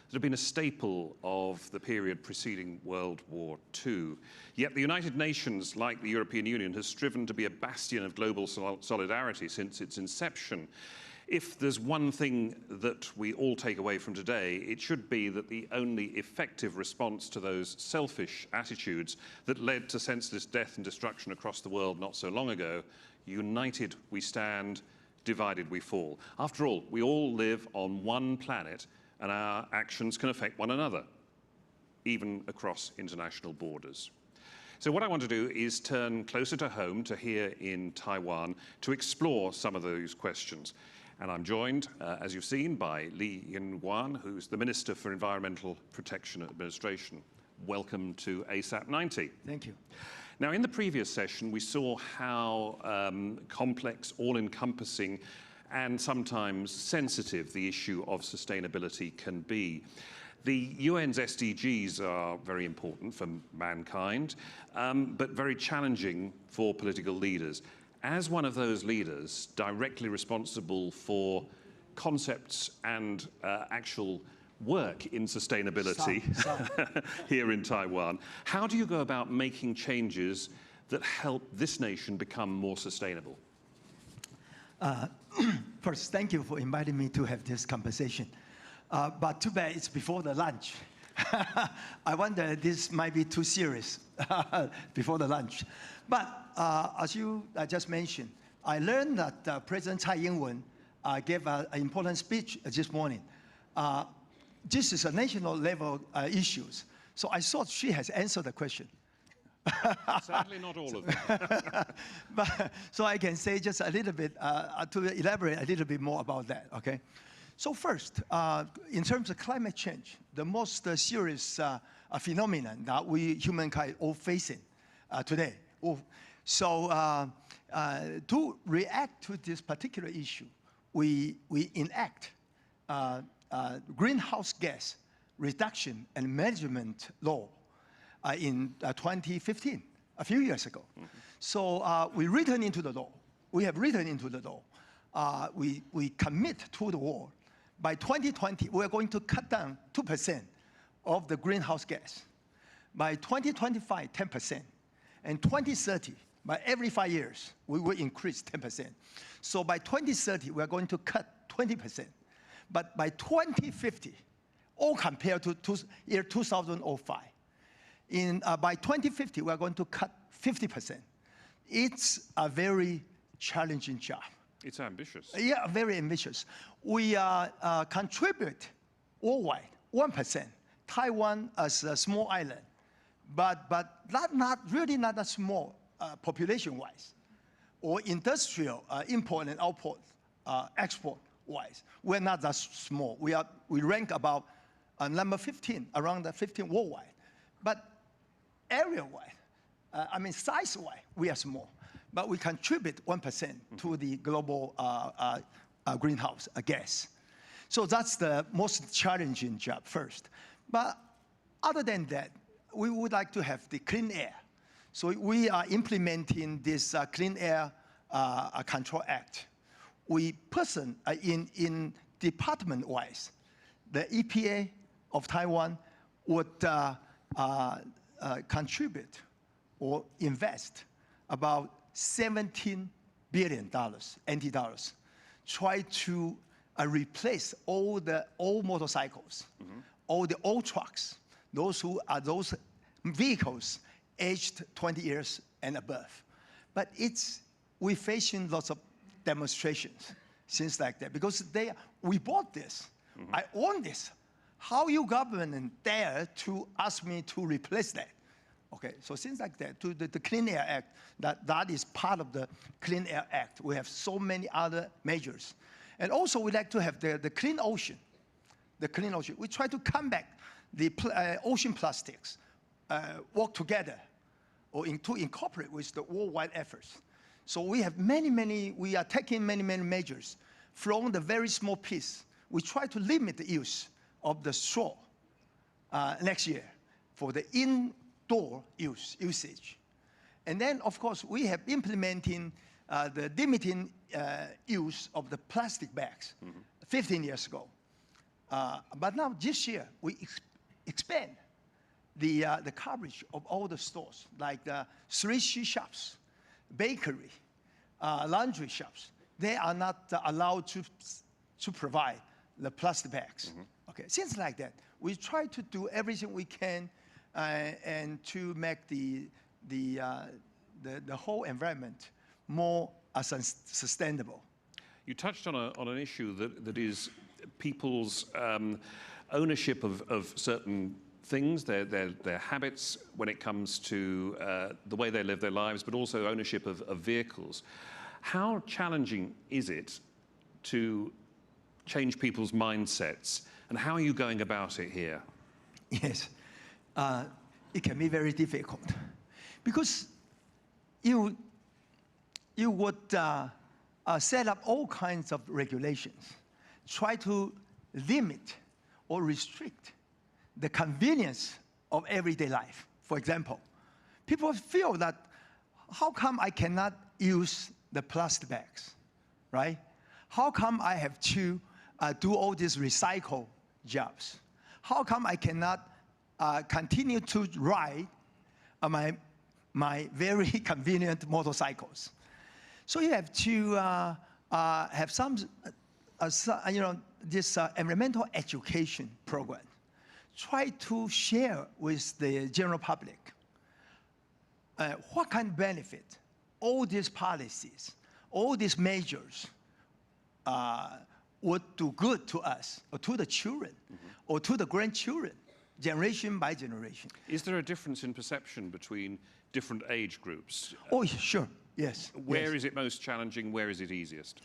that have been a staple of the period preceding World War II. Yet the United Nations, like the European Union, has striven to be a bastion of global solidarity since its inception. If there's one thing that we all take away from today, it should be that the only effective response to those selfish attitudes that led to senseless death and destruction across the world not so long ago, united we stand, divided we fall. After all, we all live on one planet and our actions can affect one another, even across international borders. So what I want to do is turn closer to home, to here in Taiwan, to explore some of those questions. And I'm joined, as you've seen, by Lee Yin-Guan, who's the Minister for Environmental Protection and Administration. Welcome to ASAP 90. Thank you. Now, in the previous session, we saw how complex, all-encompassing, and sometimes sensitive the issue of sustainability can be. The UN's SDGs are very important for mankind, but very challenging for political leaders. As one of those leaders directly responsible for concepts and actual work in sustainability here in Taiwan, how do you go about making changes that help this nation become more sustainable? First, thank you for inviting me to have this conversation. But too bad it's before the lunch. I wonder this might be too serious before the lunch. But as you just mentioned, I learned that President Tsai Ing-wen gave an important speech this morning. This is a national level issues. So I thought she has answered the question. Sadly, not all of them. But, so I can say just a little bit, to elaborate a little bit more about that, okay? So first, in terms of climate change, the most serious phenomenon that we humankind all facing today. So to react to this particular issue, we enact greenhouse gas reduction and management law in 2015, a few years ago. So we written into the law. We have written into the law. We commit to the war. By 2020, we're going to cut down 2% of the greenhouse gas. By 2025, 10%. And 2030, by every 5 years, we will increase 10%. So by 2030, we're going to cut 20%. But by 2050, all compared to year 2005, by 2050, we're going to cut 50%. It's a very challenging job. It's ambitious. Yeah, very ambitious. We contribute worldwide 1%. Taiwan as a small island, but not really not that small population-wise, or industrial import and output, export-wise. We're not that small. We rank about number 15, around the 15 worldwide, but area-wise, I mean size-wise, we are small. But we contribute 1% to the global greenhouse gas. So that's the most challenging job first. But other than that, we would like to have the clean air. So we are implementing this Clean Air Control Act. We person in department-wise, the EPA of Taiwan would contribute or invest about $17 billion, NT dollars, try to replace all the old motorcycles, all the old trucks, those vehicles aged 20 years and above. But we're facing lots of demonstrations things like that, because we bought this. I own this. How you government dare to ask me to replace that? Okay, so things like that. To the Clean Air Act, that is part of the Clean Air Act. We have so many other measures. And also we like to have the clean ocean. The clean ocean. We try to combat the ocean plastics, work together, or to incorporate with the worldwide efforts. So we have we are taking many measures. From the very small piece, we try to limit the use of the straw next year for the indoor usage. And then, of course, we have implementing the limiting use of the plastic bags 15 years ago. But now, this year, we expand the coverage of all the stores, like the 3C shops, bakery, laundry shops. They are not allowed to provide the plastic bags. Okay, things like that. We try to do everything we can and to make the whole environment more sustainable. You touched on an issue that is people's ownership of certain things, their habits when it comes to the way they live their lives, but also ownership of vehicles. How challenging is it to change people's mindsets, and how are you going about it here? Yes, it can be very difficult because you would set up all kinds of regulations, try to limit or restrict the convenience of everyday life. For example, people feel that how come I cannot use the plastic bags, right? How come I have to do all these recycle jobs? How come I cannot continue to ride my very convenient motorcycles? So you have to have some, this environmental education program. Try to share with the general public what kind of benefit all these policies, all these measures would do good to us, or to the children, or to the grandchildren, generation by generation. Is there a difference in perception between different age groups? Oh, sure, yes. Where is it most challenging? Where is it easiest?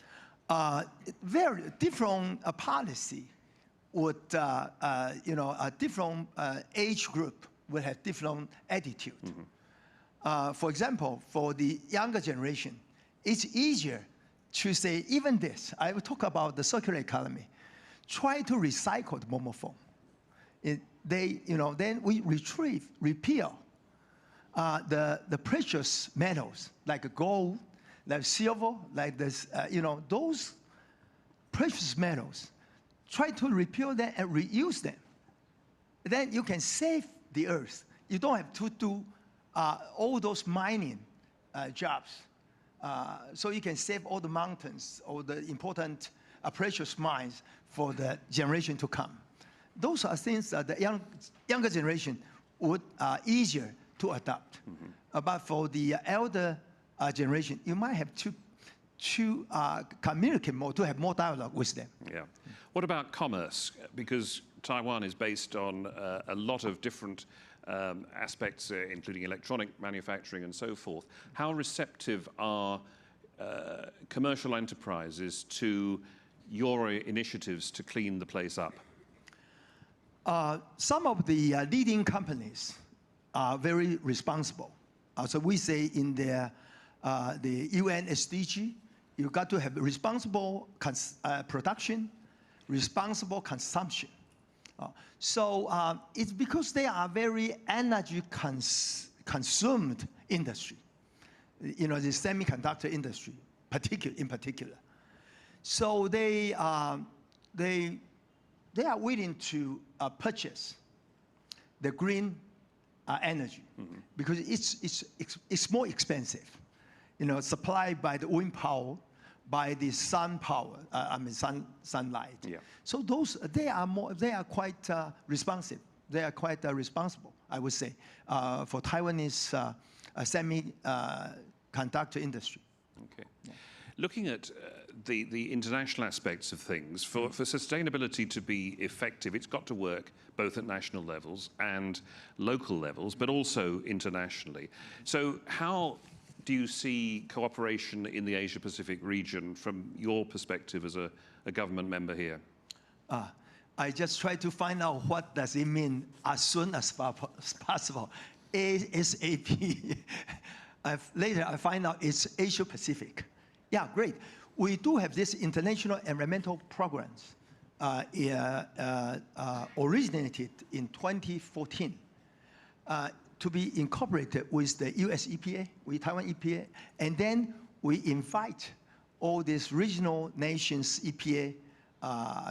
Very different policy would, a different age group will have different attitude. For example, for the younger generation, it's easier to say even this. I will talk about the circular economy. Try to recycle the mobile phone. Then we repeal the precious metals like gold, like silver, like this, those precious metals. Try to repeal them and reuse them. Then you can save the earth. You don't have to do all those mining jobs. So you can save all the mountains, all the important precious mines for the generation to come. Those are things that the younger generation would easier to adopt. But for the elder generation, you might have to communicate more, to have more dialogue with them. Yeah. What about commerce? Because Taiwan is based on a lot of different aspects, including electronic manufacturing and so forth. How receptive are commercial enterprises to your initiatives to clean the place up? Some of the leading companies are very responsible. So we say in the UN SDG, you've got to have responsible production, responsible consumption. So it's because they are very energy consumed industry, the semiconductor industry in particular. So they are willing to purchase the green energy because it's more expensive, supplied by the wind power, by the sun power, sunlight. Yeah. So they are quite responsive. They are quite responsible, I would say, for Taiwanese semiconductor industry. Okay. Yeah. Looking at the international aspects of things. For sustainability to be effective, it's got to work both at national levels and local levels, but also internationally. So how do you see cooperation in the Asia-Pacific region from your perspective as a government member here? I just try to find out what does it mean as soon as possible. ASAP. Later I find out it's Asia-Pacific. Yeah, great. We do have this international environmental programs originated in 2014 to be incorporated with the US EPA, with Taiwan EPA, and then we invite all these regional nations EPA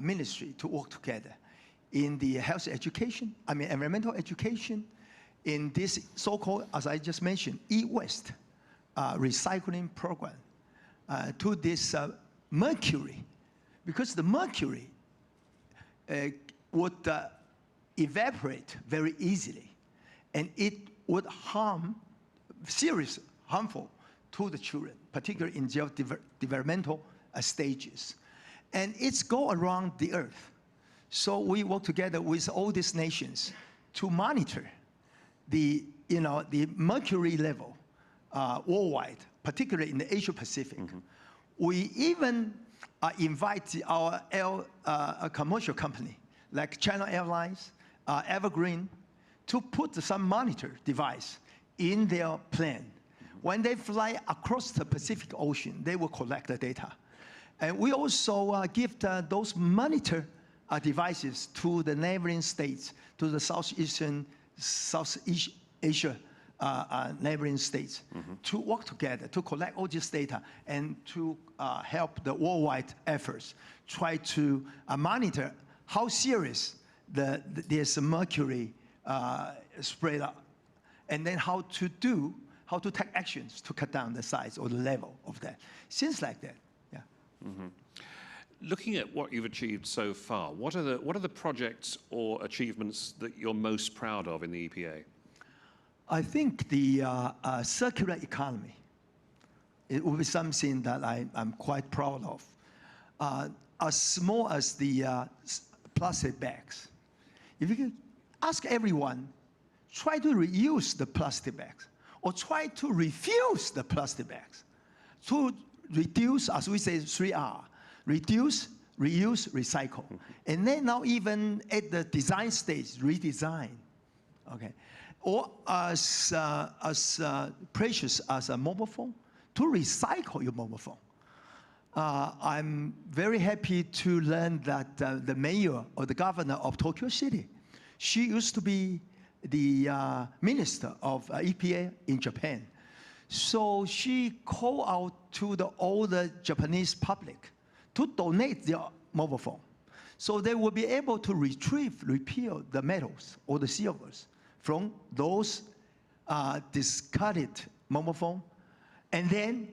ministry to work together in the health education, environmental education, in this so-called, as I just mentioned, E-Waste recycling program to this mercury, because the mercury would evaporate very easily, and it would harmful to the children, particularly in developmental stages. And it's go around the earth. So we work together with all these nations to monitor the mercury level worldwide, particularly in the Asia Pacific. We even invite our commercial company like China Airlines, Evergreen, to put some monitor device in their plane. When they fly across the Pacific Ocean, they will collect the data. And we also give those monitor devices to the neighboring states, to the Southeast Asia neighboring states, to work together, to collect all this data, and to help the worldwide efforts, try to monitor how serious this mercury spread up, and then how to take actions to cut down the size or the level of that. Things like that. Looking at what you've achieved so far, what are the projects or achievements that you're most proud of in the EPA? I think the circular economy, it will be something that I'm quite proud of. As small as the plastic bags. If you can ask everyone, try to reuse the plastic bags or try to refuse the plastic bags to reduce, as we say, 3R. Reduce, reuse, recycle. And then now even at the design stage, redesign, okay? Or as precious as a mobile phone, to recycle your mobile phone. I'm very happy to learn that the mayor or the governor of Tokyo City, she used to be the minister of EPA in Japan. So she called out to the older Japanese public to donate their mobile phone. So they will be able to repeal the metals or the silvers from those discarded mobile phone, and then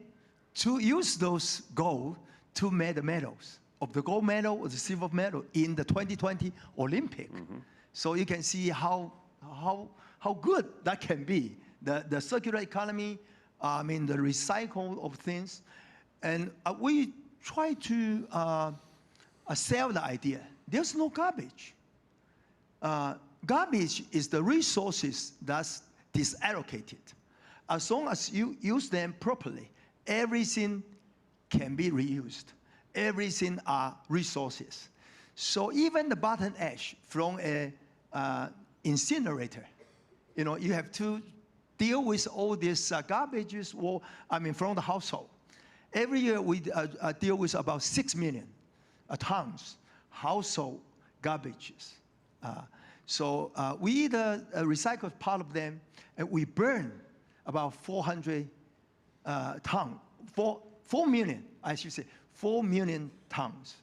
to use those gold to make the medals of the gold medal or the silver medal in the 2020 Olympic. So you can see how good that can be. The circular economy, the recycle of things, and we try to sell the idea. There's no garbage. Garbage is the resources that's disallocated. As long as you use them properly, everything can be reused. Everything are resources. So even the bottom ash from a incinerator, you have to deal with all these garbages from the household. Every year we deal with about 6 million tons household garbages. So we either recycle part of them, and we burn about 400 tons, 4 million, I should say, 4 million tons,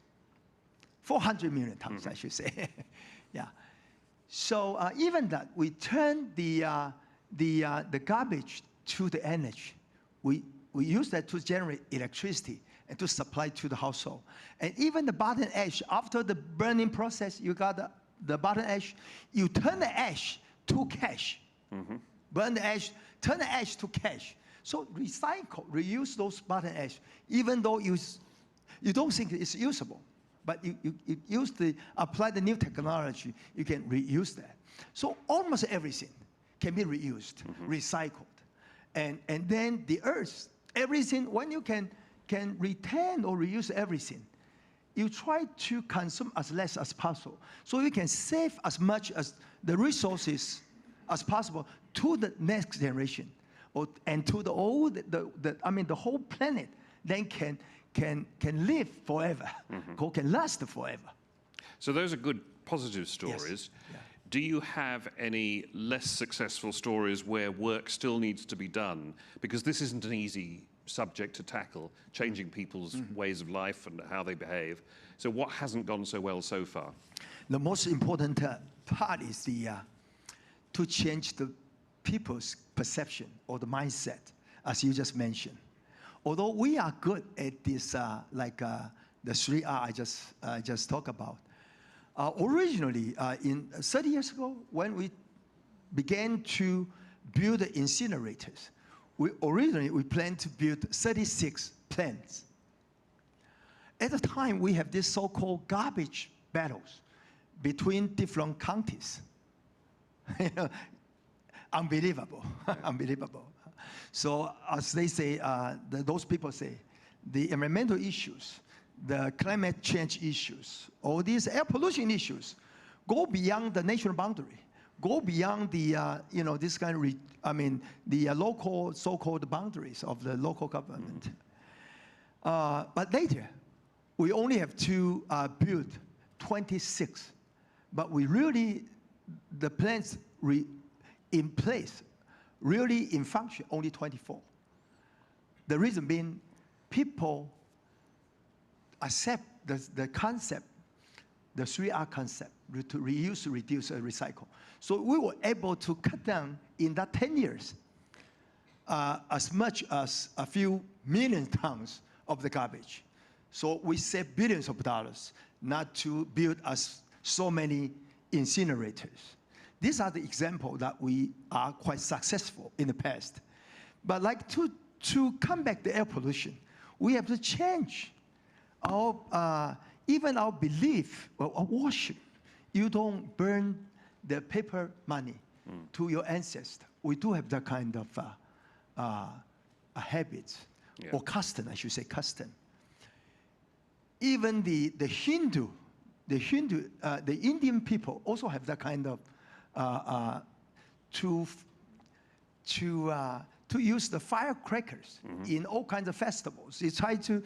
400 million tons, I should say. Yeah. So even that, we turn the garbage to the energy. We use that to generate electricity and to supply to the household. And even the bottom ash, after the burning process, you got the bottom ash, you turn the ash to cash. Burn the ash, turn the ash to cash. So recycle, reuse those bottom ash. Even though You don't think it's usable, but you apply the new technology, you can reuse that. So almost everything can be reused, recycled. And then the earth, everything, when you can retain or reuse everything, you try to consume as less as possible. So you can save as much as the resources as possible to the next generation, and to the whole planet then can live forever, can last forever. So those are good positive stories. Yes. Yeah. Do you have any less successful stories where work still needs to be done? Because this isn't an easy subject to tackle, changing people's ways of life and how they behave. So what hasn't gone so well so far? The most important part is to change the people's perception or the mindset, as you just mentioned. Although we are good at this, the 3R I just talked about. Originally, in 30 years ago, when we began to build the incinerators, originally we planned to build 36 plants. At the time, we have this so-called garbage battles between different counties. Unbelievable, unbelievable. So as they say, those people say, the environmental issues, the climate change issues, all these air pollution issues go beyond the national boundary, go beyond the, this kind of, the local so-called boundaries of the local government. But later, we only have to build 26, but we really, the plants in place, really in function, only 24. The reason being, people accept the concept, the 3R concept, to reuse, reduce, and recycle. So we were able to cut down in that 10 years as much as a few million tons of the garbage. So we save billions of dollars not to build so many incinerators. These are the examples that we are quite successful in the past. But like to combat the air pollution, we have to change our, even our belief, our worship. You don't burn the paper money to your ancestors. We do have that kind of a habit, or custom, I should say, custom. Even the Indian people also have that kind of to use the firecrackers in all kinds of festivals. They try to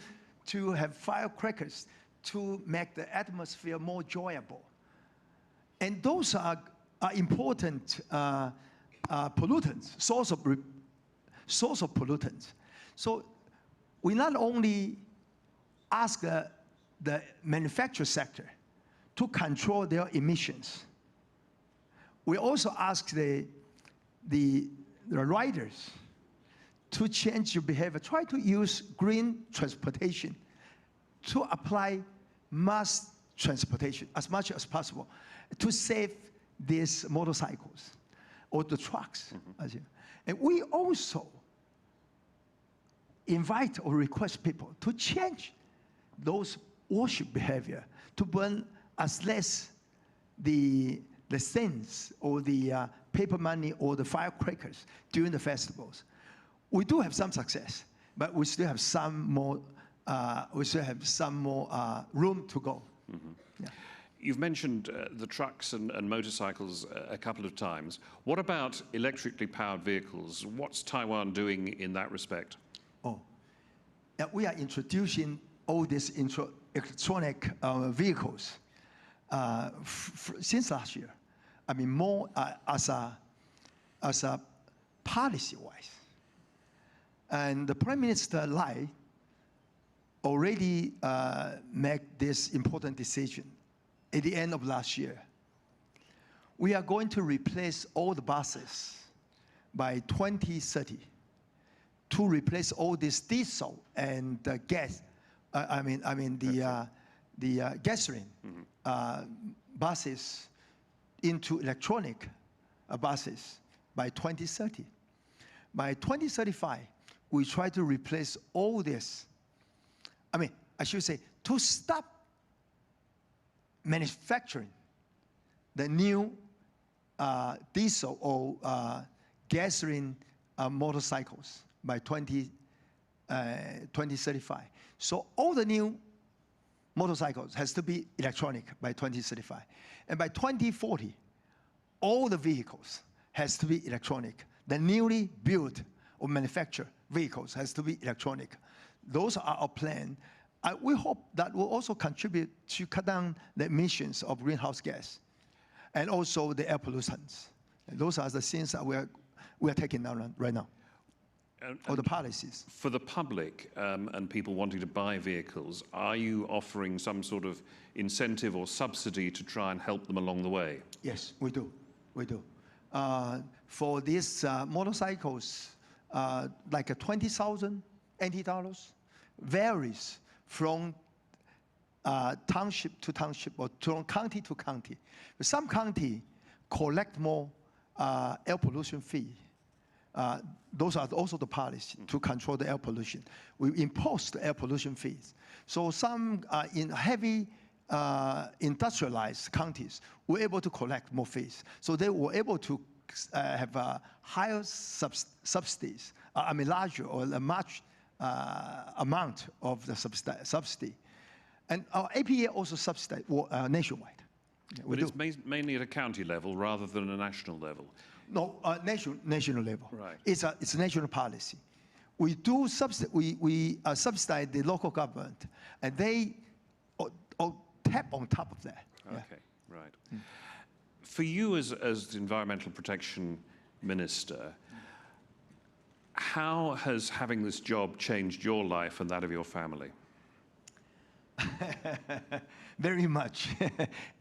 have firecrackers to make the atmosphere more enjoyable. And those are important pollutants, source of pollutants. So we not only ask the manufacturing sector to control their emissions, we also ask the riders to change your behavior. Try to use green transportation, to apply mass transportation as much as possible to save these motorcycles or the trucks. And we also invite or request people to change those worship behavior, to burn as less the cents or the paper money or the firecrackers during the festivals. We do have some success, but we still have some more. Room to go. Yeah. You've mentioned the trucks and motorcycles a couple of times. What about electrically powered vehicles? What's Taiwan doing in that respect? We are introducing all these electronic vehicles since last year. I mean, more as a policy-wise. And the Prime Minister Lai already made this important decision at the end of last year. We are going to replace all the buses by 2030 to replace all this diesel and gas. The gasoline buses into electronic buses by 2030. By 2035, we try to replace all this. I should say, to stop manufacturing the new diesel or gasoline motorcycles by 2035. So all the new motorcycles has to be electronic by 2035. And by 2040, all the vehicles has to be electronic. The newly built or manufactured vehicles has to be electronic. Those are our plan. We hope that will also contribute to cut down the emissions of greenhouse gas and also the air pollutants. And those are the things that we are taking down right now. Or the policies. For the public and people wanting to buy vehicles, are you offering some sort of incentive or subsidy to try and help them along the way? Yes, we do. We do. For these motorcycles, like $20,000 NT varies from township to township or from county to county. Some county collect more air pollution fee. Those are also the policy to control the air pollution. We impose the air pollution fees. So some in heavy industrialized counties were able to collect more fees. So they were able to have higher subsidies, larger or a much amount of the subsidy. And our APA also subsidize nationwide. Yeah, but it's mainly at a county level rather than a national level. No, national level. Right. It's a national policy. We do subsidize the local government, and they tap on top of that. Okay, yeah. Right. For you as the Environmental Protection Minister, how has having this job changed your life and that of your family? Very much.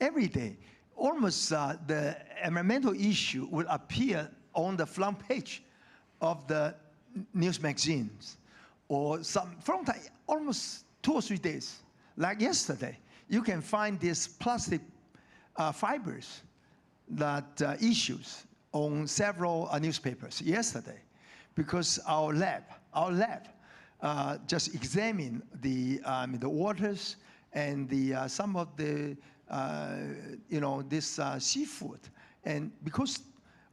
Every day. Almost the environmental issue will appear on the front page of the news magazines, or almost 2 or 3 days. Like yesterday, you can find these plastic fibers that issues on several newspapers yesterday, because our lab just examined the waters and some of the this seafood, and because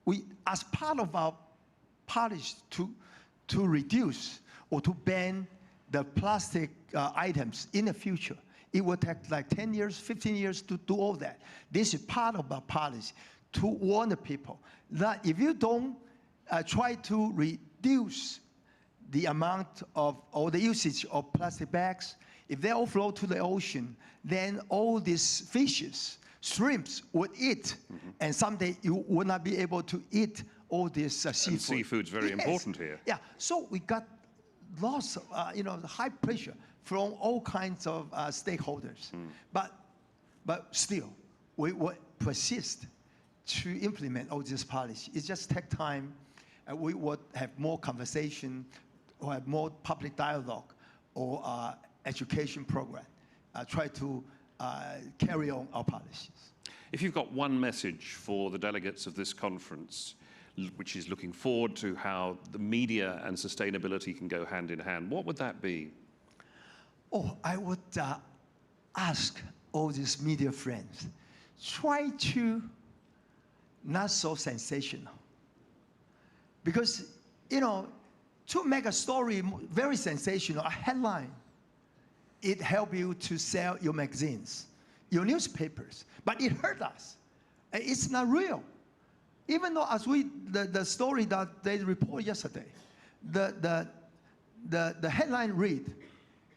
we, as part of our policy to reduce or to ban the plastic items in the future, it will take like 10 years, 15 years to do all that. This is part of our policy to warn the people that if you don't try to reduce the amount of or the usage of plastic bags, if they all flow to the ocean, then all these fishes, shrimps, would eat, and someday you will not be able to eat all this seafood. And seafood's very important here. Yeah, so we got lots of, high pressure from all kinds of stakeholders. But still, we will persist to implement all this policy. It just takes time. We would have more conversation, or have more public dialogue, or education program, try to carry on our policies. If you've got one message for the delegates of this conference, which is looking forward to how the media and sustainability can go hand in hand, what would that be? Oh, I would ask all these media friends, try to not so sensational. Because, to make a story very sensational, a headline, it helps you to sell your magazines, your newspapers, but it hurt us. It's not real. Even though as the story that they reported yesterday, the headline read,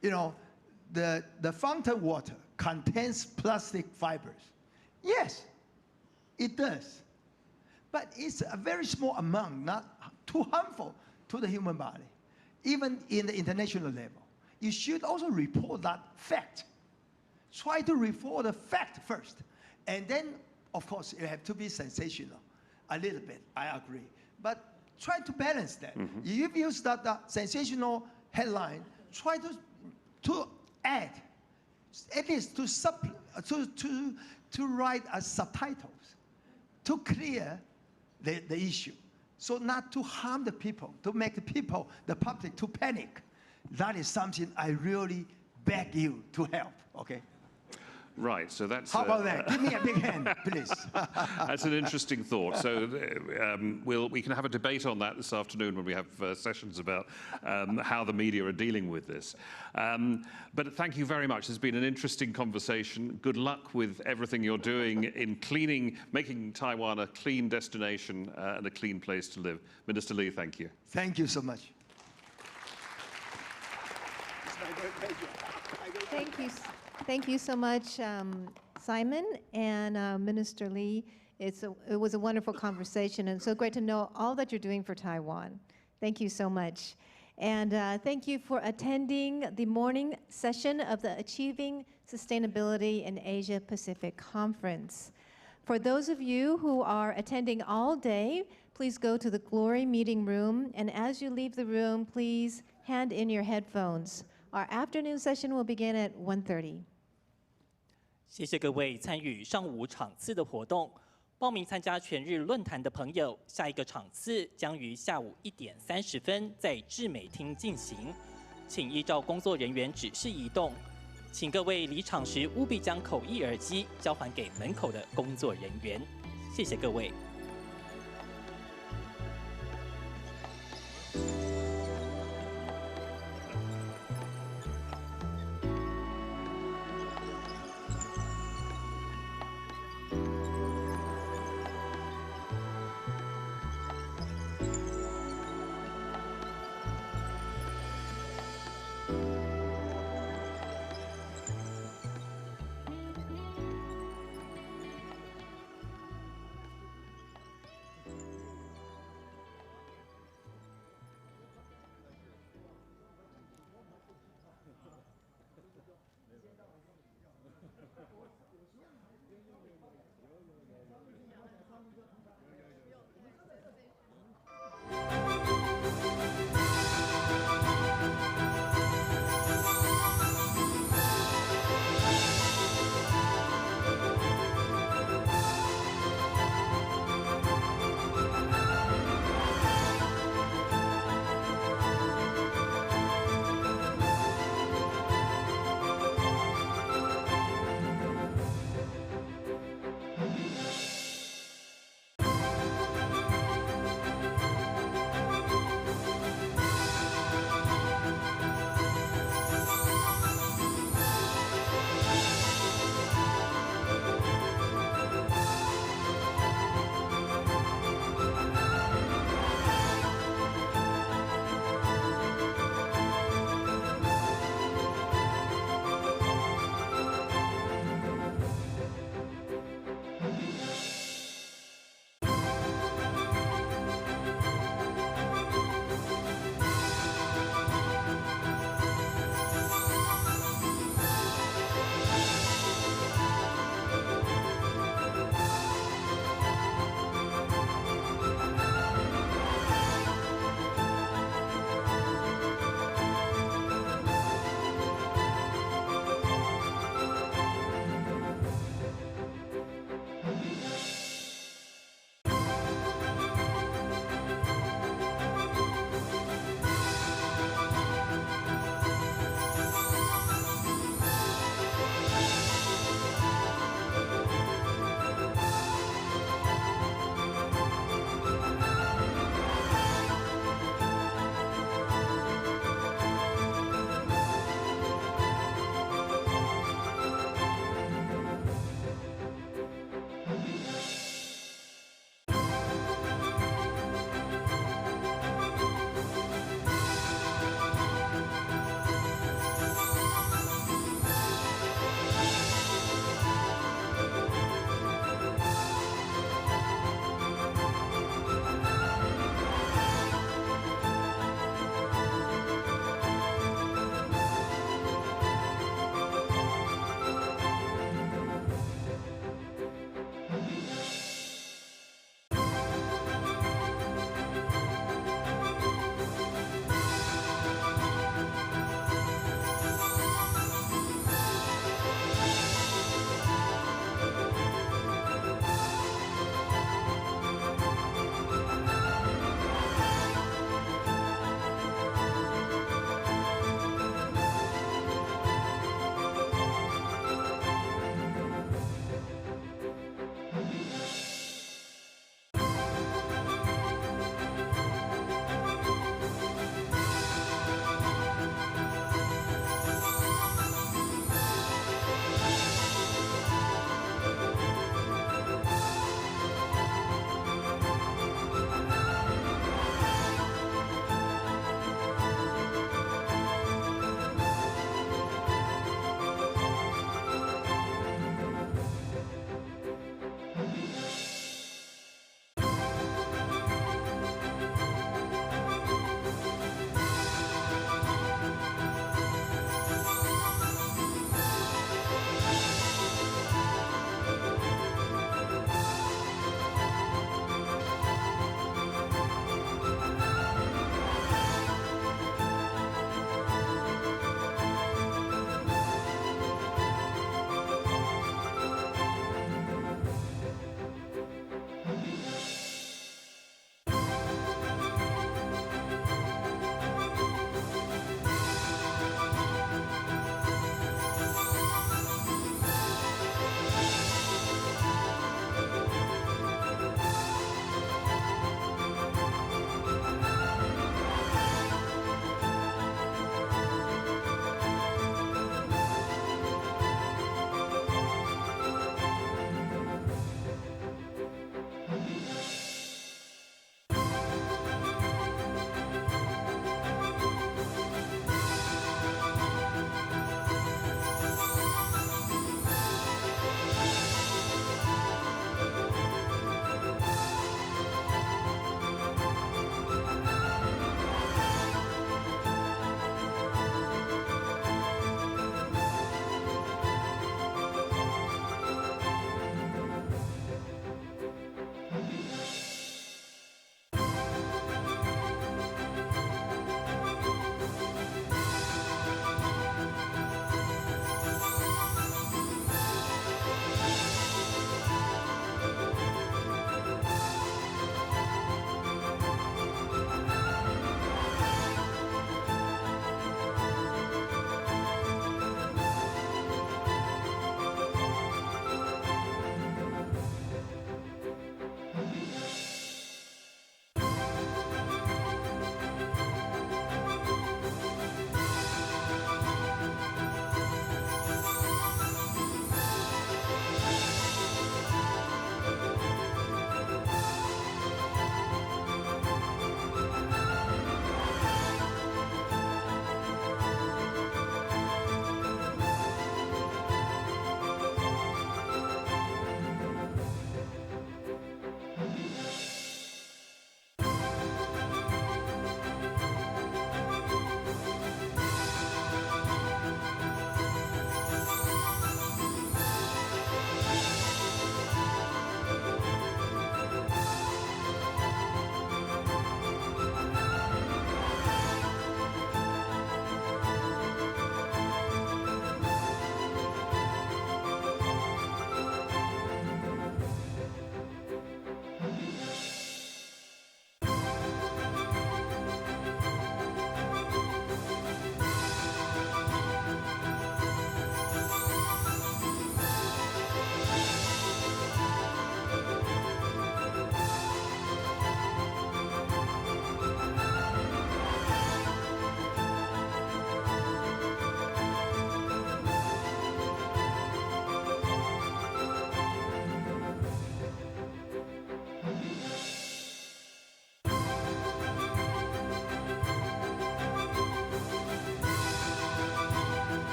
the fountain water contains plastic fibers. Yes, it does. But it's a very small amount, not too harmful to the human body, even in the international level. You should also report that fact. Try to report the fact first. And then, of course, it has to be sensational a little bit, I agree. But try to balance that. If you use that sensational headline, try to add, at least to write as subtitles, to clear the issue. So not to harm the people, to make the public, to panic. That is something I really beg you to help, okay? Right, so that's... How about that? Give me a big hand, please. That's an interesting thought. So we can have a debate on that this afternoon when we have sessions about how the media are dealing with this. But thank you very much. It's been an interesting conversation. Good luck with everything you're doing in making Taiwan a clean destination and a clean place to live. Minister Lee, thank you. Thank you so much. Thank you so much, Simon and Minister Lee. It was a wonderful conversation, and so great to know all that you're doing for Taiwan. Thank you so much. And thank you for attending the morning session of the Achieving Sustainability in Asia Pacific Conference. For those of you who are attending all day, please go to the Glory Meeting Room, and as you leave the room, please hand in your headphones. Our afternoon session will begin at 1:30. 谢谢各位参与上午场次的活动。报名参加全日论坛的朋友，下一个场次将于下午1点30分在致美厅进行，请依照工作人员指示移动。请各位离场时务必将口译耳机交还给门口的工作人员。谢谢各位。